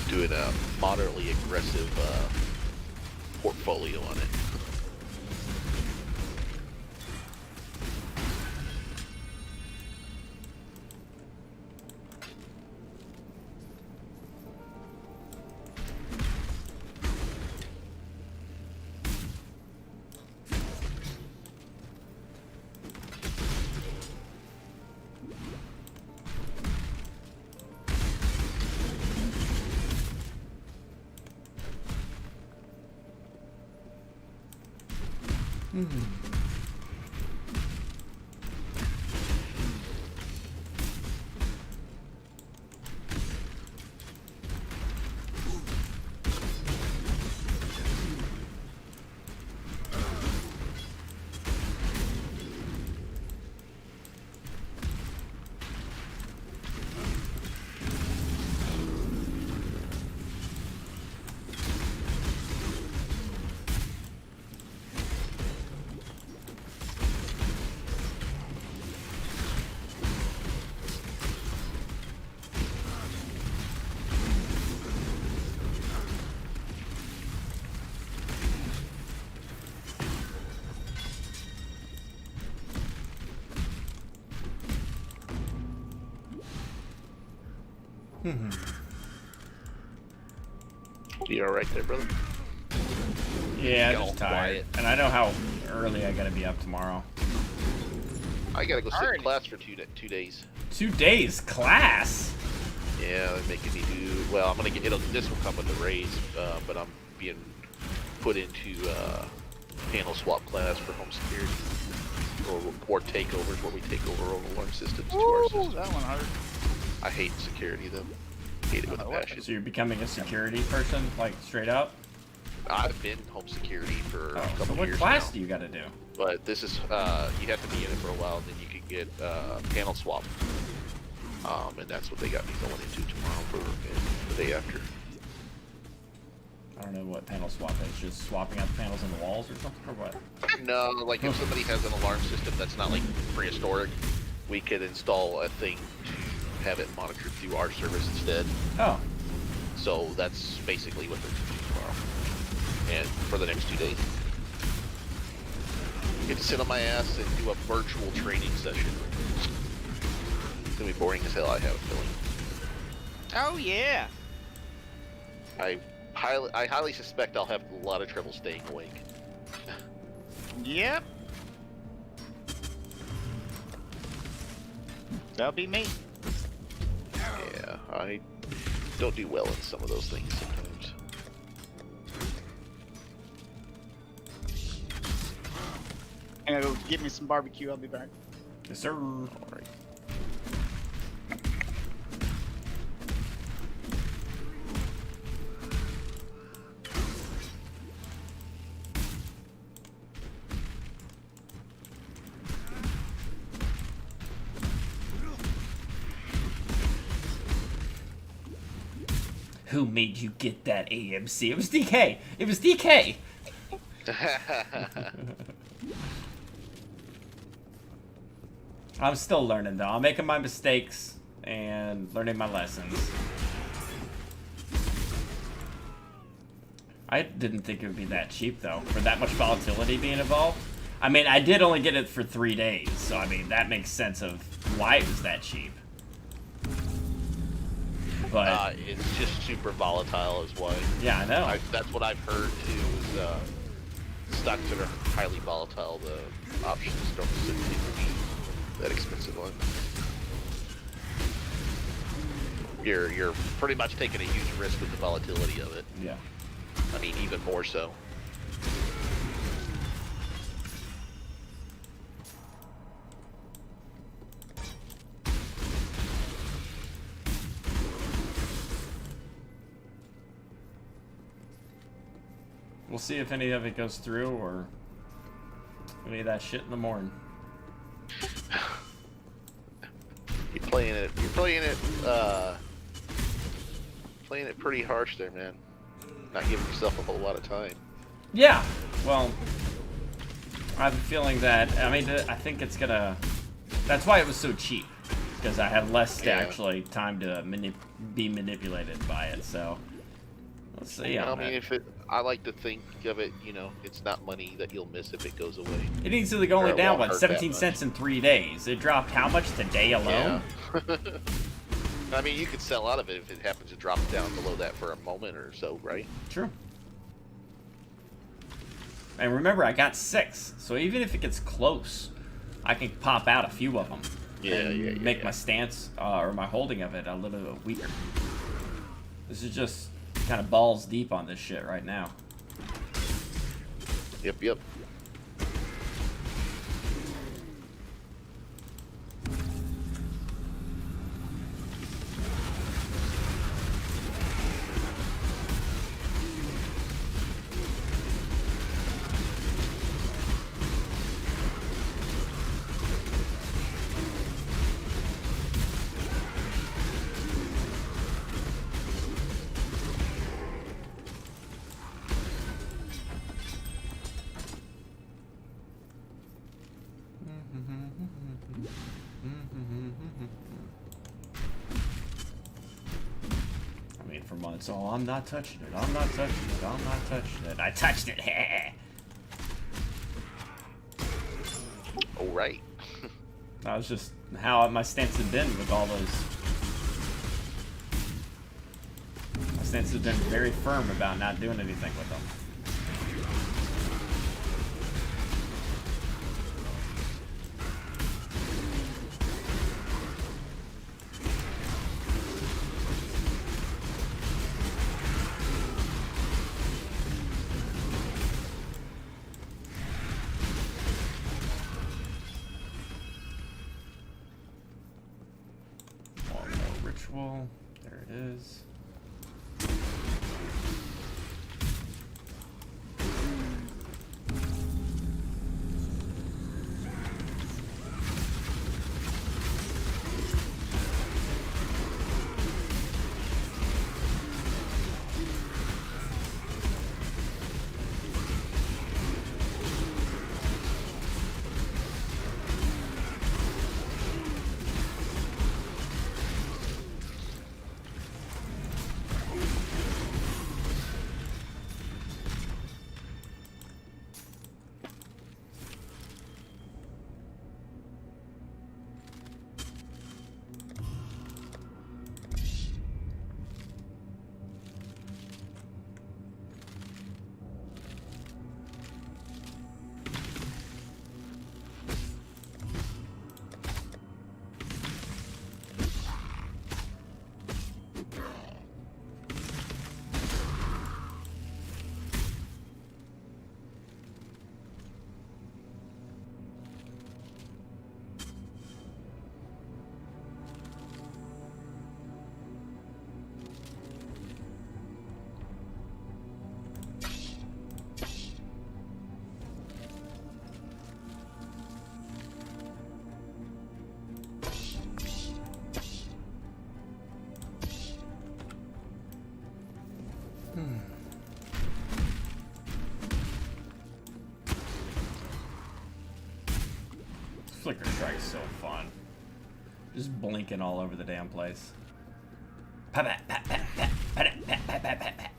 Doing a moderately aggressive portfolio on it. You alright there, brother? Yeah, Get all just tired. quiet. And I know how early I gotta be up tomorrow. I gotta go sit Alrighty. in class for 2 days. 2 days class. Yeah, they're making me do. Well, I'm gonna get. This will come with the raise, but I'm being put into panel swap class for home security or takeovers, where we take over all alarm systems to our system. That one hurt. I hate security though. Hate it with a passion. So you're becoming a security person, like straight up? I've been home security for a Oh, so couple what years class now. do you gotta do? But this is you have to be in it for a while, and then you can get panel swap. And that's what they got me going into tomorrow for the day after. I don't know what panel swap is. Just swapping out the panels on the walls or something, or what? No, like if somebody has an alarm system that's not like prehistoric, we could install a thing to have it monitored through our service instead. Oh, So that's basically what they're doing tomorrow. And for the next 2 days. Get to sit on my ass and do a virtual training session. It's gonna be boring as hell, I have a feeling. Oh yeah. I highly suspect I'll have a lot of trouble staying awake. Yep. That'll be me. Yeah, I don't do well in some of those things sometimes. I'm gonna go get me some barbecue. I'll be back. Yes, sir. Who made you get that AMC? It was DK. It was DK. I'm still learning though. I'm making my mistakes and learning my lessons. I didn't think it would be that cheap though, for that much volatility being involved. I mean, I did only get it for 3 days, so I mean, that makes sense of why it was that cheap. But it's just super volatile is why. yeah, I know. That's what I've heard too, is stocks that are highly volatile, the options don't seem to be that expensive one. You're pretty much taking a huge risk with the volatility of it. Yeah. I mean, even more so. We'll see if any of it goes through or any of that shit in the morning. You're playing it pretty harsh there, man. Not giving yourself a whole lot of time. Yeah, well, I have a feeling that, I mean, I think it's gonna, that's why it was so cheap, because I had less to actually time to be manipulated by it, so, let's see. I mean, I like to think of it, you know, it's not money that you'll miss if it goes away. It needs to go Or only it down, won't what, hurt that 17 much. cents in 3 days. It dropped how much today alone? Yeah. I mean, you could sell out of it if it happens to drop down below that for a moment or so, right? True. And remember, I got 6, so even if it gets close, I can pop out a few of them. And make my stance or my holding of it a little bit weaker. This is just kind of balls deep on this shit right now. Yep. I mean, for months, oh, I'm not touching it, I'm not touching it, I'm not touching it. I touched it. All right. That was just how my stance had been with all those. My stance has been very firm about not doing anything with them. One more ritual. There it is. Flicker Strike is so fun. Just blinking all over the damn place. Pat, pat, pat, pat, pat, pat, pat, pat, pat, pat, pat.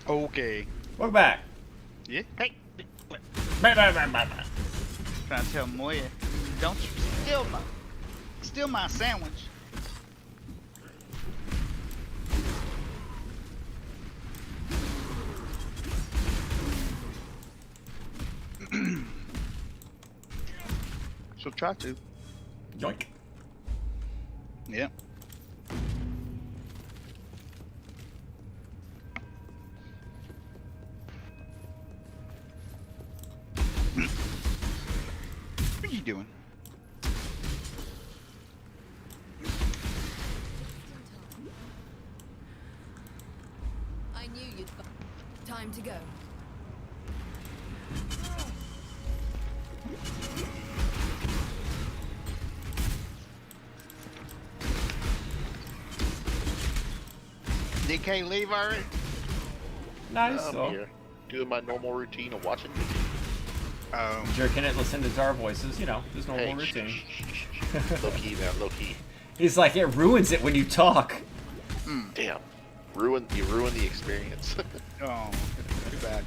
Okay. Welcome back. Yeah. Hey. Bye, bye, bye, bye, bye. Trying to tell Moya, don't you steal my sandwich. She'll try to. Yoink. Yeah. What are you doing? I knew you'd. Time to go. DK leave already? Nice. I'm So, here doing my normal routine of watching. jerking it, listening to our voices, you know, just normal Hey, routine. low key, man, low key. He's like, it ruins it when you talk. Damn, you ruined the experience. Oh, too bad.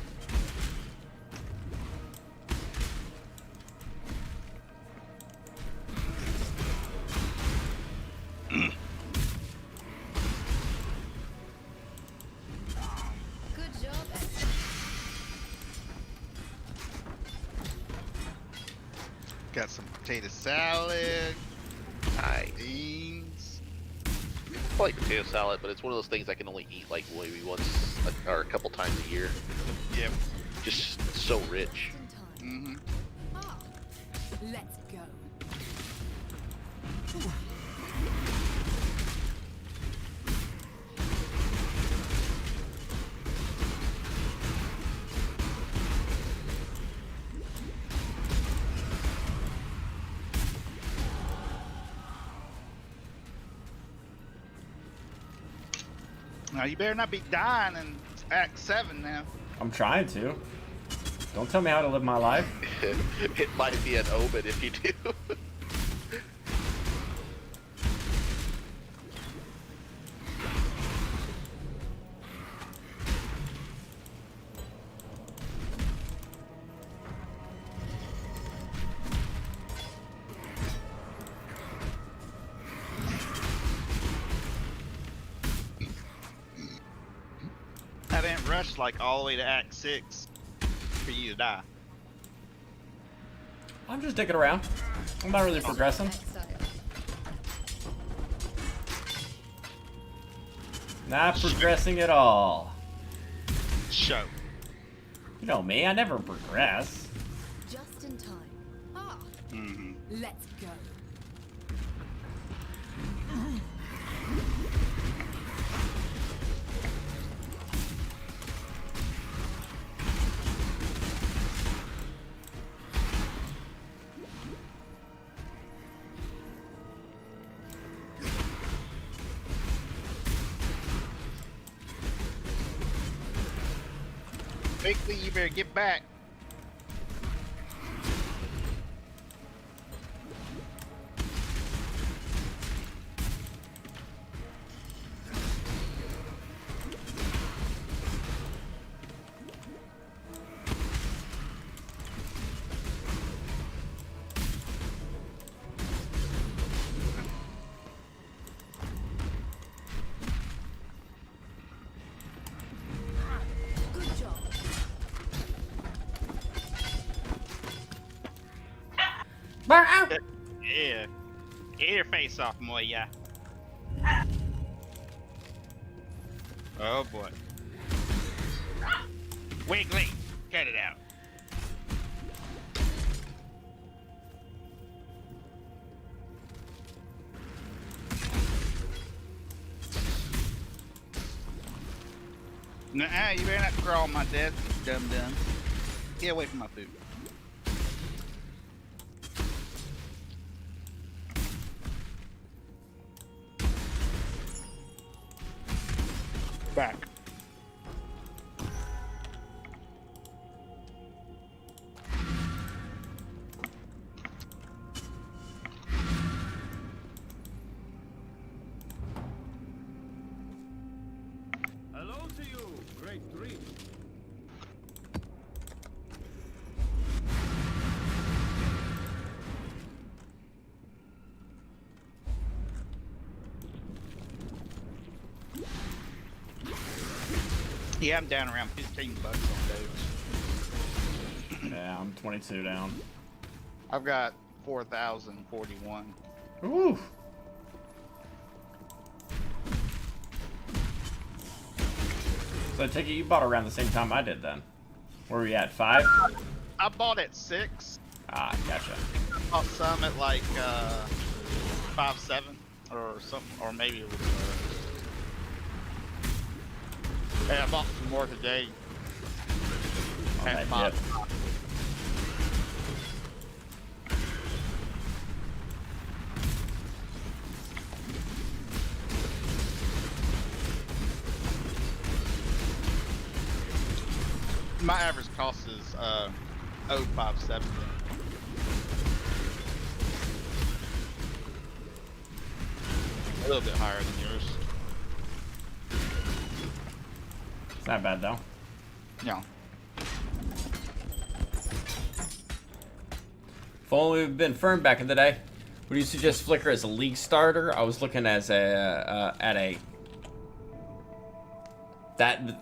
Good job, Ezra. Got some potato salad, Nice. beans. I like potato salad, but it's one of those things I can only eat like maybe once or a couple times a year. Yep. Just so rich. Just in time. Mm-hmm. Ah, let's go. Now you better not be dying in Act 7 now. I'm trying to. Don't tell me how to live my life. It might be an omen if you do. I didn't rush like all the way to Act 6 for you to die. I'm just dicking around. I'm not really progressing. Exile. Not progressing at all. Show. You know me, I never progress. Just in time. Ah, Mm-hmm. let's go. Quickly, you better get back. Good job. Yeah. Get your face off, Moya. Oh boy. Wiggly, cut it out. Nuh-uh, you better not crawl on my desk, you dum-dum. Get away from my food. Back. Hello to you, great dream. Yeah, I'm down around 15 bucks on those. Yeah, I'm 22 down. I've got 4,041. Ooh. So I take it you bought around the same time I did then. Where were you at? 5? I bought at 6. Ah, gotcha. Bought some at like 5.7 or something, or maybe it was. Hey, I bought some more today. On At that 5. dip. My average cost is 0.57. A little bit higher than yours. It's not bad though. No. If only we'd been firm back in the day. Would you suggest Flickr as a league starter? I was looking as a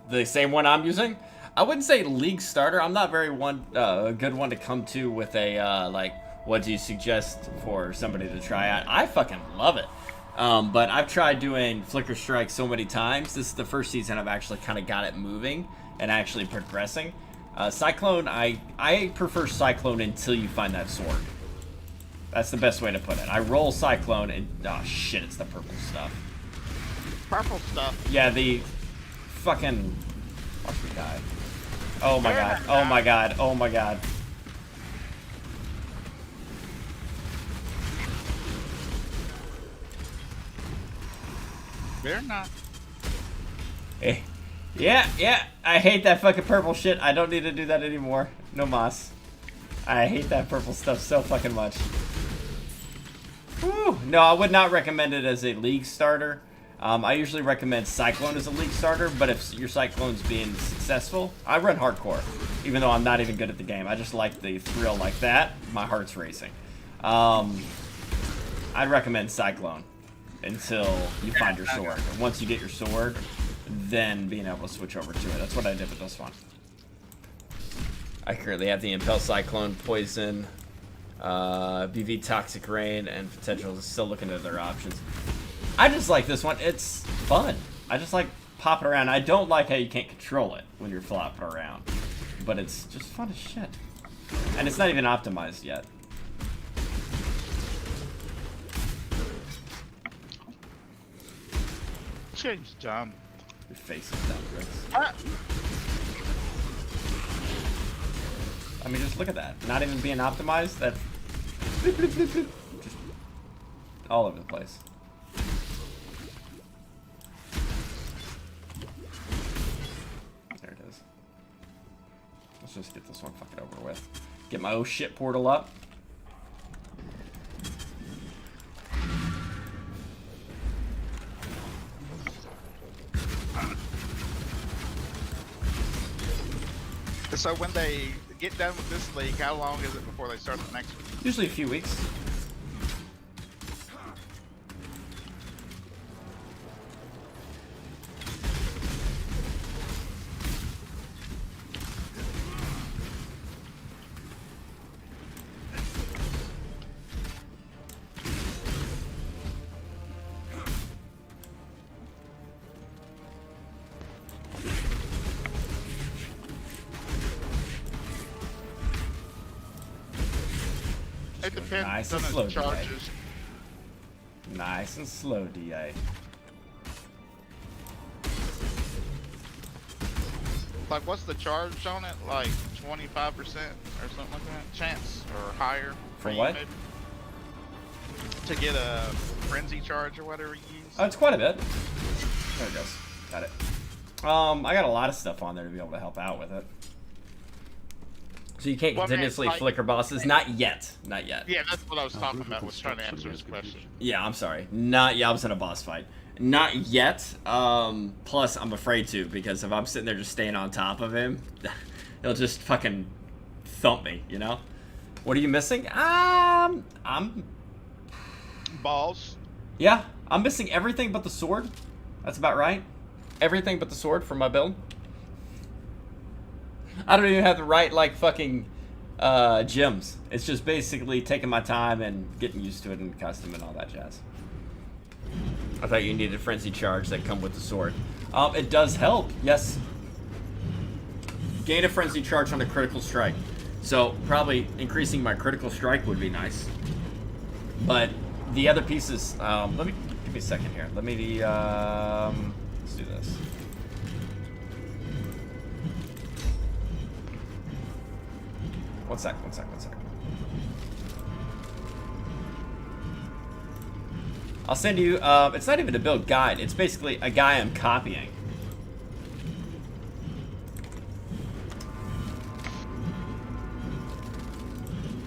the same one I'm using. I wouldn't say league starter. I'm not very good one to come to with a like what do you suggest for somebody to try out? I fucking love it. But I've tried doing Flicker Strike so many times. This is the first season I've actually kind of got it moving and actually progressing. Cyclone, I prefer Cyclone until you find that sword. That's the best way to put it. I roll Cyclone and, oh shit, it's the purple stuff. Purple stuff. Yeah, the fucking, watch me die. Oh my god, oh my god, oh my god. They're not. Eh. Yeah, I hate that fucking purple shit. I don't need to do that anymore. No mas. I hate that purple stuff so fucking much. Whew. No, I would not recommend it as a league starter. I usually recommend Cyclone as a league starter, but if your Cyclone's being successful, I run hardcore, even though I'm not even good at the game. I just like the thrill like that. My heart's racing. I'd recommend Cyclone until you find your sword. And once you get your sword, then being able to switch over to it. That's what I did with this one. I currently have the Impel Cyclone, Poison, BV Toxic Rain, and potential. Still looking at their options. I just like this one. It's fun. I just like popping around. I don't like how you can't control it when you're flopping around. But it's just fun as shit. And it's not even optimized yet. Change John. Your face is down, Chris. I mean, just look at that. Not even being optimized. That's just all over the place. There it is. Let's just get this one fucking over with. Get my oh shit portal up. So when they get done with this league, how long is it before they start the next one? Usually a few weeks. It depends Nice on and the slow, charges. Nice and slow, DA. Like, what's the charge on it? Like 25% or something like that? Chance or higher? For you, what? maybe? To get a frenzy charge or whatever you use. Oh, it's quite a bit. There it goes. Got it. I got a lot of stuff on there to be able to help out with it. So you can't Well, I mean, continuously like- flicker bosses? Not yet. Not yet. Yeah, that's what I was talking about. Was trying to answer his question. Yeah, I'm sorry. Not yet. I was in a boss fight. Not yet. Plus, I'm afraid to, because if I'm sitting there just staying on top of him, he'll just fucking thump me, you know? What are you missing? I'm... Balls. Yeah, I'm missing everything but the sword. That's about right. Everything but the sword for my build. I don't even have the right, like, fucking gems. It's just basically taking my time and getting used to it and custom and all that jazz. I thought you needed frenzy charge that come with the sword. It does help, yes. Gain a frenzy charge on a critical strike. So probably increasing my critical strike would be nice. But the other pieces, give me a second here. Let's do this. One sec. I'll send you, it's not even a build guide. It's basically a guy I'm copying.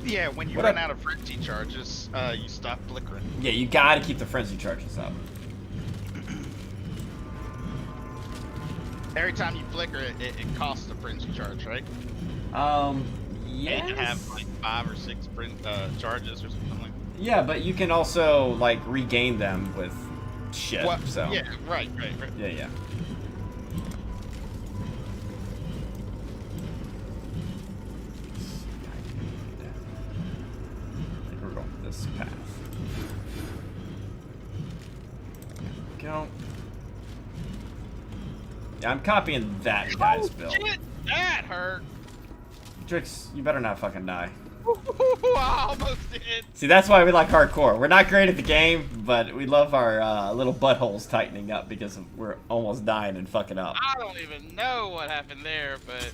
Yeah, when you What run up? out of frenzy charges, you stop flickering. Yeah, you gotta keep the frenzy charges up. Every time you flicker it, it costs a frenzy charge, right? Yes. You can have like 5 or 6 charges or something like that. Yeah, but you can also, like, regain them with shit, Well, so. yeah, right. Yeah. Yeah, I'm copying that guy's build. Shit, that hurt. Drix, you better not fucking die. I almost did. See, that's why we like hardcore. We're not great at the game, but we love our little buttholes tightening up because we're almost dying and fucking up. I don't even know what happened there, but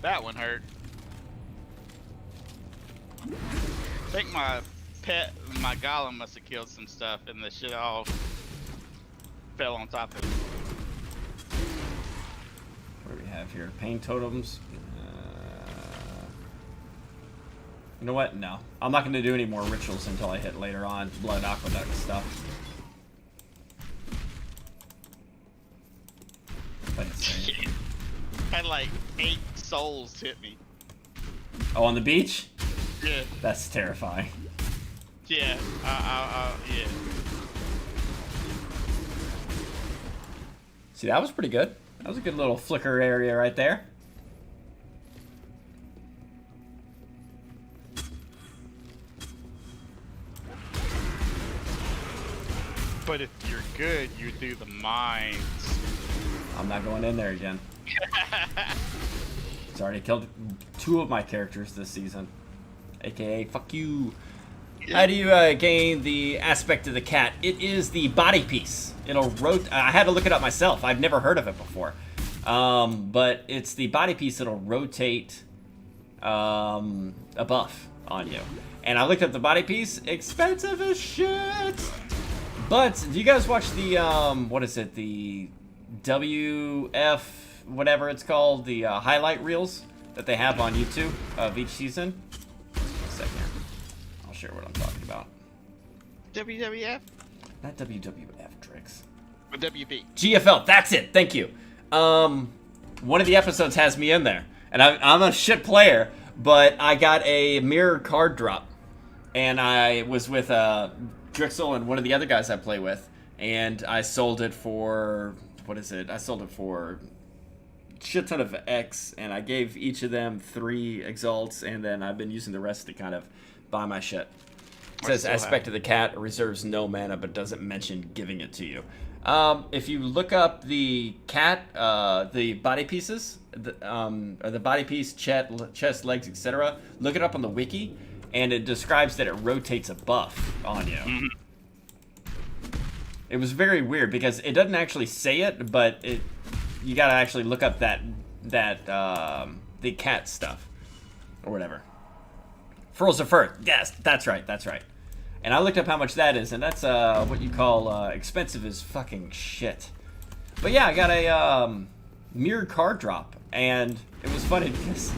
that one hurt. I think my golem must have killed some stuff and the shit all fell on top of it. What do we have here? Pain totems. You know what? No. I'm not going to do any more rituals until I hit later on. Blood Aqueduct stuff. But it's Had like 8 souls hit me. oh, on the beach? Yeah. That's terrifying. Yeah. Yeah. See, that was pretty good. That was a good little flicker area right there. But if you're good, you do the mines. I'm not going in there again. It's already killed 2 of my characters this season. AKA, fuck you. How do you gain the aspect of the cat? It is the body piece. It'll rotate. I had to look it up myself. I've never heard of it before. But it's the body piece that'll rotate a buff on you. And I looked up the body piece. Expensive as shit. But do you guys watch the what is it? The WF whatever it's called, the highlight reels that they have on YouTube of each season? Just a second here. I'll share what I'm talking about. WWF? Not WWF, Drix. Or WB? GFL, that's it. Thank you. One of the episodes has me in there, and I'm a shit player, but I got a mirror card drop, and I was with Drixel and one of the other guys I play with, and I sold it for, what is it? I sold it for a shit ton of X, and I gave each of them 3 exalts, and then I've been using the rest to kind of buy my shit. It says aspect of the cat reserves no mana, but doesn't mention giving it to you. If you look up the cat, the body pieces, or the body piece, chest, legs, etc., look it up on the wiki, and it describes that it rotates a buff on you. Mm-hmm. It was very weird because it doesn't actually say it, but you gotta actually look up that the cat stuff or whatever. Furls of Fur. Yes, that's right. And I looked up how much that is, and that's what you call expensive as fucking shit. But yeah, I got a mirrored card drop, and it was funny because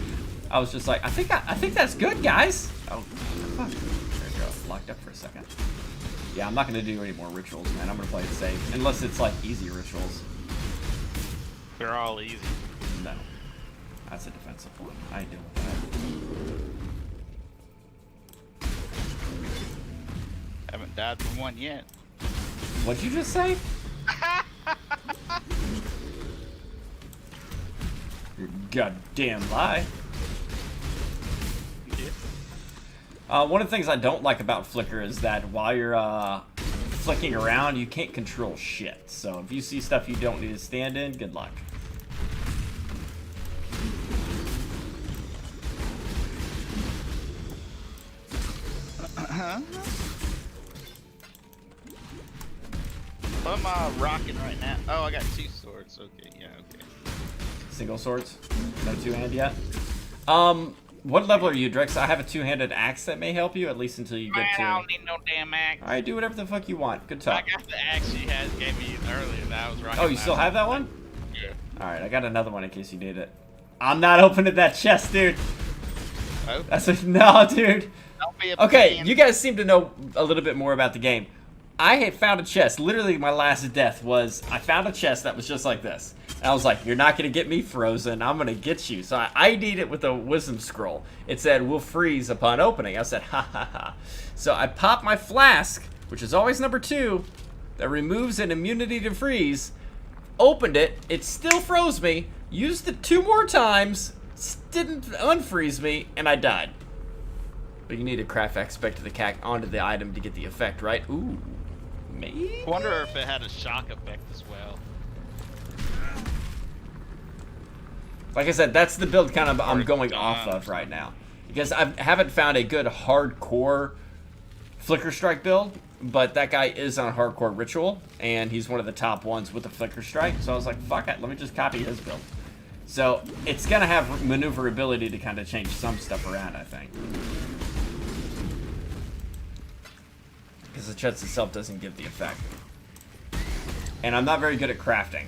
I was just like, I think that's good, guys. Oh, fuck. There we go. Locked up for a second. Yeah, I'm not gonna do any more rituals, man. I'm gonna play it safe, unless it's like easy rituals. They're all easy. No, that's a defensive one. I ain't doing that. Haven't died from one yet. What'd you just say? You're goddamn lie. One of the things I don't like about Flicker is that while you're flicking around, you can't control shit. So if you see stuff you don't need to stand in, good luck. What am I rocking right now? Oh, I got 2 swords. Okay, yeah, okay. Single swords? No 2-hand yet? What level are you, Drex? I have a 2-handed axe that may help you, at least until you get to... I don't need no damn axe. Alright, do whatever the fuck you want. Good talk. I got the axe you gave me earlier that I was rocking. Oh, you still have that one? Yeah. Alright, I got another one in case you need it. I'm not opening that chest, dude. Oh? That's a... No, dude. Don't be a Okay, pain. you guys seem to know a little bit more about the game. I had found a chest. Literally, my last death was I found a chest that was just like this. And I was like, you're not going to get me frozen. I'm going to get you. So I ID'd it with a wisdom scroll. It said, will freeze upon opening. I said, ha ha ha. So I popped my flask, which is always number 2, that removes an immunity to freeze. Opened it. It still froze me. Used it 2 more times. Didn't unfreeze me. And I died. But you need to craft aspect of the cat onto the item to get the effect, right? Ooh. Maybe? I wonder if it had a shock effect as well. Like I said, that's the build kind of I'm going off of right now. Because I haven't found a good hardcore Flicker Strike build, but that guy is on hardcore Ritual, and he's one of the top ones with the Flicker Strike. So I was like, fuck it, let me just copy his build. So it's going to have maneuverability to kind of change some stuff around, I think. Because the chest itself doesn't give the effect. And I'm not very good at crafting.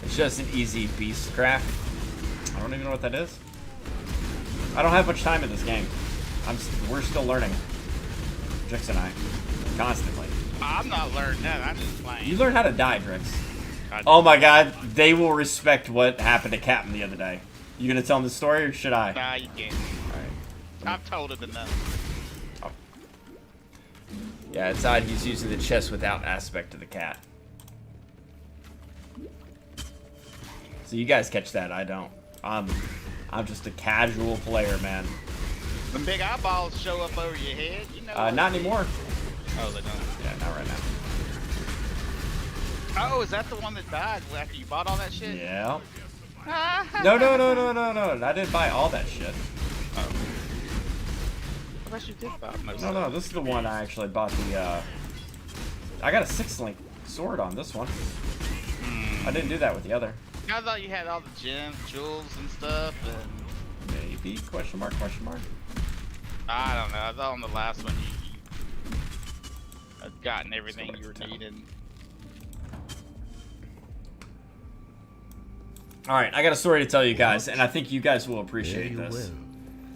It's just an easy beast craft. I don't even know what that is. I don't have much time in this game. We're still learning. Drix and I. Constantly. I'm not learning that. I'm just playing. You learn how to die, Drix. Oh my god, they will respect what happened to Captain the other day. You gonna tell them the story or should I? Nah, you can't. Alright. I've told him enough. Oh. Yeah, it's odd he's using the chest without aspect to the cat. So you guys catch that, I don't. I'm just a casual player, man. When big eyeballs show up over your head, you know. Not anymore. Oh, they don't. Yeah, not right now. Oh, is that the one that died after you bought all that shit? Yeah. No. I didn't buy all that shit. Oh. I thought you did buy most of No, it. this is the one I actually bought the, I got a 6-link sword on this one. I didn't do that with the other. I thought you had all the gems, jewels, and stuff, and Maybe, question mark. I don't know. I thought on the last one you had gotten everything you were needing. Alright, I got a story to tell you guys, and I think you guys will appreciate this.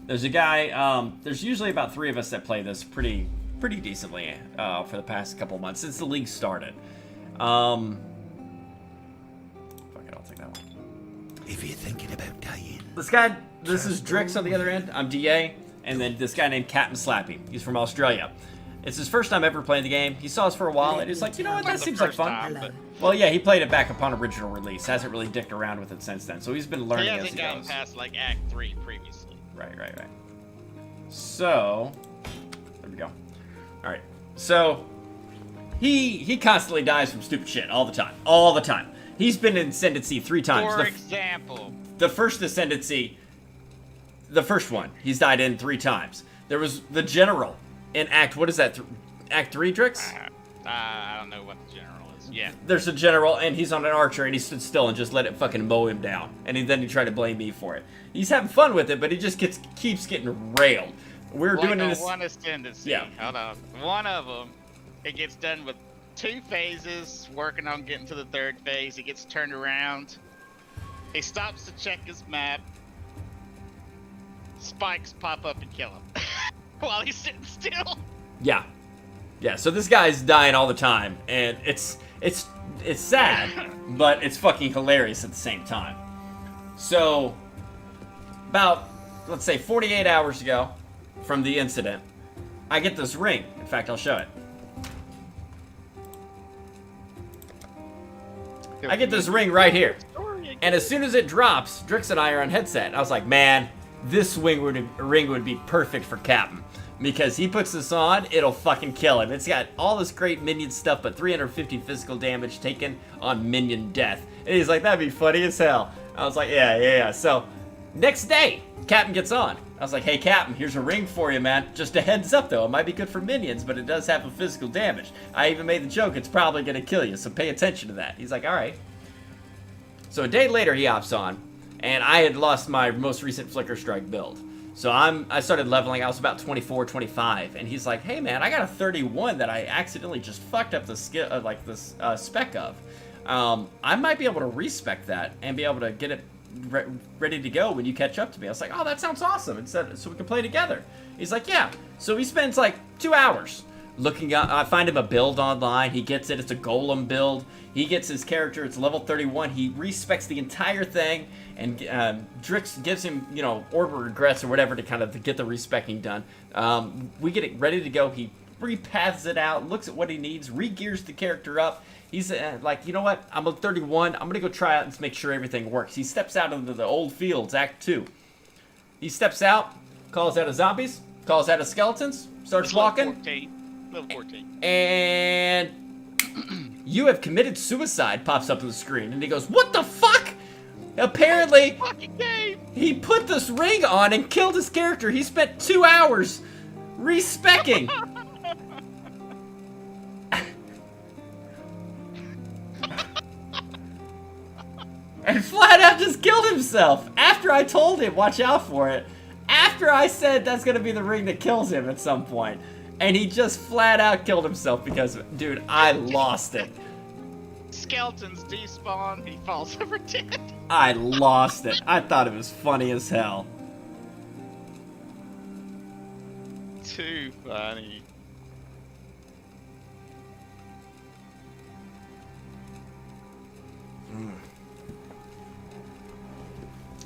There's a guy, there's usually about 3 of us that play this pretty decently for the past couple months, since the league started. Fuck it, I'll take that one. If you're thinking about dying, This is Drix on the other end, I'm DA, and then this guy named Captain Slappy. He's from Australia. It's his first time ever playing the game. He saw us for a while, and he's like, you know what, that seems like fun. Well, yeah, he played it back upon original release. Hasn't really dicked around with it since then. So he's been learning He as hasn't he gotten goes. past like Act 3 previously. Right. So, there we go. All right. So, he constantly dies from stupid shit all the time. He's been in Ascendancy 3 times. For example, The first Ascendancy, the first one, he's died in 3 times. There was the General in Act, what is that? Act 3, Drix? I don't know what the general is. Yeah. There's a General, and he's on an archer, and he stood still and just let it fucking mow him down. And then he tried to blame me for it. He's having fun with it, but he just keeps getting railed. We're doing it. One ascendancy. Yeah. Hold on. One of them, it gets done with 2 phases, working on getting to the 3rd phase. He gets turned around. He stops to check his map. Spikes pop up and kill him while he's sitting still. Yeah. So this guy's dying all the time, and it's sad, but it's fucking hilarious at the same time. So, about, let's say 48 hours ago from the incident, I get this ring. In fact, I'll show it. I get this ring right here. And as soon as it drops, Drix and I are on headset. I was like, man, this ring would be perfect for Captain. Because he puts this on, it'll fucking kill him. It's got all this great minion stuff, but 350 physical damage taken on minion death. And he's like, that'd be funny as hell. I was like, yeah. So, next day, Captain gets on. I was like, hey, Captain, here's a ring for you, man. Just a heads up, though. It might be good for minions, but it does have a physical damage. I even made the joke, it's probably going to kill you, so pay attention to that. He's like, all right. So a day later, he hops on, and I had lost my most recent Flicker Strike build. So I started leveling. I was about 24, 25, and he's like, "Hey man, I got a 31 that I accidentally just fucked up the skill, spec of. I might be able to respec that and be able to get it ready to go when you catch up to me." I was like, "Oh, that sounds awesome!" And said, "So we can play together." He's like, "Yeah." So he spends like 2 hours looking up. I find him a build online. He gets it. It's a golem build. He gets his character. It's level 31. He respecs the entire thing, and Drix gives him, you know, orb of regrets or whatever to kind of get the respecking done. We get it ready to go. He repaths it out, looks at what he needs, re-gears the character up. He's like, you know what? I'm at 31. I'm going to go try out and make sure everything works. He steps out into the old fields, Act 2. He steps out, calls out his zombies, calls out his skeletons, starts walking. Level 14. And you have committed suicide pops up on the screen. And he goes, what the fuck? Apparently, Fucking game. he put this ring on and killed his character. He spent 2 hours respecking. And flat out just killed himself after I told him, watch out for it. After I said that's gonna be the ring that kills him at some point. And he just flat out killed himself because, dude, I lost it. Skeletons despawn. He falls over dead. I lost it. I thought it was funny as hell. Too funny.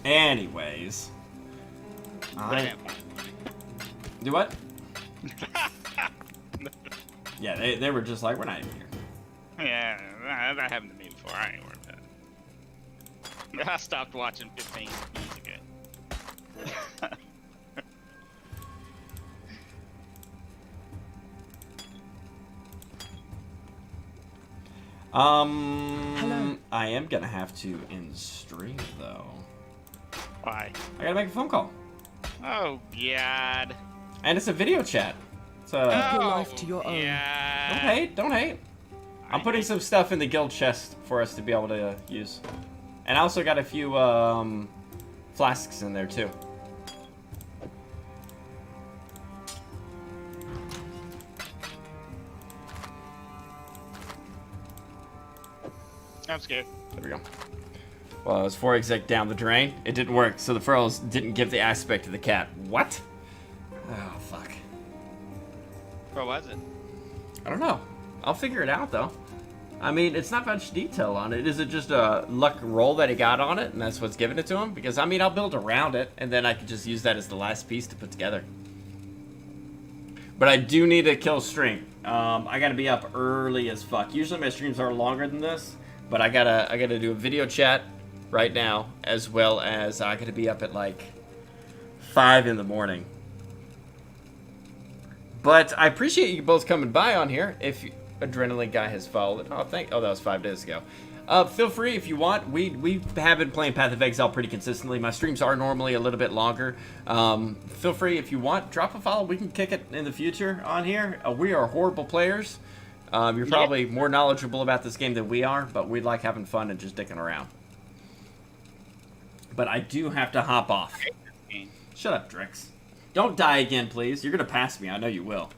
Anyways. Do what? Yeah, they were just like, we're not even here. Yeah, that happened to me before. I ain't worried about it. I stopped watching 15 years ago. Hello. I am gonna have to end stream though. Why? I gotta make a phone call. Oh, God. And it's a video chat. So your life to your own. Yeah. don't hate, don't hate. I'm putting some stuff in the guild chest for us to be able to use. And I also got a few flasks in there too. I'm scared. There we go. Well, it was 4 exec down the drain. It didn't work, so the furrows didn't give the aspect to the cat. What? Oh, fuck. What was it? I don't know. I'll figure it out, though. I mean, it's not much detail on it. Is it just a luck roll that he got on it, and that's what's giving it to him? Because, I mean, I'll build around it, and then I could just use that as the last piece to put together. But I do need to kill stream. I gotta be up early as fuck. Usually my streams are longer than this, but I gotta do a video chat right now, as well as I gotta be up at like 5 in the morning. But I appreciate you both coming by on here. If Adrenaline Guy has followed it, oh that was 5 days ago. Feel free if you want. We have been playing Path of Exile pretty consistently. My streams are normally a little bit longer. Feel free if you want. Drop a follow. We can kick it in the future on here. We are horrible players. You're probably more knowledgeable about this game than we are, but we like having fun and just dicking around. But I do have to hop off. Shut up, Drix. Don't die again, please. You're gonna pass me. I know you will.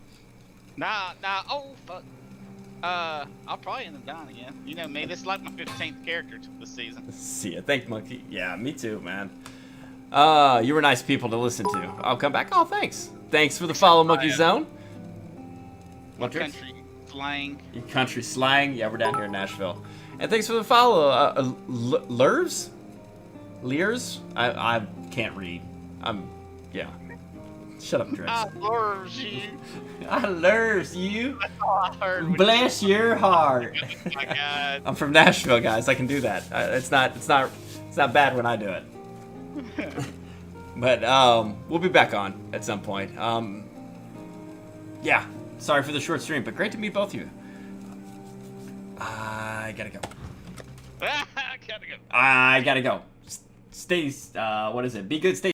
Nah. Oh, fuck. I'll probably end up dying again. You know me. This is like my 15th character this season. See ya. Thank Monkey. Yeah, me too, man. You were nice people to listen to. I'll come back. Oh, thanks. Thanks for the follow, Monkey Zone. What Drix? Country slang. Your country slang? Yeah, we're down here in Nashville. And thanks for the follow, Lurs? Lears? I can't read. Yeah. Shut up, Drix. I love you. I lures you. That's all I heard. Bless your heart. Oh my God. I'm from Nashville, guys. I can do that. It's not bad when I do it. But we'll be back on at some point. Yeah. Sorry for the short stream, but great to meet both of you. I gotta go. I gotta go. I gotta go. Stay. What is it? Be good. Stay.